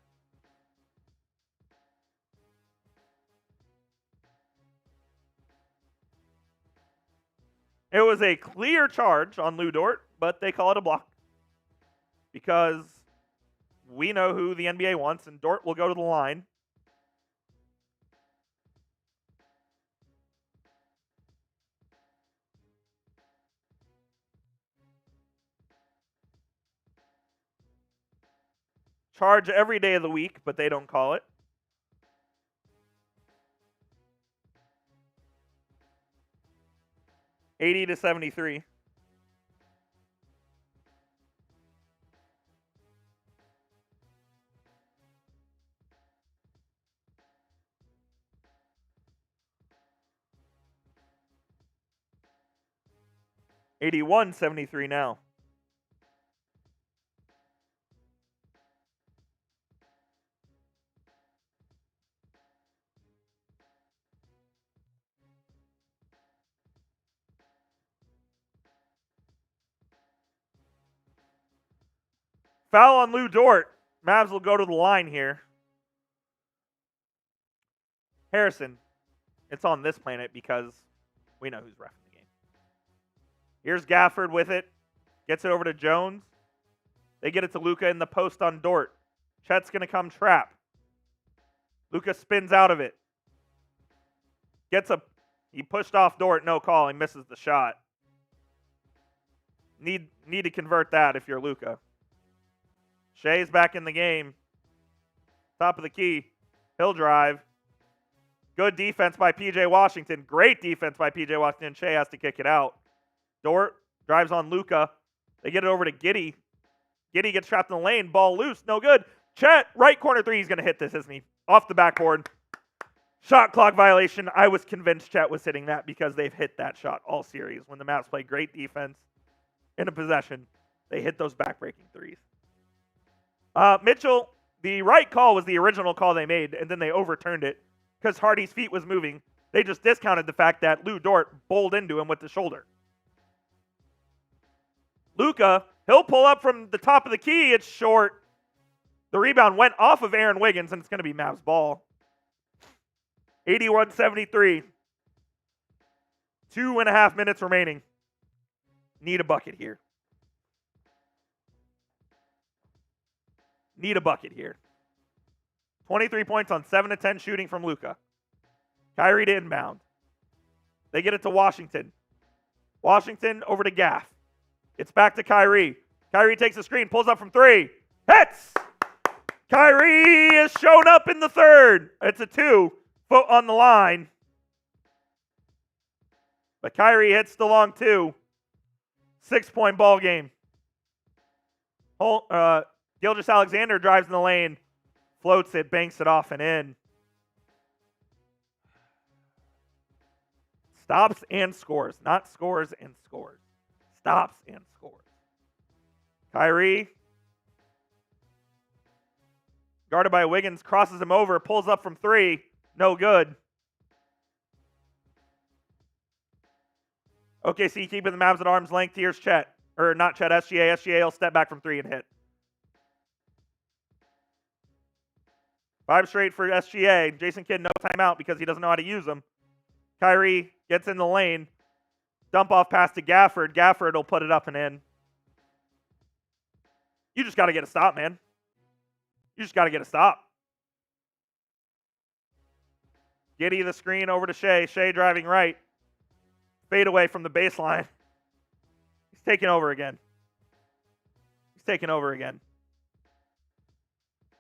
It was a clear charge on Lu Dort, but they call it a block because we know who the NBA wants, and Dort will go to the line. Charge every day of the week, but they don't call it. $80-73. $81-73 now. Foul on Lu Dort. Mavs will go to the line here. Harrison, it's on this planet because we know who's reffing the game. Here's Gafford with it. Gets it over to Jones. They get it to Luka in the post on Dort. Chet's going to come trap. Luka spins out of it. He pushed off Dort, no call. He misses the shot. Need to convert that if you're Luka. Shai's back in the game. Top of the key. He'll drive. Good defense by P.J. Washington. Great defense by P.J. Washington. Shai has to kick it out. Dort drives on Luka. They get it over to Giddey. Giddey gets trapped in the lane. Ball loose. No good. Chet, right corner three. He's going to hit this, isn't he? Off the backboard. Shot clock violation. I was convinced Chet was hitting that because they've hit that shot all series. When the Mavs play great defense in a possession, they hit those back-breaking threes. Mitchell, the right call was the original call they made, and then they overturned it because Hardy's feet was moving. They just discounted the fact that Lu Dort bowled into him with the shoulder. Luka, he'll pull up from the top of the key. It's short. The rebound went off of Aaron Wiggins, and it's going to be Mavs ball. 81-73. 2.5 minutes remaining. Need a bucket here. Need a bucket here. 23 points on 7 of 10 shooting from Luka. Kyrie to inbound. They get it to Washington. Washington over to Gaff. It's back to Kyrie. Kyrie takes a screen, pulls up from three. Hits! Kyrie has shown up in the third. It's a 2. Foot on the line. But Kyrie hits the long 2. 6-point ball game. Gilgeous-Alexander drives in the lane, floats it, banks it off and in. Stops and scores, not scores and scores. Stops and scores. Kyrie, guarded by Wiggins, crosses him over, pulls up from 3, no good. OKC keeping the Mavs at arm's length. Here's Chet. Or not Chet, SGA. SGA will step back from 3 and hit. 5 straight for SGA. Jason Kidd, no timeout because he doesn't know how to use them. Kyrie gets in the lane. Dump off pass to Gafford. Gafford will put it up and in. You just got to get a stop, man. You just got to get a stop. Giddey the screen over to Shai. Shai driving right. Fade away from the baseline. He's taking over again. He's taking over again.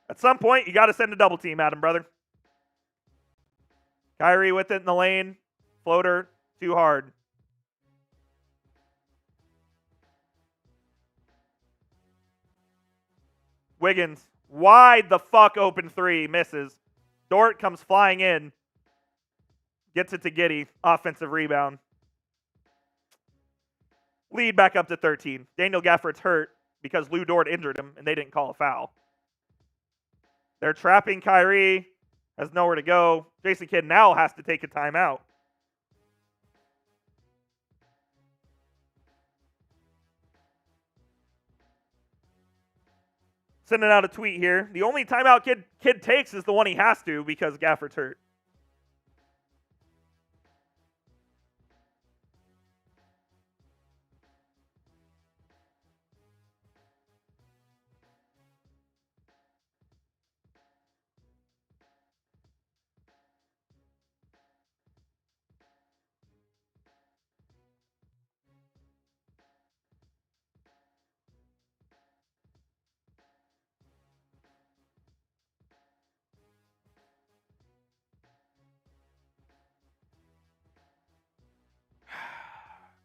At some point, you got to send a double team at him, brother. Kyrie with it in the lane. Floater, too hard. Wiggins, wide the fuck open 3, misses. Dort comes flying in. Gets it to Giddey, offensive rebound. Lead back up to 13. Daniel Gafford's hurt because Lu Dort injured him, and they didn't call a foul. They're trapping Kyrie. Has nowhere to go. Jason Kidd now has to take a timeout. Sending out a tweet here. The only timeout Kidd takes is the one he has to because Gafford's hurt.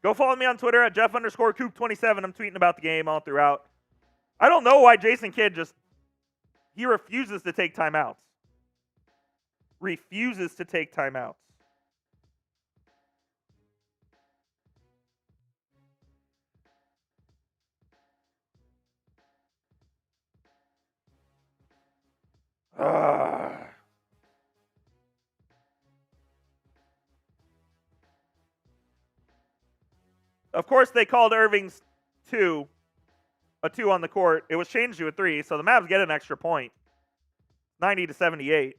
Go follow me on Twitter at Jeff_Coop27. I'm tweeting about the game all throughout. I don't know why Jason Kidd he refuses to take timeouts. Refuses to take timeouts. Of course, they called Irving's a 2 on the court. It was changed to a 3, so the Mavs get an extra point. 90-78.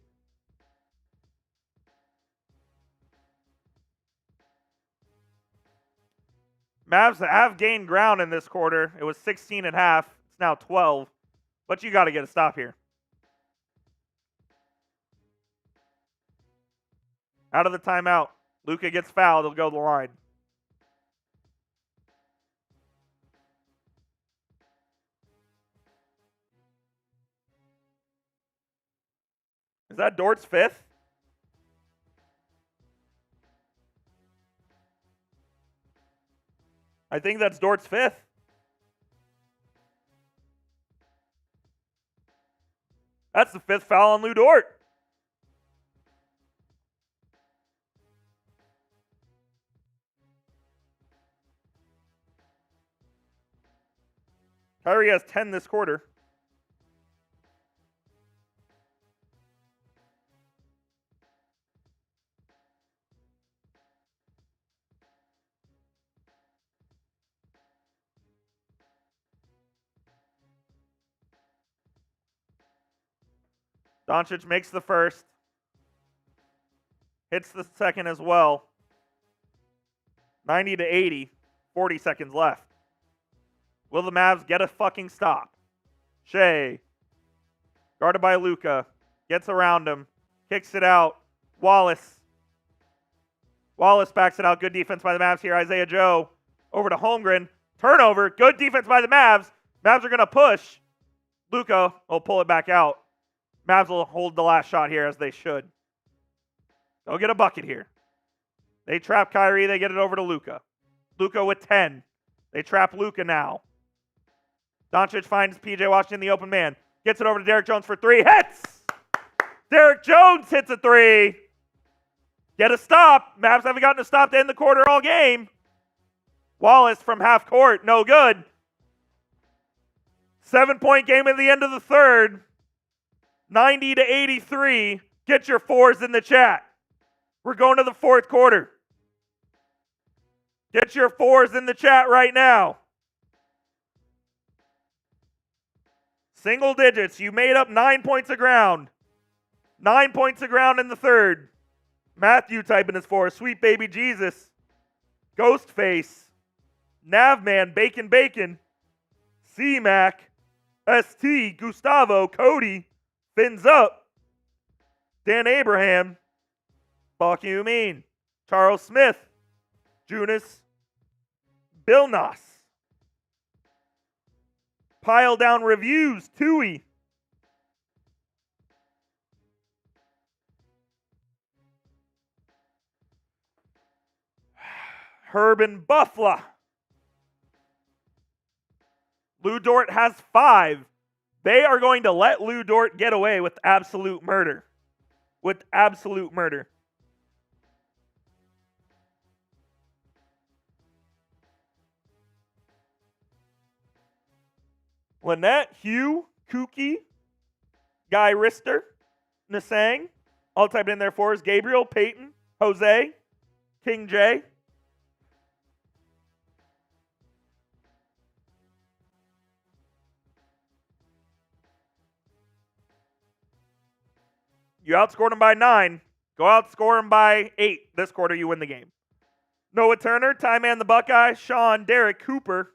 Mavs have gained ground in this quarter. It was 16.5. It's now 12. But you got to get a stop here. Out of the timeout. Luka gets fouled. He'll go to the line. Is that Dort's 5th? I think that's Dort's 5th. That's the 5th foul on Lou Dort. Kyrie has 10 this quarter. Doncic makes the first. Hits the second as well. 90-80. 40 seconds left. Will the Mavs get a fucking stop? Shai. Guarded by Luka. Gets around him. Kicks it out. Wallace. Wallace backs it out. Good defense by the Mavs here. Isaiah Joe. Over to Holmgren. Turnover. Good defense by the Mavs. Mavs are going to push. Luka will pull it back out. Mavs will hold the last shot here as they should. They'll get a bucket here. They trap Kyrie. They get it over to Luka. Luka with 10. They trap Luka now. Doncic finds PJ Washington in the open man. Gets it over to Derrick Jones for 3. Hits! Derrick Jones hits a 3. Get a stop. Mavs haven't gotten a stop to end the quarter all game. Wallace from half court. No good. 7-point game at the end of the third. 90-83. Get your 4s in the chat. We're going to the fourth quarter. Get your 4s in the chat right now. Single digits. You made up 9 points of ground. 9 points of ground in the third. Matthew typing his 4. Sweet baby Jesus. Ghostface. Navman. Bacon. C-Mac. ST. Gustavo. Cody. Fins up. Dan Abraham. Fuck you mean. Charles Smith. Junis. Bill Noss. Pile down reviews. Tui. Herb and Buffalo. Lou Dort has 5. They are going to let Lou Dort get away with absolute murder. With absolute murder. Lynette, Hugh, Kookie, Guy Rister, Nasang. All typed in there for us. Gabriel, Peyton, Jose, King J. You outscored them by 9. Go outscore them by 8. This quarter, you win the game. Noah Turner, Ty Man the Buckeye, Sean, Derek Cooper,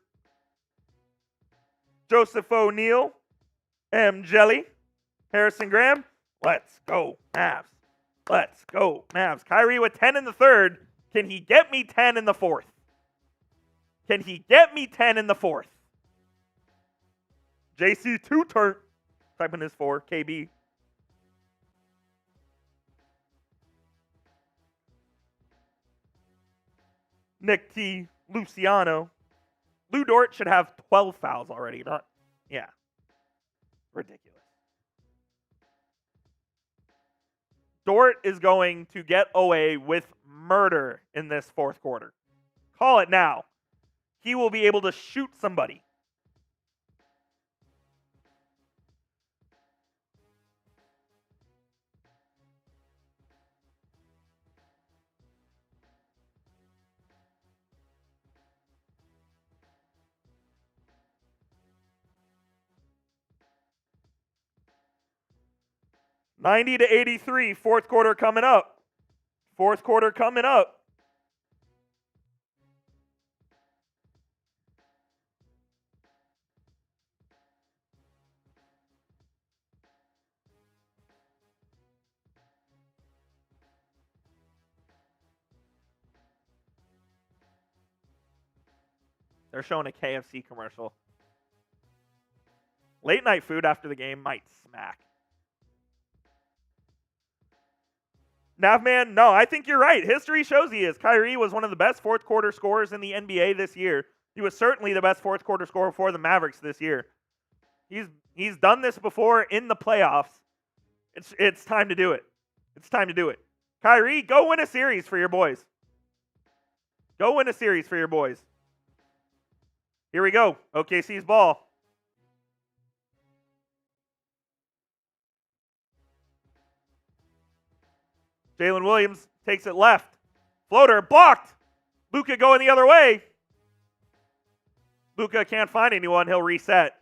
Joseph O'Neal, M. Jelly, Harrison Graham. Let's go, Mavs. Let's go, Mavs. Kyrie with 10 in the third. Can he get me 10 in the fourth? Can he get me 10 in the fourth? JC2 turn. Typing his 4. KB. Nick T. Luciano. Lou Dort should have 12 fouls already. Yeah. Ridiculous. Dort is going to get away with murder in this fourth quarter. Call it now. He will be able to shoot somebody. $90-83, fourth quarter coming up. Fourth quarter coming up. They're showing a KFC commercial. Late night food after the game might smack. Navman, no, I think you're right. History shows he is. Kyrie was one of the best fourth quarter scorers in the NBA this year. He was certainly the best fourth quarter scorer for the Mavericks this year. He's done this before in the playoffs. It's time to do it. It's time to do it. Kyrie, go win a series for your boys. Go win a series for your boys. Here we go. OKC's ball. Jalen Williams takes it left. Floater blocked. Luka going the other way. Luka can't find anyone. He'll reset.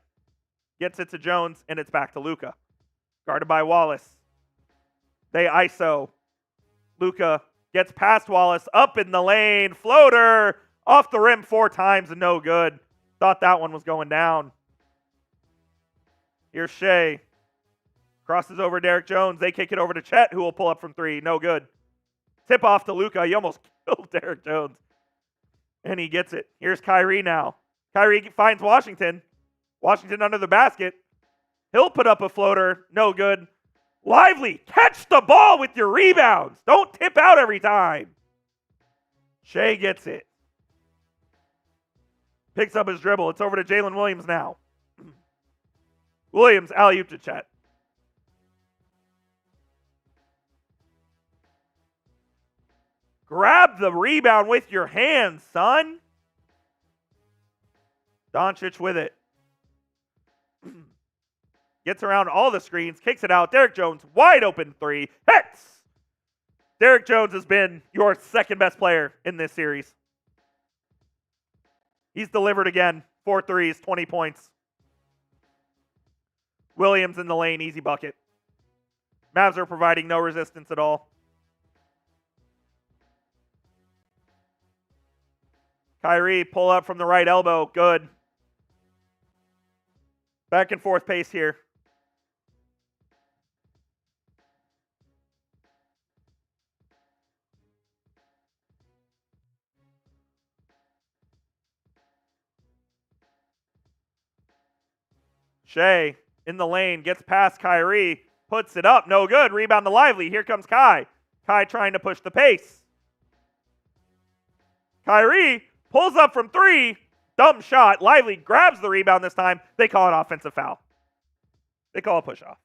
Gets it to Jones, and it's back to Luka. Guarded by Wallace. They ISO. Luka gets past Wallace. Up in the lane. Floater. Off the rim 4 times and no good. Thought that one was going down. Here's Shai. Crosses over Derrick Jones. They kick it over to Chet, who will pull up from 3. No good. Tip off to Luka. He almost killed Derrick Jones. And he gets it. Here's Kyrie now. Kyrie finds Washington. Washington under the basket. He'll put up a floater. No good. Lively. Catch the ball with your rebounds. Don't tip out every time. Shai gets it. Picks up his dribble. It's over to Jalen Williams now. Williams alley-oop to Chet. Grab the rebound with your hands, son. Doncic with it. Gets around all the screens, kicks it out. Derrick Jones, wide open 3. Hits! Derrick Jones has been your second best player in this series. He's delivered again. 4 threes, 20 points. Williams in the lane, easy bucket. Mavs are providing no resistance at all. Kyrie, pull up from the right elbow. Good. Back and forth pace here. Shai in the lane, gets past Kyrie, puts it up. No good. Rebound to Lively. Here comes Kai. Kai trying to push the pace. Kyrie pulls up from 3. Dumb shot. Lively grabs the rebound this time. They call it offensive foul. They call a push-off.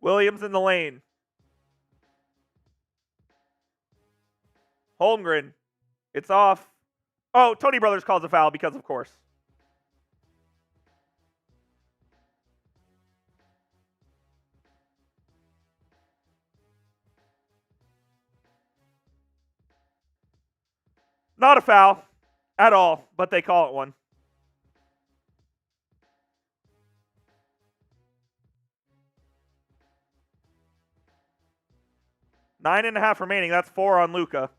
Williams in the lane. Holmgren. It's off. Oh, Tony Brothers calls a foul because of course. Not a foul at all, but they call it one. Nine and a half remaining. That's 4 on Luka.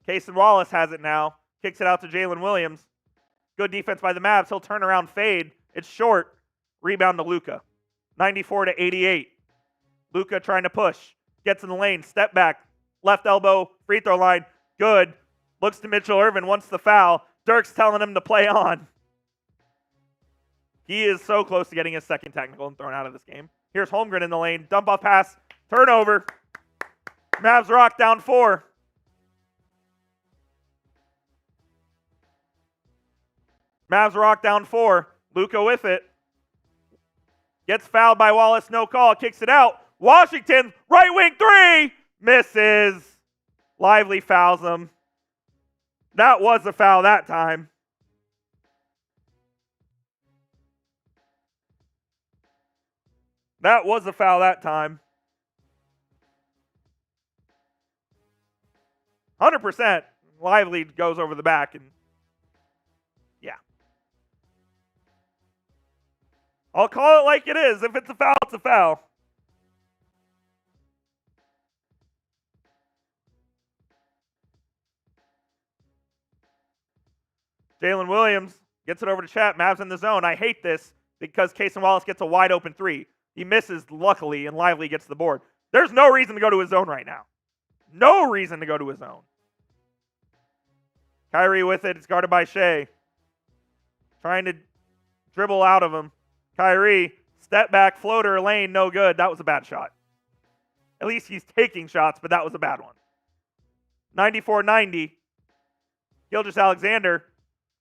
Cason Wallace has it now. Kicks it out to Jalen Williams. Good defense by the Mavs. He'll turn around, fade. It's short. Rebound to Luka. 94-88. Luka trying to push. Gets in the lane. Step back. Left elbow. Free throw line. Good. Looks to Mitchell Irvin. Wants the foul. Dirk's telling him to play on. He is so close to getting his second technical and thrown out of this game. Here's Holmgren in the lane. Dump off pass. Turnover. Mavs rock down 4. Mavs rock down 4. Luka with it. Gets fouled by Wallace. No call. Kicks it out. Washington. Right wing 3. Misses. Lively fouls him. That was a foul that time. That was a foul that time. 100%. Lively goes over the back and yeah. I'll call it like it is. If it's a foul, it's a foul. Jalen Williams gets it over to Chet. Mavs in the zone. I hate this because Cason Wallace gets a wide open 3. He misses, luckily, and Lively gets the board. There's no reason to go to his zone right now. No reason to go to his zone. Kyrie with it. It's guarded by Shai. Trying to dribble out of him. Kyrie, step back, floater, lane, no good. That was a bad shot. At least he's taking shots, but that was a bad one. 94-90. Gilgeous-Alexander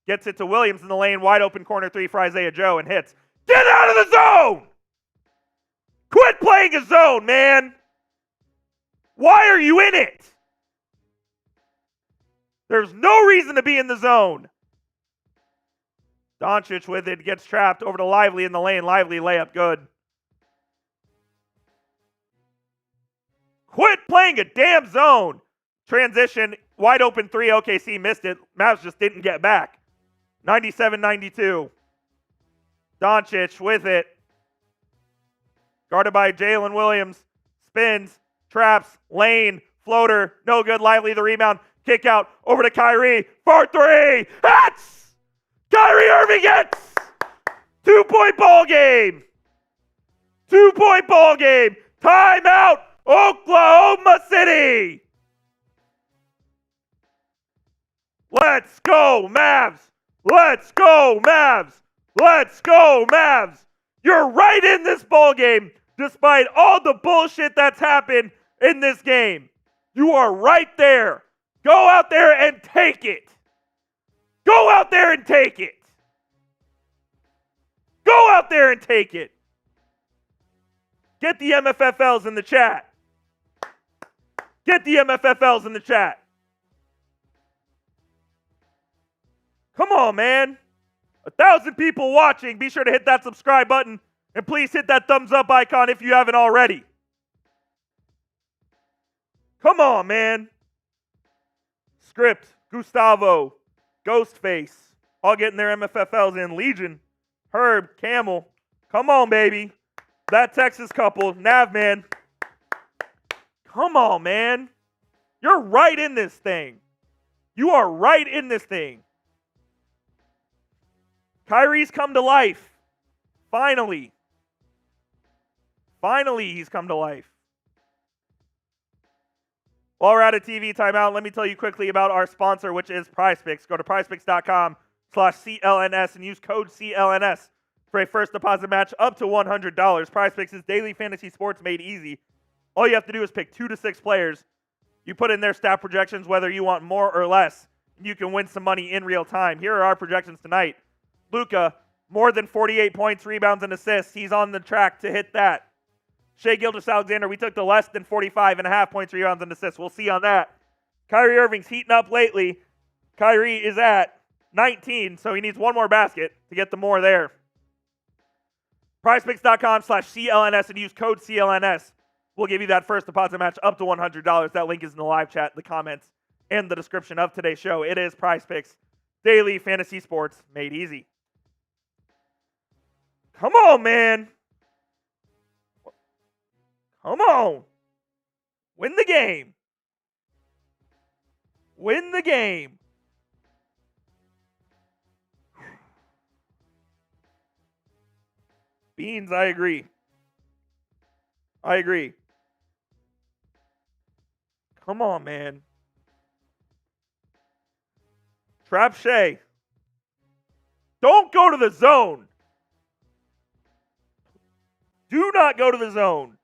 gets it to Williams in the lane. Wide open corner 3 for Isaiah Joe and hits. Get out of the zone! Quit playing a zone, man! Why are you in it? There's no reason to be in the zone. Doncic with it, gets trapped over to Lively in the lane. Lively layup, good. Quit playing a damn zone. Transition, wide open 3, OKC missed it. Mavs just didn't get back. 97-92. Doncic with it. Guarded by Jalen Williams. Spins, traps, lane, floater, no good. Lively the rebound. Kick out over to Kyrie for 3. Hits! Kyrie Irving hits! 2-point ball game. 2-point ball game. Timeout, Oklahoma City. Let's go, Mavs. Let's go, Mavs. Let's go, Mavs. You're right in this ball game despite all the bullshit that's happened in this game. You are right there. Go out there and take it. Go out there and take it. Go out there and take it. Get the MFFLs in the chat. Get the MFFLs in the chat. Come on, man. 1,000 people watching. Be sure to hit that subscribe button. And please hit that thumbs up icon if you haven't already. Come on, man. Script, Gustavo, Ghostface, all getting their MFFLs in. Legion, Herb, Camel. Come on, baby. That Texas couple, Navman. Come on, man. You're right in this thing. You are right in this thing. Kyrie's come to life. Finally. Finally, he's come to life. While we're out of TV timeout, let me tell you quickly about our sponsor, which is PrizePicks. Go to prizepicks.com/CLNS and use code CLNS for a first deposit match up to $100. PrizePicks is daily fantasy sports made easy. All you have to do is pick 2 to 6 players. You put in their stat projections, whether you want more or less. You can win some money in real time. Here are our projections tonight. Luka, more than 48 points, rebounds, and assists. He's on the track to hit that. Shai Gilgeous-Alexander, we took the less than 45.5 points, rebounds, and assists. We'll see on that. Kyrie Irving's heating up lately. Kyrie is at 19, so he needs one more basket to get the more there. PrizePicks.com/CLNS and use code CLNS. We'll give you that first deposit match up to $100. That link is in the live chat, the comments, and the description of today's show. It is PrizePicks, daily fantasy sports made easy. Come on, man. Come on. Win the game. Win the game. Beans, I agree. I agree. Come on, man. Trap Shai. Don't go to the zone. Do not go to the zone.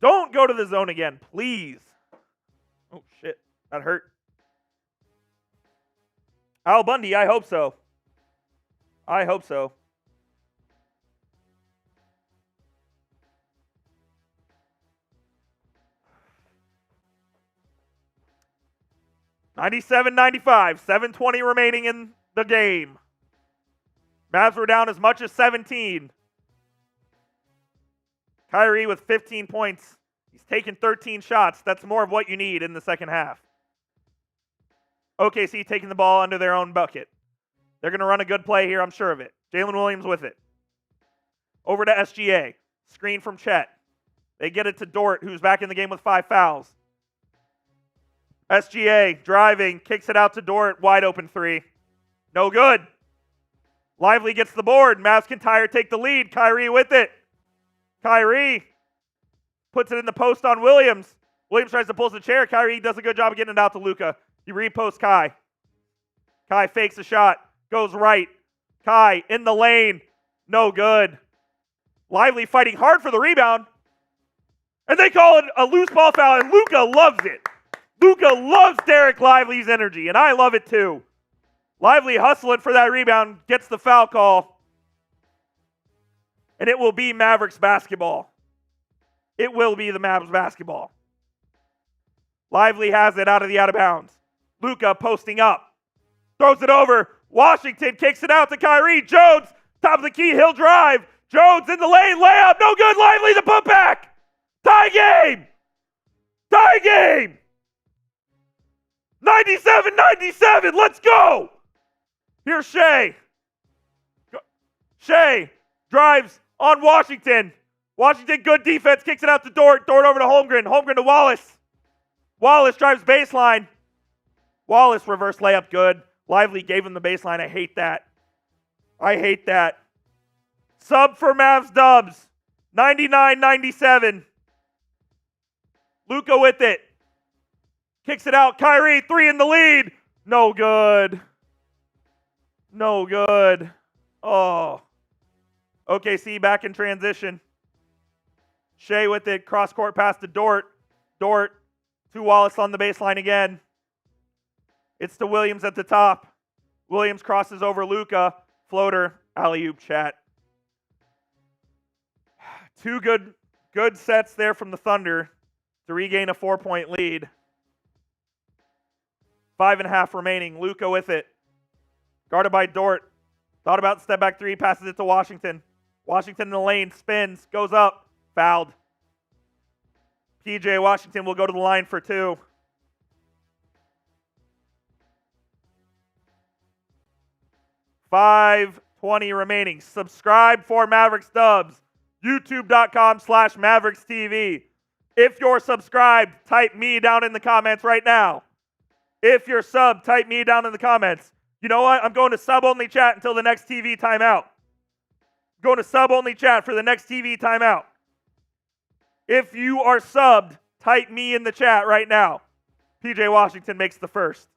Don't go to the zone again, please. Oh, shit. That hurt. Al Bundy, I hope so. I hope so. $97-95, 7:20 remaining in the game. Mavs were down as much as 17. Kyrie with 15 points. He's taken 13 shots. That's more of what you need in the second half. OKC taking the ball under their own bucket. They're going to run a good play here, I'm sure of it. Jalen Williams with it. Over to SGA. Screen from Chet. They get it to Dort, who's back in the game with 5 fouls. SGA driving, kicks it out to Dort. Wide open three. No good. Lively gets the board. Mavs can take the lead. Kyrie with it. Kyrie puts it in the post on Williams. Williams tries to pull the chair. Kyrie does a good job of getting it out to Luka. He reposts Kai. Kai fakes a shot. Goes right. Kai in the lane. No good. Lively fighting hard for the rebound. And they call it a loose ball foul, and Luka loves it. Luka loves Derek Lively's energy, and I love it too. Lively hustling for that rebound, gets the foul call. And it will be Mavericks basketball. It will be the Mavs basketball. Lively has it out of bounds. Luka posting up. Throws it over. Washington kicks it out to Kyrie. Jones, top of the key, he'll drive. Jones in the lane, layup, no good. Lively, the putback. Tie game. Tie game. 97-97, let's go. Here's Shai. Shai drives on Washington. Washington, good defense, kicks it out to Dort. Dort over to Holmgren. Holmgren to Wallace. Wallace drives baseline. Wallace reverse layup, good. Lively gave him the baseline. I hate that. I hate that. Sub for Mavs Dubs. 99-97. Luka with it. Kicks it out. Kyrie, 3 in the lead. No good. No good. Oh. OKC back in transition. Shai with it. Cross court pass to Dort. Dort to Wallace on the baseline again. It's to Williams at the top. Williams crosses over Luka. Floater. Alley-oop chat. Two good sets there from the Thunder to regain a 4-point lead. 5.5 remaining. Luka with it. Guarded by Dort. Thought about step back three. Passes it to Washington. Washington in the lane. Spins. Goes up. Fouled. PJ Washington will go to the line for 2. $5:20 remaining. Subscribe for Mavericks Dubs. YouTube.com/Mavericks TV. If you're subscribed, type me down in the comments right now. If you're sub, type me down in the comments. You know what? I'm going to sub-only chat until the next TV timeout. Going to sub-only chat for the next TV timeout. If you are subbed, type me in the chat right now. PJ Washington makes the first.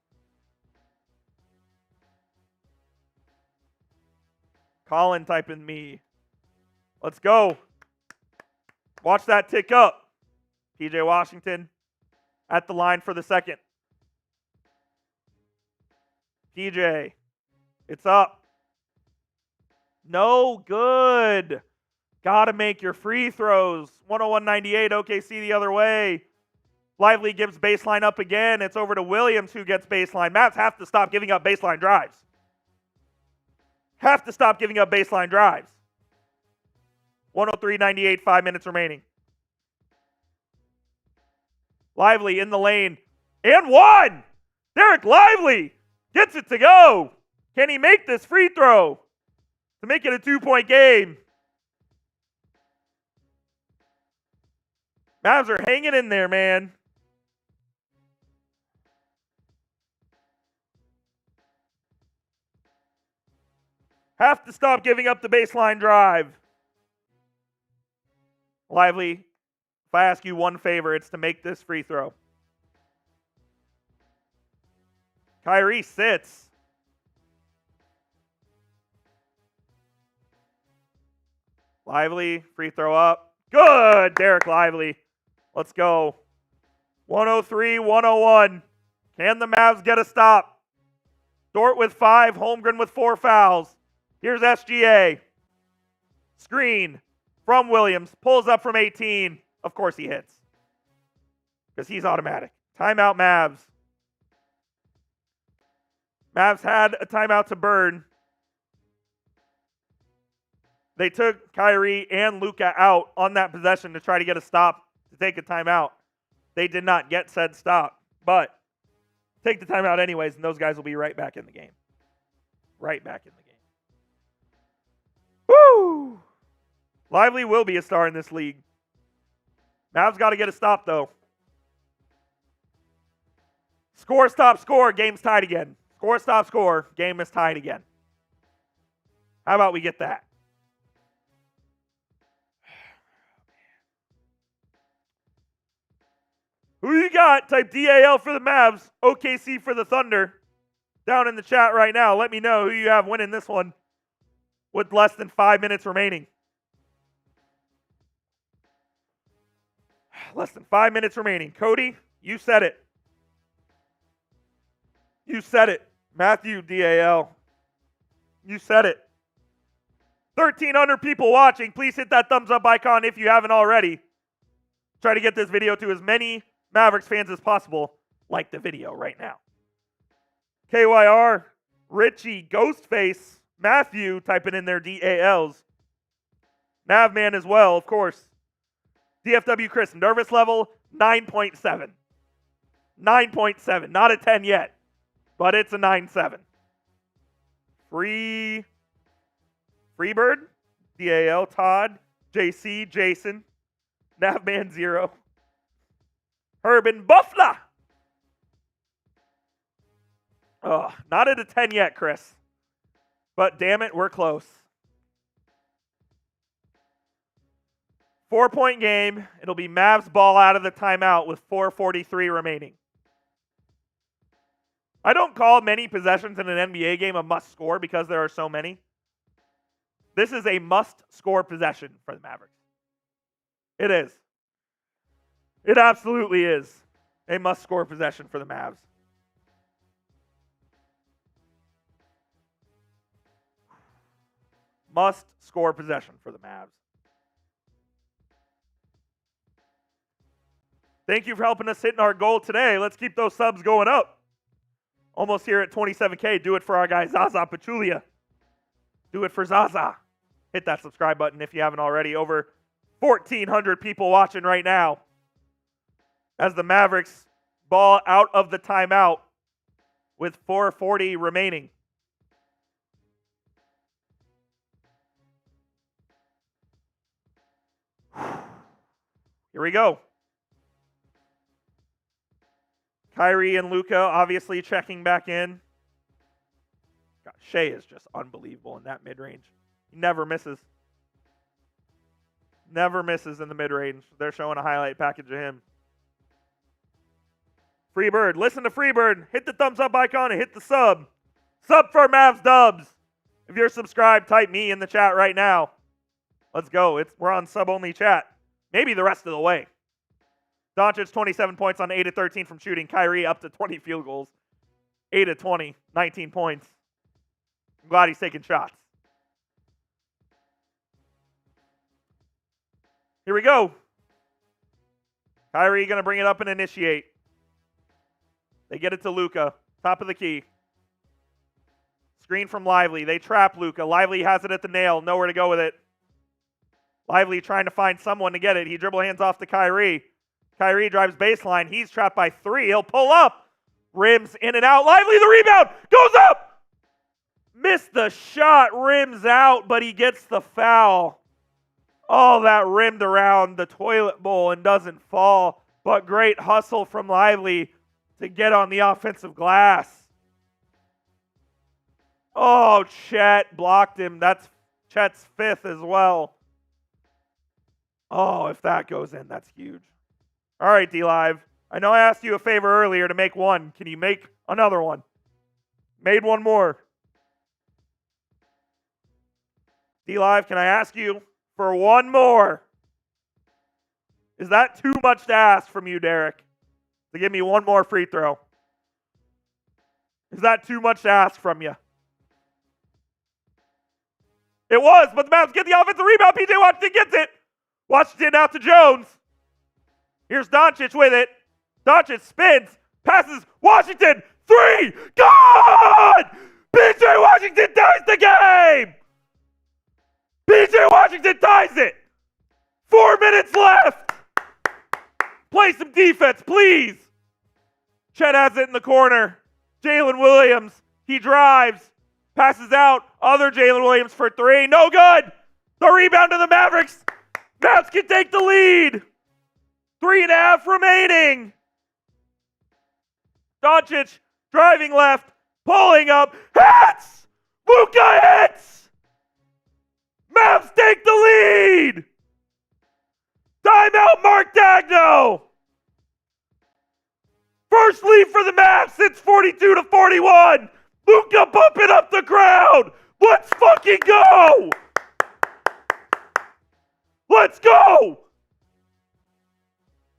Colin typing me. Let's go. Watch that tick up. PJ Washington at the line for the second. PJ, it's up. No good. Gotta make your free throws. 101-98, OKC the other way. Lively gives baseline up again. It's over to Williams who gets baseline. Mavs have to stop giving up baseline drives. Have to stop giving up baseline drives. 103-98, 5 minutes remaining. Lively in the lane. And one! Derek Lively gets it to go. Can he make this free throw to make it a 2-point game? Mavs are hanging in there, man. Have to stop giving up the baseline drive. Lively, if I ask you one favor, it's to make this free throw. Kyrie sits. Lively, free throw up. Good, Derek Lively. Let's go. 103-101. Can the Mavs get a stop? Dort with 5, Holmgren with 4 fouls. Here's SGA. Screen from Williams. Pulls up from 18. Of course he hits. Because he's automatic. Timeout Mavs. Mavs had a timeout to burn. They took Kyrie and Luka out on that possession to try to get a stop, to take a timeout. They did not get said stop. But take the timeout anyways, and those guys will be right back in the game. Right back in the game. Woo! Lively will be a star in this league. Mavs got to get a stop, though. Score, stop, score. Game's tied again. Score, stop, score. Game is tied again. How about we get that? Who you got? Type DAL for the Mavs, OKC for the Thunder. Down in the chat right now. Let me know who you have winning this one with less than 5 minutes remaining. Less than 5 minutes remaining. Cody, you said it. You said it. Matthew DAL. You said it. 1,300 people watching. Please hit that thumbs up icon if you haven't already. Try to get this video to as many Mavericks fans as possible. Like the video right now. KYR, Richie, Ghostface, Matthew typing in their DALs. Navman as well, of course. DFW Chris, nervous level 9.7. 9.7. Not a 10 yet, but it's a 9.7. Freebird, DAL, Todd, JC, Jason, Navman 0. Urban Buffla. Oh, not at a 10 yet, Chris. But damn it, we're close. 4-point game. It'll be Mavs ball out of the timeout with 4:43 remaining. I don't call many possessions in an NBA game a must score because there are so many. This is a must score possession for the Mavericks. It is. It absolutely is a must score possession for the Mavs. Must score possession for the Mavs. Thank you for helping us hitting our goal today. Let's keep those subs going up. Almost here at 27K. Do it for our guy Zaza Pachulia. Do it for Zaza. Hit that subscribe button if you haven't already. Over 1,400 people watching right now as the Mavericks ball out of the timeout with 4:40 remaining. Here we go. Kyrie and Luka obviously checking back in. God, Shai is just unbelievable in that mid-range. He never misses. Never misses in the mid-range. They're showing a highlight package of him. Freebird. Listen to Freebird. Hit the thumbs up icon and hit the sub. Sub for Mavs dubs. If you're subscribed, type me in the chat right now. Let's go. We're on sub-only chat. Maybe the rest of the way. Doncic, 27 points on 8 of 13 from shooting. Kyrie up to 20 field goals. 8 of 20, 19 points. I'm glad he's taking shots. Here we go. Kyrie going to bring it up and initiate. They get it to Luka. Top of the key. Screen from Lively. They trap Luka. Lively has it at the nail. Nowhere to go with it. Lively trying to find someone to get it. He dribble hands off to Kyrie. Kyrie drives baseline. He's trapped by 3. He'll pull up. Rims in and out. Lively, the rebound. Goes up. Missed the shot. Rims out, but he gets the foul. All that rimmed around the toilet bowl and doesn't fall. But great hustle from Lively to get on the offensive glass. Oh, Chet blocked him. That's Chet's fifth as well. Oh, if that goes in, that's huge. All right, D-Live. I know I asked you a favor earlier to make one. Can you make another one? Made one more. D-Live, can I ask you for one more? Is that too much to ask from you, Derrick, to give me one more free throw? Is that too much to ask from you? It was, but the Mavs get the offensive rebound. PJ Washington gets it. Washington out to Jones. Here's Doncic with it. Doncic spins, passes, Washington, three, good! PJ Washington ties the game! PJ Washington ties it! 4 minutes left! Play some defense, please! Chet has it in the corner. Jalen Williams, he drives, passes out, other Jalen Williams for three, no good! The rebound to the Mavericks! Mavs can take the lead! 3.5 remaining. Doncic driving left, pulling up, hits! Luka hits! Mavs take the lead! Timeout, Mark Dagno! First lead for the Mavs since 42-41. Luka pumping up the crowd. Let's fucking go! Let's go!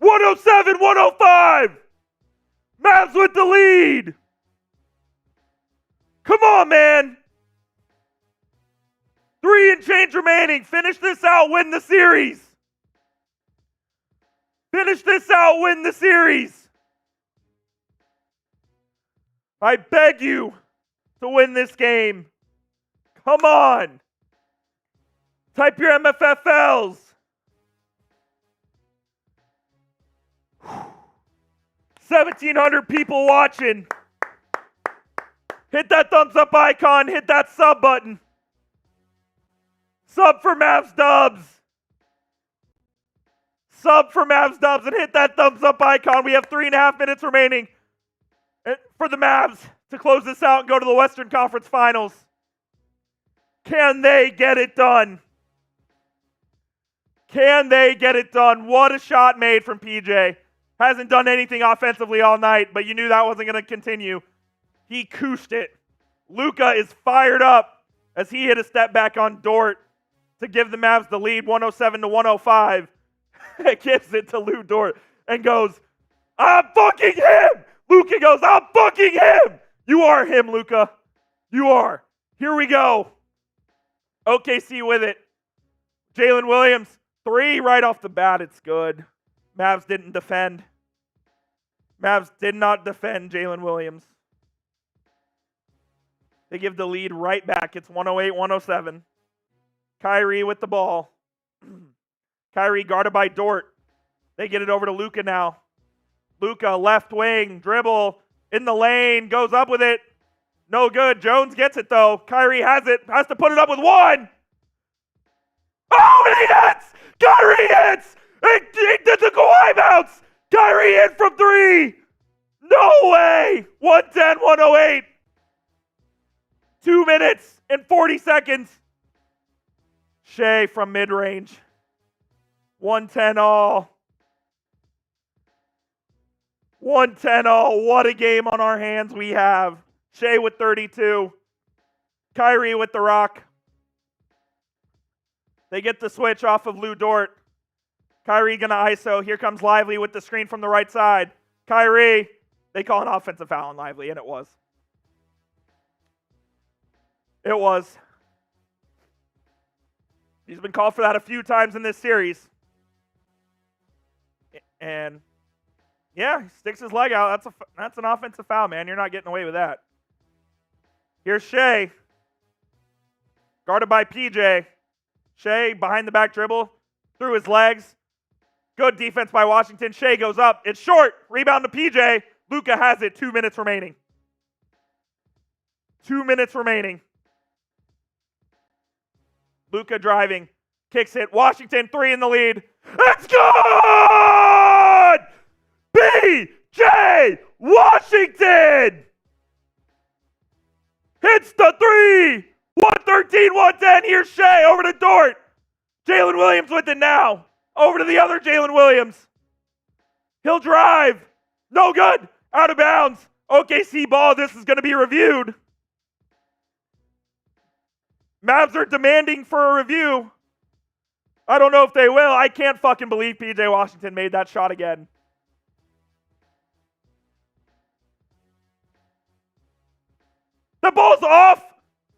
107-105. Mavs with the lead. Come on, man. 3 and change remaining. Finish this out, win the series. Finish this out, win the series. I beg you to win this game. Come on. Type your MFFLs. 1,700 people watching. Hit that thumbs up icon. Hit that sub button. Sub for Mavs Dubs. Sub for Mavs Dubs and hit that thumbs up icon. We have 3.5 minutes remaining for the Mavs to close this out and go to the Western Conference Finals. Can they get it done? Can they get it done? What a shot made from PJ. Hasn't done anything offensively all night, but you knew that wasn't going to continue. He cooshed it. Luka is fired up as he hit a step back on Dort to give the Mavs the lead, 107-105. Gives it to Lou Dort and goes, I'm fucking him! Luka goes, I'm fucking him! You are him, Luka. You are. Here we go. OKC with it. Jalen Williams, 3 right off the bat. It's good. Mavs didn't defend. Mavs did not defend Jalen Williams. They give the lead right back. It's 108-107. Kyrie with the ball. Kyrie guarded by Dort. They get it over to Luka now. Luka, left wing, dribble, in the lane, goes up with it. No good. Jones gets it, though. Kyrie has it. Has to put it up with one. Oh, and he hits! Kyrie hits! He did the Kawhi bounce! Kyrie in from 3! No way! 110-108. 2 minutes and 40 seconds. Shai from mid-range. 110 all. 110 all. What a game on our hands we have. Shai with 32. Kyrie with the rock. They get the switch off of Lou Dort. Kyrie gonna ISO. Here comes Lively with the screen from the right side. Kyrie. They call an offensive foul on Lively, and it was. It was. He's been called for that a few times in this series. And yeah, he sticks his leg out. That's an offensive foul, man. You're not getting away with that. Here's Shai. Guarded by PJ. Shai behind the back dribble. Through his legs. Good defense by Washington. Shai goes up. It's short. Rebound to PJ. Luka has it. 2 minutes remaining. 2 minutes remaining. Luka driving. Kicks it. Washington, 3 in the lead. It's good! B.J. Washington hits the 3. 113, 110. Here's Shai over to Dort. Jalen Williams with it now. Over to the other Jalen Williams. He'll drive. No good. Out of bounds. OKC ball. This is going to be reviewed. Mavs are demanding for a review. I don't know if they will. I can't fucking believe PJ Washington made that shot again. The ball's off.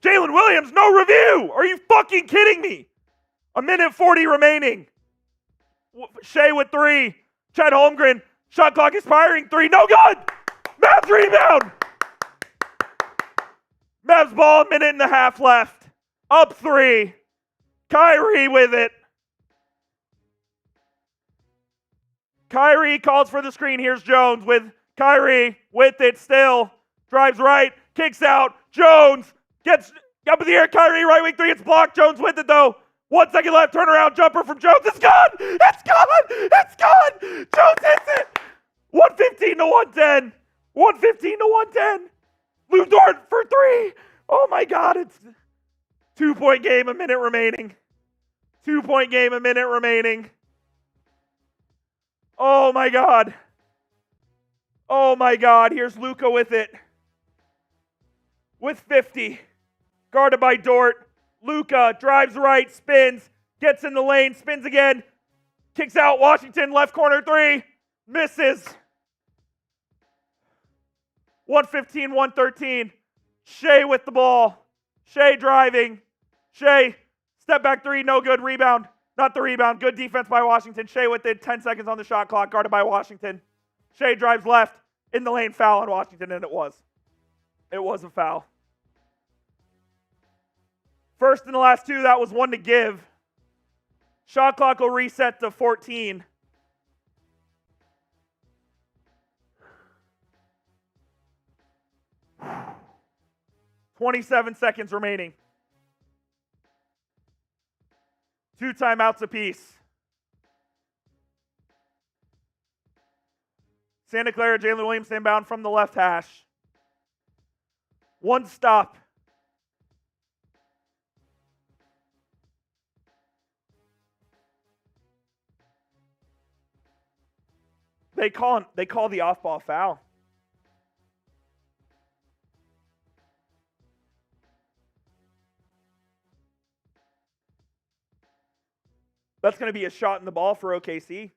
Jalen Williams, no review. Are you fucking kidding me? 1:40 remaining. Shai with 3. Chet Holmgren. Shot clock expiring. 3. No good. Mavs rebound. Mavs ball, 1.5 left. Up 3. Kyrie with it. Kyrie calls for the screen. Here's Jones with Kyrie with it still. Drives right. Kicks out. Jones gets up in the air. Kyrie right wing 3. It's blocked. Jones with it though. 1 second left. Turnaround jumper from Jones. It's gone. It's gone. It's gone. Jones hits it. 115 to 110. 115 to 110. Lou Dort for 3. Oh my God. It's 2-point game. 1 minute remaining. 2-point game. 1 minute remaining. Oh my God. Oh my God. Here's Luka with it. With 50. Guarded by Dort. Luka drives right, spins, gets in the lane, spins again, kicks out. Washington, left corner 3, misses. 115, 113. Shai with the ball. Shai driving. Shai, step back 3, no good. Rebound. Not the rebound. Good defense by Washington. Shai with it. 10 seconds on the shot clock. Guarded by Washington. Shai drives left. In the lane, foul on Washington, and it was. It was a foul. First and the last 2, that was 1 to give. Shot clock will reset to 14. $27 seconds remaining. 2 timeouts apiece. Santa Clara, Jalen Williams inbound from the left hash. 1 stop. They call the off-ball foul. That's going to be a shot in the ball for OKC.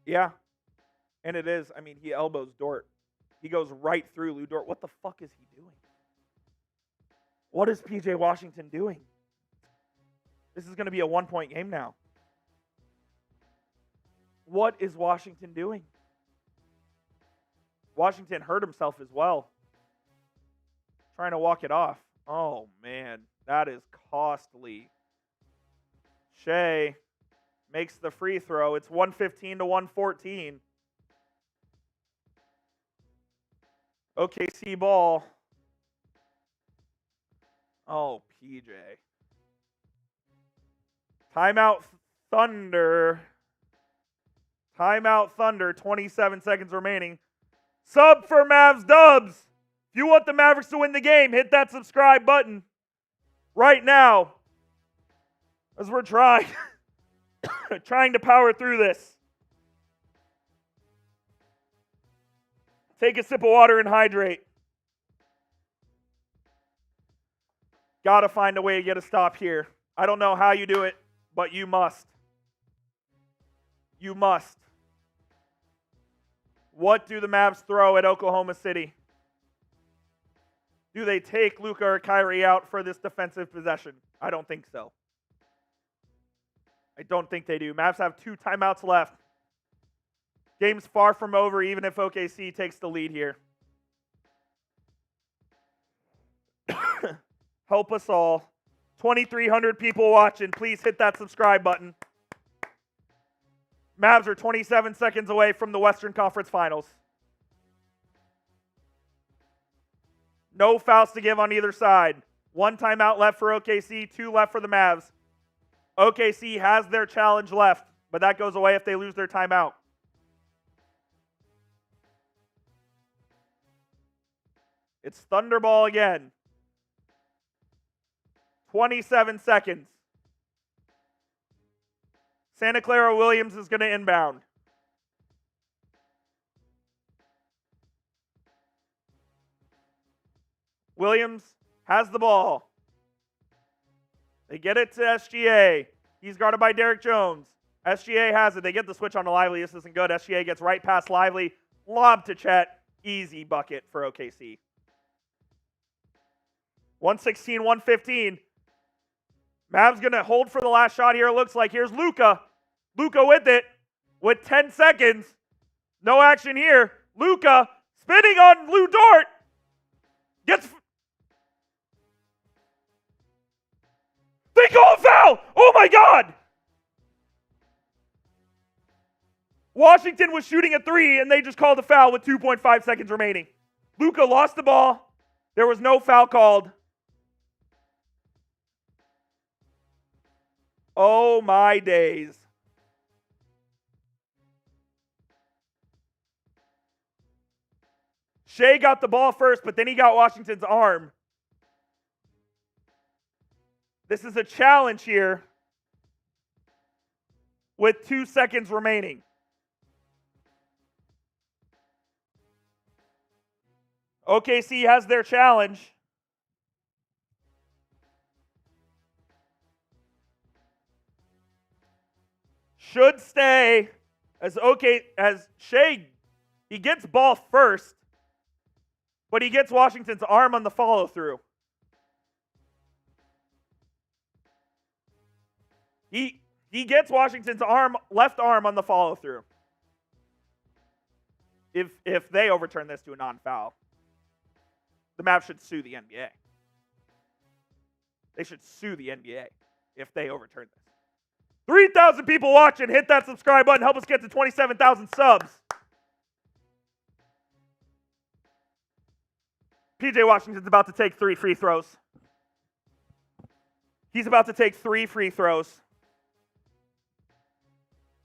Yeah, and it is. I mean, he elbows Dort. He goes right through Lou Dort. What the fuck is he doing? What is PJ Washington doing? This is going to be a 1-point game now. What is Washington doing? Washington hurt himself as well. Trying to walk it off. Oh, man. That is costly. Shai makes the free throw. It's 115 to 114. OKC ball. Oh, PJ. Timeout Thunder. Timeout Thunder. 27 seconds remaining. Sub for Mavs Dubs. If you want the Mavericks to win the game, hit that subscribe button right now. As we're trying to power through this. Take a sip of water and hydrate. Gotta find a way to get a stop here. I don't know how you do it, but you must. You must. What do the Mavs throw at Oklahoma City? Do they take Luka or Kyrie out for this defensive possession? I don't think so. I don't think they do. Mavs have 2 timeouts left. Game's far from over, even if OKC takes the lead here. Help us all. 2,300 people watching. Please hit that subscribe button. Mavs are 27 seconds away from the Western Conference Finals. No fouls to give on either side. 1 timeout left for OKC, 2 left for the Mavs. OKC has their challenge left, but that goes away if they lose their timeout. It's Thunderball again. 27 seconds. Santa Clara Williams is going to inbound. Williams has the ball. They get it to SGA. He's guarded by Derrick Jones. SGA has it. They get the switch on to Lively. This isn't good. SGA gets right past Lively. Lob to Chet. Easy bucket for OKC. 116-115. Mavs going to hold for the last shot here, it looks like. Here's Luka. Luka with it. With 10 seconds. No action here. Luka spinning on Dort. Gets... They call a foul! Oh my God! Washington was shooting a 3 and they just called a foul with 2.5 seconds remaining. Luka lost the ball. There was no foul called. Oh my days. Shai got the ball first, but then he got Washington's arm. This is a challenge here with 2 seconds remaining. OKC has their challenge. Should stay as Shai, he gets ball first, but he gets Washington's arm on the follow through. He gets Washington's left arm on the follow through. If they overturn this to a non-foul, the Mavs should sue the NBA. They should sue the NBA if they overturn this. 3,000 people watching. Hit that subscribe button. Help us get to 27,000 subs. PJ Washington's about to take 3 free throws. He's about to take 3 free throws.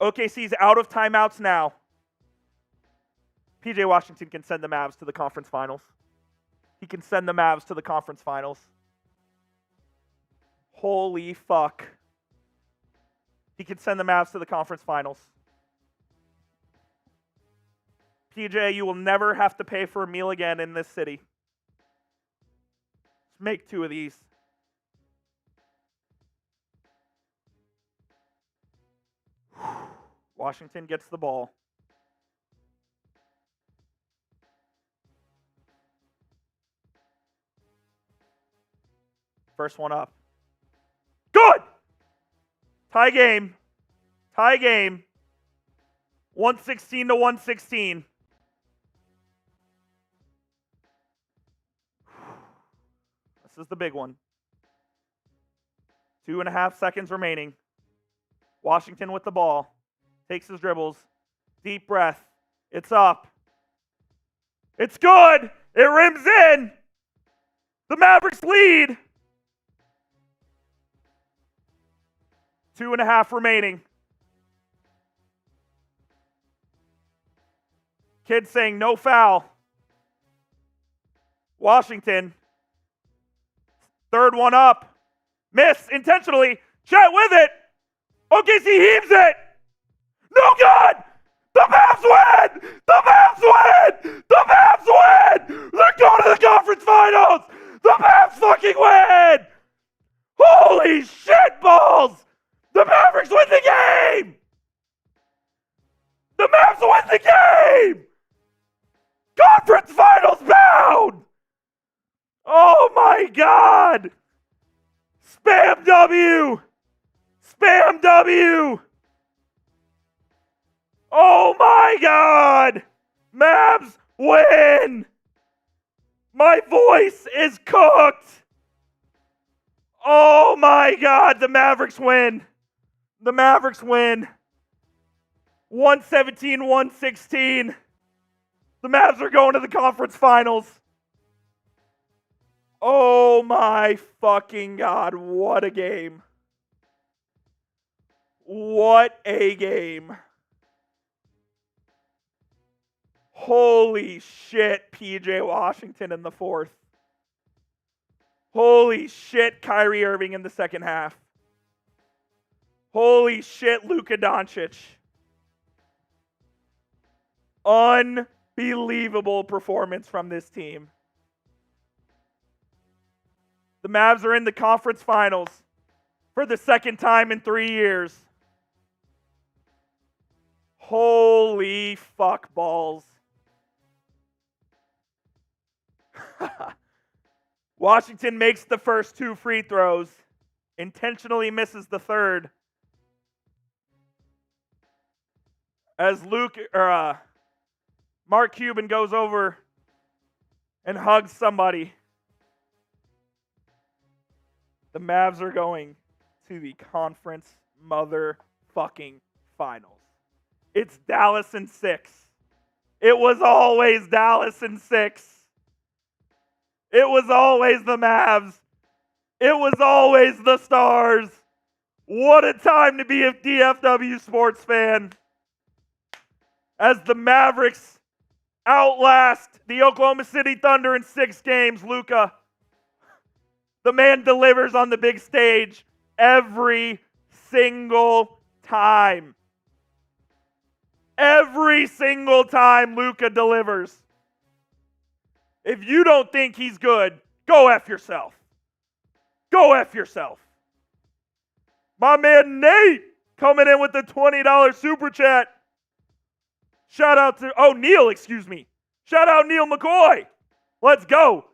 OKC's out of timeouts now. PJ Washington can send the Mavs to the conference finals. He can send the Mavs to the conference finals. Holy fuck. He can send the Mavs to the conference finals. PJ, you will never have to pay for a meal again in this city. Just make 2 of these. Washington gets the ball. First one up. Good! Tie game. Tie game. 116-116. This is the big one. 2.5 seconds remaining. Washington with the ball. Takes his dribbles. Deep breath. It's up. It's good. It rims in. The Mavericks lead. 2.5 remaining. Kid saying no foul. Washington. Third one up. Miss intentionally. Chet with it. OKC heaves it. No good. The Mavs win. The Mavs win. The Mavs win. They're going to the conference finals. The Mavs fucking win. Holy shit balls. The Mavericks win the game! The Mavs win the game! Conference finals bound! Oh my God! Spam W! Spam W! Oh my God! Mavs win! My voice is cooked! Oh my God, the Mavericks win! The Mavericks win. 117-116. The Mavs are going to the conference finals. Oh Oh my fucking God. What a game. What a game. Holy shit, PJ Washington in the fourth. Holy shit, Kyrie Irving in the second half. Holy shit, Luka Doncic. Unbelievable performance from this team. The Mavs are in the conference finals for the second time in 3 years. Holy fuck balls. Washington makes the first 2 free throws, intentionally misses the third. As Mark Cuban goes over and hugs somebody. The Mavs are going to the conference motherfucking finals. It's Dallas in 6. It was always Dallas in 6. It was always the Mavs. It was always the Stars. What a time to be a DFW sports fan. As the Mavericks outlast the Oklahoma City Thunder in 6 games, Luka, the man delivers on the big stage every single time. Every single time Luka delivers. If you don't think he's good, go F yourself. Go F yourself. My man Nate coming in with the $20 super chat. Shout out to, Neil, excuse me. Shout out Neil McCoy. Let's go.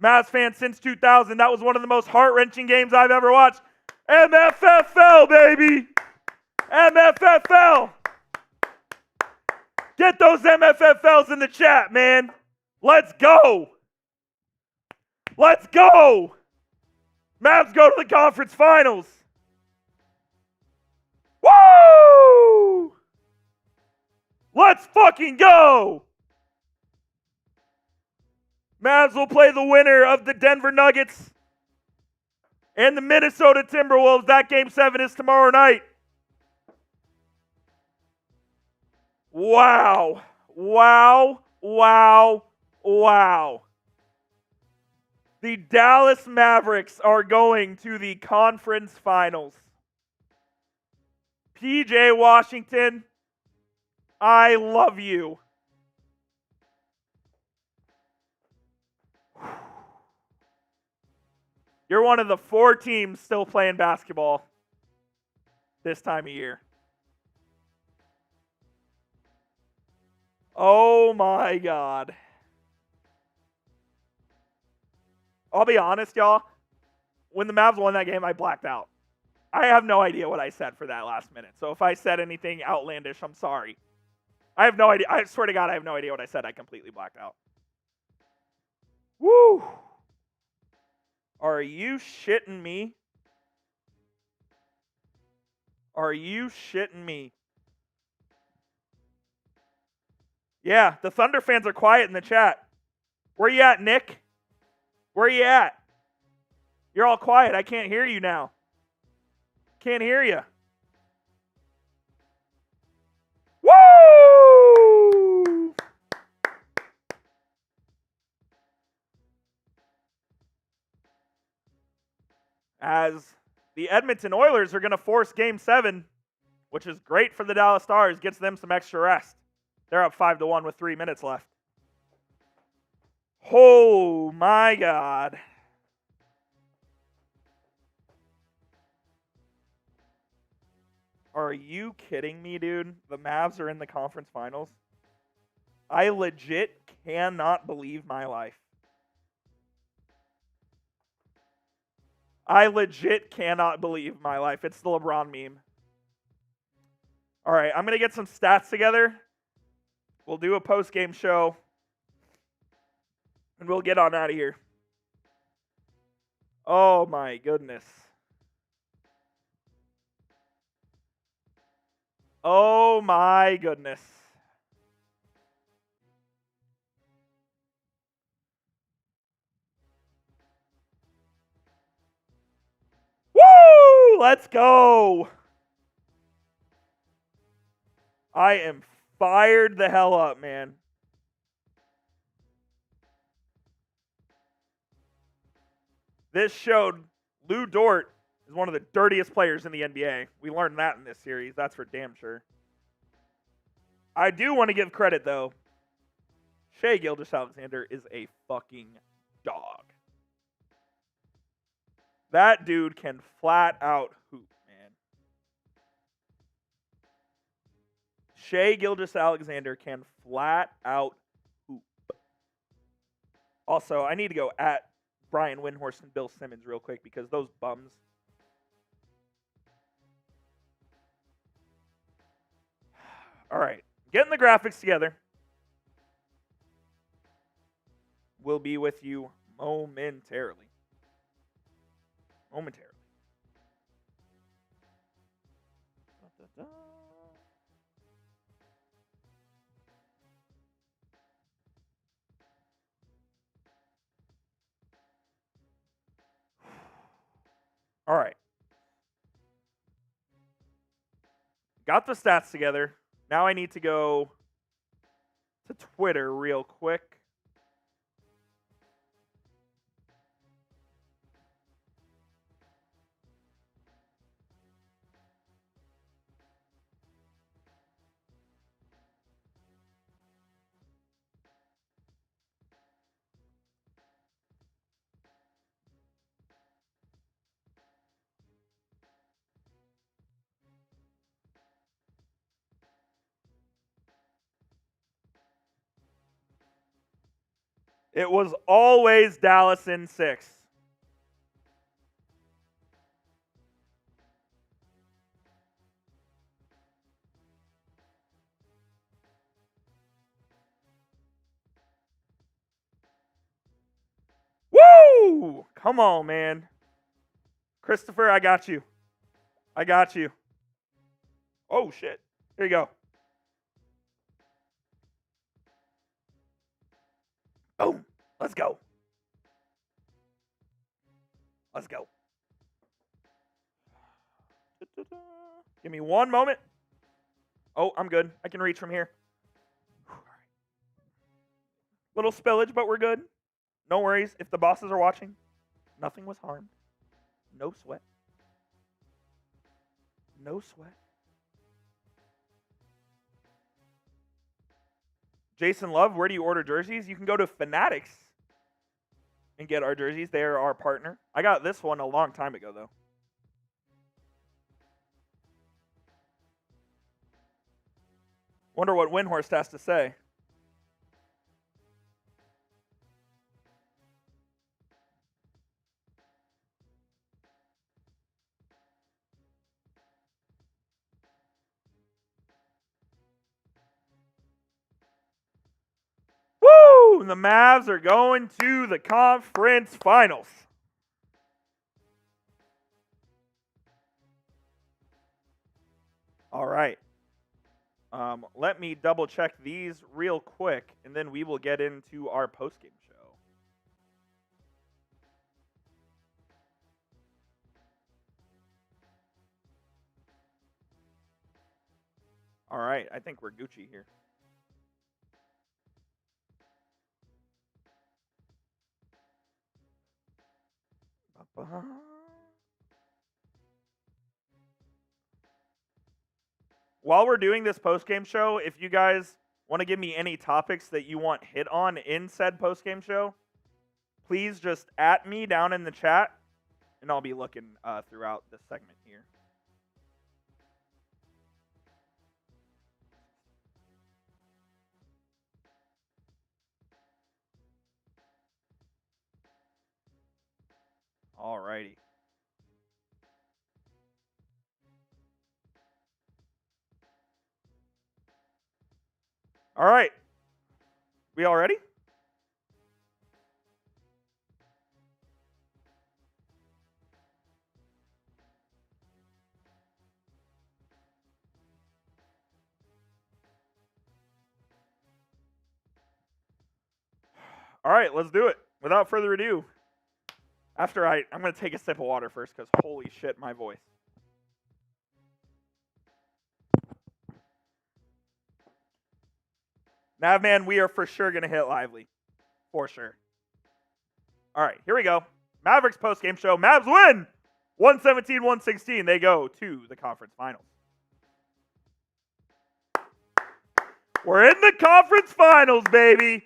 Mavs fan since 2000. That was one of the most heart-wrenching games I've ever watched. MFFL, baby. MFFL. Get those MFFLs in the chat, man. Let's go. Let's go. Mavs go to the conference finals. Woo! Let's fucking go. Mavs will play the winner of the Denver Nuggets and the Minnesota Timberwolves. That game 7 is tomorrow night. Wow. Wow. Wow. Wow. The Dallas Mavericks are going to the conference finals. PJ Washington, I love you. You're one of the 4 teams still playing basketball this time of year. Oh my God. I'll be honest, y'all. When the Mavs won that game, I blacked out. I have no idea what I said for that last minute. So if I said anything outlandish, I'm sorry. I have no idea. I swear to God, I have no idea what I said. I completely blacked out. Woo! Are you shitting me? Are you shitting me? Yeah, the Thunder fans are quiet in the chat. Where you at, Nick? Where you at? You're all quiet. I can't hear you now. Can't hear you. Woo! As the Edmonton Oilers are going to force Game 7, which is great for the Dallas Stars, gets them some extra rest. They're up 5-1 with 3 minutes left. Oh my God. Are you kidding me, dude? The Mavs are in the conference finals. I legit cannot believe my life. I legit cannot believe my life. It's the LeBron meme. All right, I'm going to get some stats together. We'll do a post-game show. And we'll get on out of here. Oh my goodness. Oh my goodness. Woo! Let's go. I am fired the hell up, man. This showed Lou Dort is one of the dirtiest players in the NBA. We learned that in this series. That's for damn sure. I do want to give credit, though. Shai Gilgeous-Alexander is a fucking dog. That dude can flat out hoop, man. Shai Gilgeous-Alexander can flat out hoop. Also, I need to go at Brian Windhorst and Bill Simmons real quick because those bums. All right. Getting the graphics together. We'll be with you momentarily. All right. Got the stats together. Now I need to go to Twitter real quick. It was always Dallas in 6. Woo! Come on, man. Christopher, I got you. Oh, shit. Here you go. Boom. Let's go. Give me one moment. Oh, I'm good. I can reach from here. Little spillage, but we're good. No worries. If the bosses are watching, nothing was harmed. No sweat. Jason Love, where do you order jerseys? You can go to Fanatics and get our jerseys. They are our partner. I got this one a long time ago, though. Wonder what Windhorst has to say. Woo! The Mavs are going to the conference finals. All right. Let me double check these real quick, and then we will get into our postgame show. All right. I think we're Gucci here. While we're doing this postgame show, if you guys want to give me any topics that you want hit on in said postgame show, please just at me down in the chat, and I'll be looking throughout this segment here. Alrighty. All right. We all ready? All right, let's do it. Without further ado, I'm going to take a sip of water first because holy shit, my voice. Navman, we are for sure going to hit lively. For sure. All right, here we go. Mavericks post-game show. Mavs win 117-116. They go to the conference finals. We're in the conference finals, baby.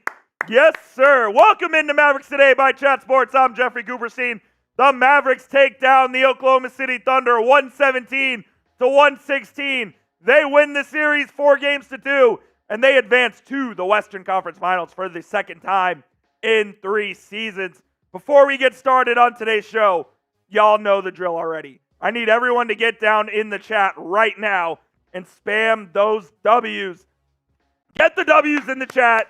Yes, sir. Welcome into Mavericks Today by Chat Sports. I'm Jeffrey Cooperstein. The Mavericks take down the Oklahoma City Thunder 117-116. They win the series 4-2, and they advance to the Western Conference Finals for the second time in 3 seasons. Before we get started on today's show, y'all know the drill already. I need everyone to get down in the chat right now and spam those W's. Get the W's in the chat.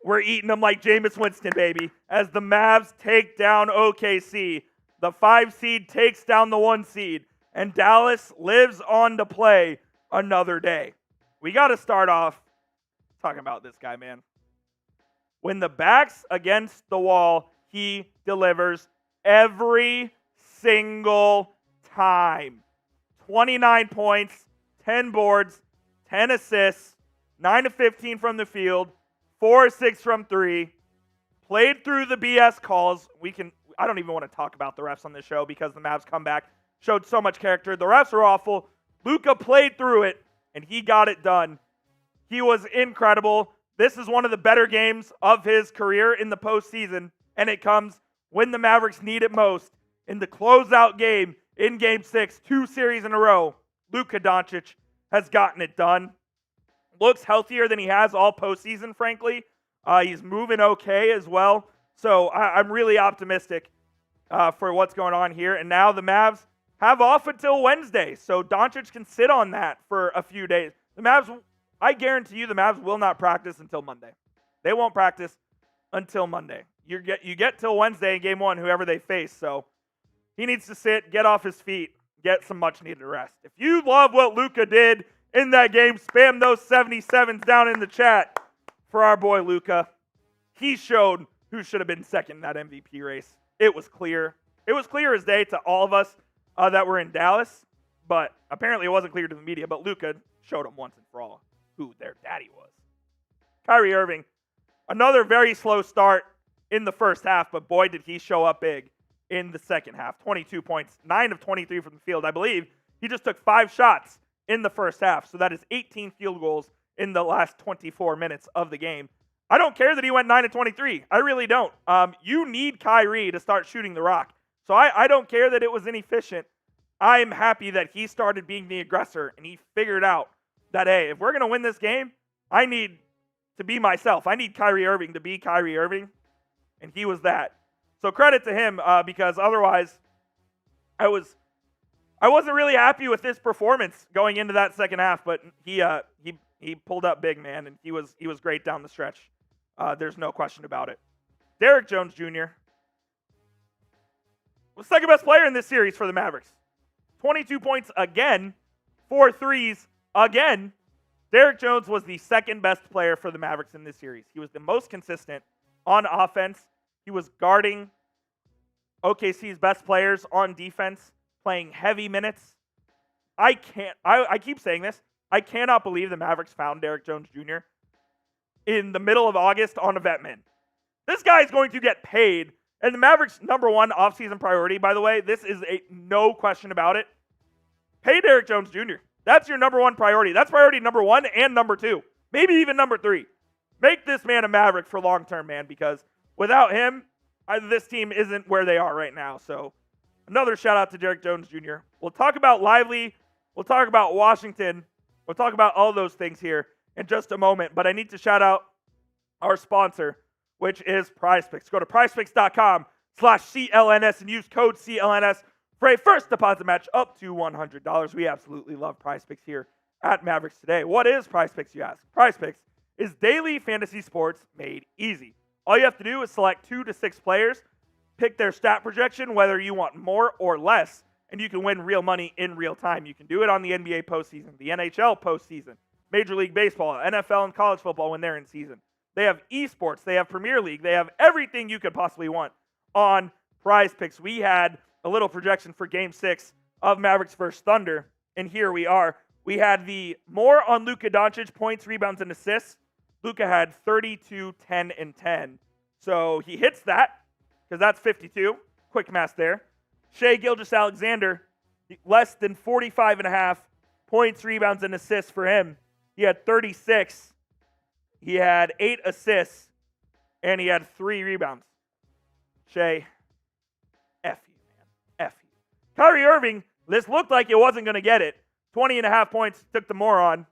We're eating them like Jameis Winston, baby. As the Mavs take down OKC, the 5 seed takes down the 1 seed, and Dallas lives on to play another day. We got to start off talking about this guy, man. When the back's against the wall, he delivers every single time. 29 points, 10 boards, 10 assists, 9 of 15 from the field, 4 of 6 from 3. Played through the BS calls. I don't even want to talk about the refs on this show because the Mavs comeback showed so much character. The refs are awful. Luka played through it, and he got it done. He was incredible. This is one of the better games of his career in the postseason, and it comes when the Mavericks need it most. In the closeout game in Game 6, 2 series in a row, Luka Doncic has gotten it done. Looks healthier than he has all postseason, frankly. He's moving okay as well. So I'm really optimistic for what's going on here. And now the Mavs have off until Wednesday, so Doncic can sit on that for a few days. The Mavs, I guarantee you, the Mavs will not practice until Monday. They won't practice until Monday. You get till Wednesday in Game 1, whoever they face. So he needs to sit, get off his feet, get some much-needed rest. If you love what Luka did in that game, spam those 77s down in the chat for our boy Luka. He showed who should have been second in that MVP race. It was clear. It was clear as day to all of us that were in Dallas, but apparently it wasn't clear to the media, but Luka showed them once and for all who their daddy was. Kyrie Irving, another very slow start in the first half, but boy, did he show up big in the second half. 22 points, 9 of 23 from the field. I believe he just took 5 shots in the first half, so that is 18 field goals in the last 24 minutes of the game. I don't care that he went 9 of 23. I really don't. You need Kyrie to start shooting the rock. So I don't care that it was inefficient. I'm happy that he started being the aggressor, and he figured out that, hey, if we're going to win this game, I need to be myself. I need Kyrie Irving to be Kyrie Irving, and he was that. So credit to him because otherwise I wasn't really happy with this performance going into that second half, but he pulled up big, man, and he was great down the stretch. There's no question about it. Derrick Jones Jr. was second best player in this series for the Mavericks. 22 points again, 4 threes again. Derrick Jones was the second best player for the Mavericks in this series. He was the most consistent on offense. He was guarding OKC's best players on defense, playing heavy minutes. I keep saying this. I cannot believe the Mavericks found Derrick Jones Jr. in the middle of August on a vet min. This guy is going to get paid. And the Mavericks' number 1 offseason priority, by the way, this is no question about it. Pay Derrick Jones Jr. That's your number 1 priority. That's priority number 1 and number 2. Maybe even number 3. Make this man a Maverick for long term, man, because without him, this team isn't where they are right now. So another shout out to Derrick Jones Jr. We'll talk about Lively. We'll talk about Washington. We'll talk about all those things here in just a moment. But I need to shout out our sponsor, which is PrizePicks. Go to prizepicks.com/CLNS and use code CLNS for a first deposit match up to $100. We absolutely love PrizePicks here at Mavericks Today. What is PrizePicks, you ask? PrizePicks is daily fantasy sports made easy. All you have to do is select 2 to 6 players, pick their stat projection, whether you want more or less, and you can win real money in real time. You can do it on the NBA postseason, the NHL postseason, Major League Baseball, NFL, and college football when they're in season. They have esports. They have Premier League. They have everything you could possibly want on PrizePicks. We had a little projection for Game 6 of Mavericks vs. Thunder, and here we are. We had the more on Luka Doncic points, rebounds, and assists Luka had 32, 10, and 10. So he hits that, because that's 52. Quick math there. Shai Gilgeous-Alexander, less than 45.5 points, rebounds, and assists for him. He had 36. He had 8 assists, and he had 3 rebounds. Shai, F you, man. F you. Kyrie Irving, this looked like it wasn't going to get it. 20.5 points, took the moron.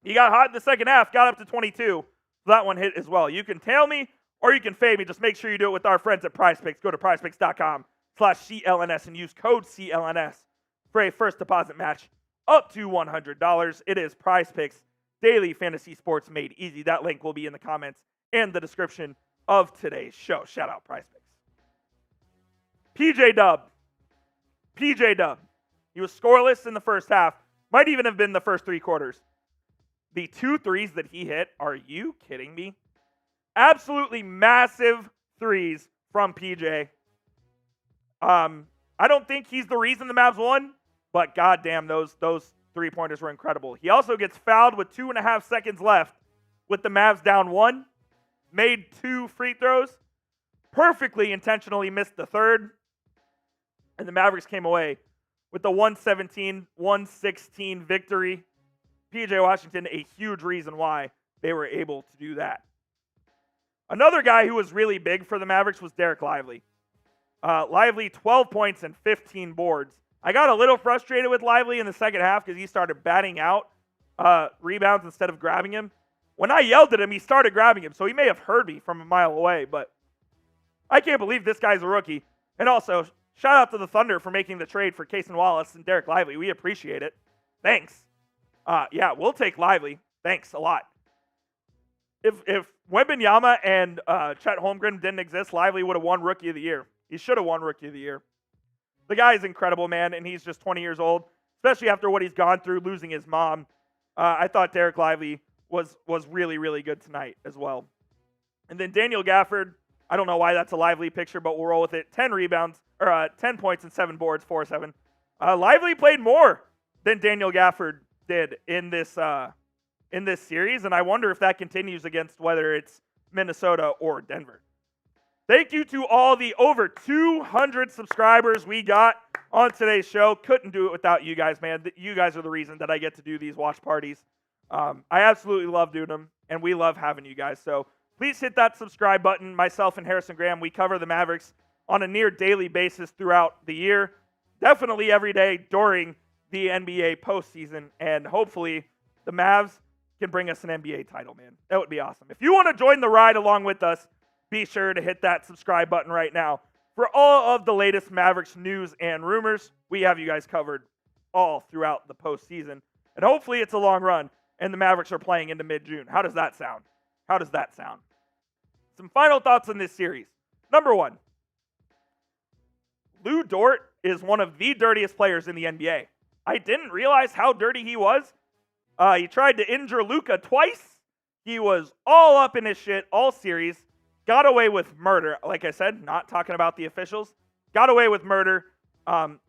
He got hot in the second half, got up to 22. So that one hit as well. You can tail me or you can fade me. Just make sure you do it with our friends at PrizePicks. Go to prizepicks.com/CLNS and use code CLNS for a first deposit match up to $100. It is PrizePicks, daily fantasy sports made easy. That link will be in the comments and the description of today's show. Shout out PrizePicks. PJ Dub. He was scoreless in the first half. Might even have been the first 3 quarters. The 2 threes that he hit, are you kidding me? Absolutely massive threes from PJ. I don't think he's the reason the Mavs won, but goddamn, those 3-pointers were incredible. He also gets fouled with 2.5 seconds left with the Mavs down 1. Made 2 free throws. Perfectly intentionally missed the third. And the Mavericks came away with the 117-116 victory. PJ Washington, a huge reason why they were able to do that. Another guy who was really big for the Mavericks was Dereck Lively. Lively, 12 points and 15 boards. I got a little frustrated with Lively in the second half because he started batting out rebounds instead of grabbing him. When I yelled at him, he started grabbing him, so he may have heard me from a mile away, but I can't believe this guy's a rookie. And also, shout out to the Thunder for making the trade for Cason Wallace and Dereck Lively. We appreciate it. Thanks. Yeah, we'll take Lively. Thanks a lot. If Wembanyama and Chet Holmgren didn't exist, Lively would have won Rookie of the Year. He should have won Rookie of the Year. The guy is incredible, man, and he's just 20 years old, especially after what he's gone through, losing his mom. I thought Dereck Lively was really, really good tonight as well. And then Daniel Gafford, I don't know why that's a Lively picture, but we'll roll with it. 10 rebounds, or 10 points and 7 boards, 4-7. Lively played more than Daniel Gafford did in this series, and I wonder if that continues against whether it's Minnesota or Denver. Thank you to all the over 200 subscribers we got on today's show. Couldn't do it without you guys, man. You guys are the reason that I get to do these watch parties. I absolutely love doing them, and we love having you guys. So please hit that subscribe button. Myself and Harrison Graham, we cover the Mavericks on a near daily basis throughout the year. Definitely every day during the NBA postseason, and hopefully the Mavs can bring us an NBA title, man. That would be awesome. If you want to join the ride along with us, be sure to hit that subscribe button right now. For all of the latest Mavericks news and rumors, we have you guys covered all throughout the postseason. And hopefully it's a long run, and the Mavericks are playing into mid-June. How does that sound? Some final thoughts on this series. Number 1, Lou Dort is one of the dirtiest players in the NBA. I didn't realize how dirty he was. He tried to injure Luka twice. He was all up in his shit all series. Got away with murder. Like I said, not talking about the officials. Got away with murder.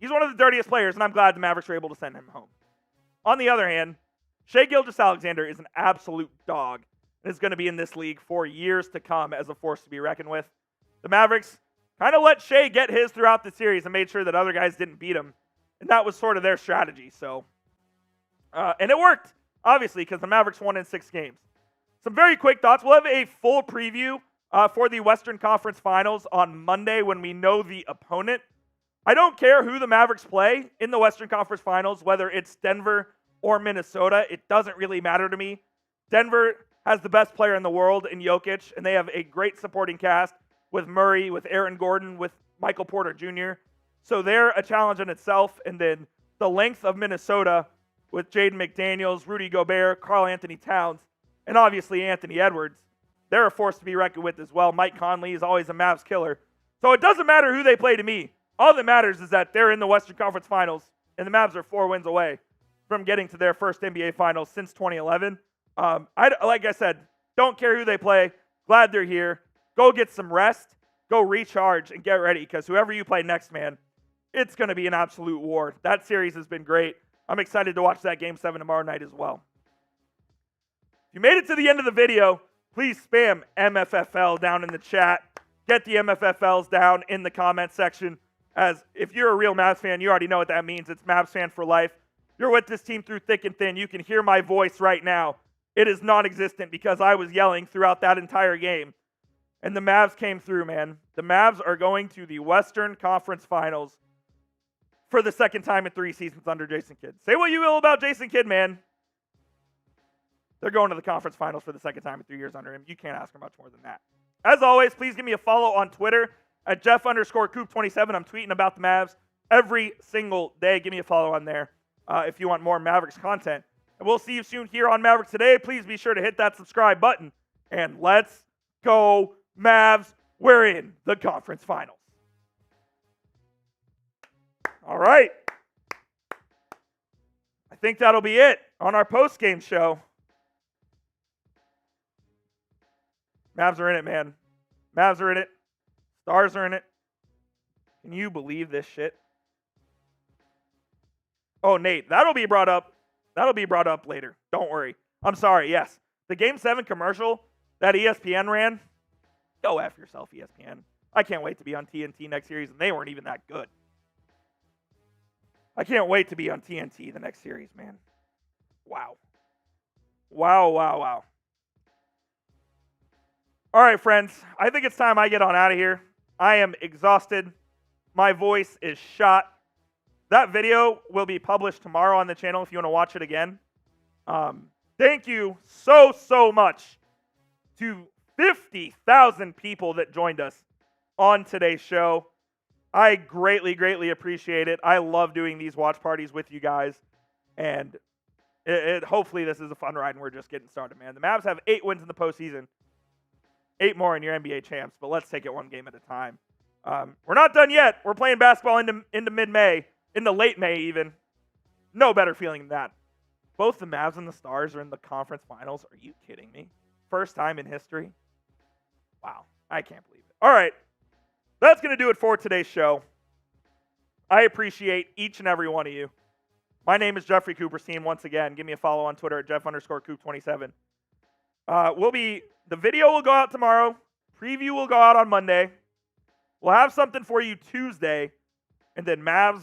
He's one of the dirtiest players, and I'm glad the Mavericks were able to send him home. On the other hand, Shai Gilgeous-Alexander is an absolute dog and is going to be in this league for years to come as a force to be reckoned with. The Mavericks kind of let Shai get his throughout the series and made sure that other guys didn't beat him. And that was sort of their strategy. So, and it worked, obviously, because the Mavericks won in 6 games. Some very quick thoughts. We'll have a full preview for the Western Conference Finals on Monday when we know the opponent. I don't care who the Mavericks play in the Western Conference Finals, whether it's Denver or Minnesota. It doesn't really matter to me. Denver has the best player in the world in Jokic, and they have a great supporting cast with Murray, with Aaron Gordon, with Michael Porter Jr. So they're a challenge in itself. And then the length of Minnesota with Jaden McDaniels, Rudy Gobert, Karl Anthony Towns, and obviously Anthony Edwards. They're a force to be reckoned with as well. Mike Conley is always a Mavs killer. So it doesn't matter who they play to me. All that matters is that they're in the Western Conference Finals, and the Mavs are 4 wins away from getting to their first NBA Finals since 2011. Like I said, don't care who they play. Glad they're here. Go get some rest. Go recharge and get ready, because whoever you play next, man, it's going to be an absolute war. That series has been great. I'm excited to watch that Game 7 tomorrow night as well. If you made it to the end of the video, please spam MFFL down in the chat. Get the MFFLs down in the comment section. As if you're a real Mavs fan, you already know what that means. It's Mavs fan for life. You're with this team through thick and thin. You can hear my voice right now. It is non-existent because I was yelling throughout that entire game. And the Mavs came through, man. The Mavs are going to the Western Conference Finals for the second time in 3 seasons under Jason Kidd. Say what you will about Jason Kidd, man. They're going to the conference finals for the second time in 3 years under him. You can't ask for much more than that. As always, please give me a follow on Twitter at Jeff_Coop27. I'm tweeting about the Mavs every single day. Give me a follow on there if you want more Mavericks content. And we'll see you soon here on Mavericks Today. Please be sure to hit that subscribe button. And let's go, Mavs. We're in the conference finals. All right. I think that'll be it on our post-game show. Mavs are in it, man. Mavs are in it. Stars are in it. Can you believe this shit? Oh, Nate, that'll be brought up. That'll be brought up later. Don't worry. I'm sorry, yes. The Game 7 commercial that ESPN ran, go F yourself, ESPN. I can't wait to be on TNT next series, and they weren't even that good. I can't wait to be on TNT the next series, man. Wow. Wow, wow, wow. All right, friends. I think it's time I get on out of here. I am exhausted. My voice is shot. That video will be published tomorrow on the channel if you want to watch it again. Thank you so much to 50,000 people that joined us on today's show. I greatly appreciate it. I love doing these watch parties with you guys. And hopefully this is a fun ride and we're just getting started, man. The Mavs have 8 wins in the postseason. 8 more in your NBA champs, but let's take it one game at a time. We're not done yet. We're playing basketball into mid-May, into late May even. No better feeling than that. Both the Mavs and the Stars are in the conference finals. Are you kidding me? First time in history? Wow, I can't believe it. All right, that's going to do it for today's show. I appreciate each and every one of you. My name is Jeffrey Cooperstein. Once again, give me a follow on Twitter at Jeff_Coop27. The video will go out tomorrow. Preview will go out on Monday. We'll have something for you Tuesday. And then Mavs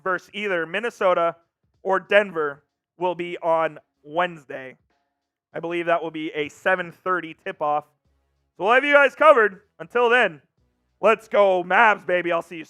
versus either Minnesota or Denver will be on Wednesday. I believe that will be a 7:30 tip-off. So we'll have you guys covered. Until then, let's go Mavs, baby. I'll see you soon.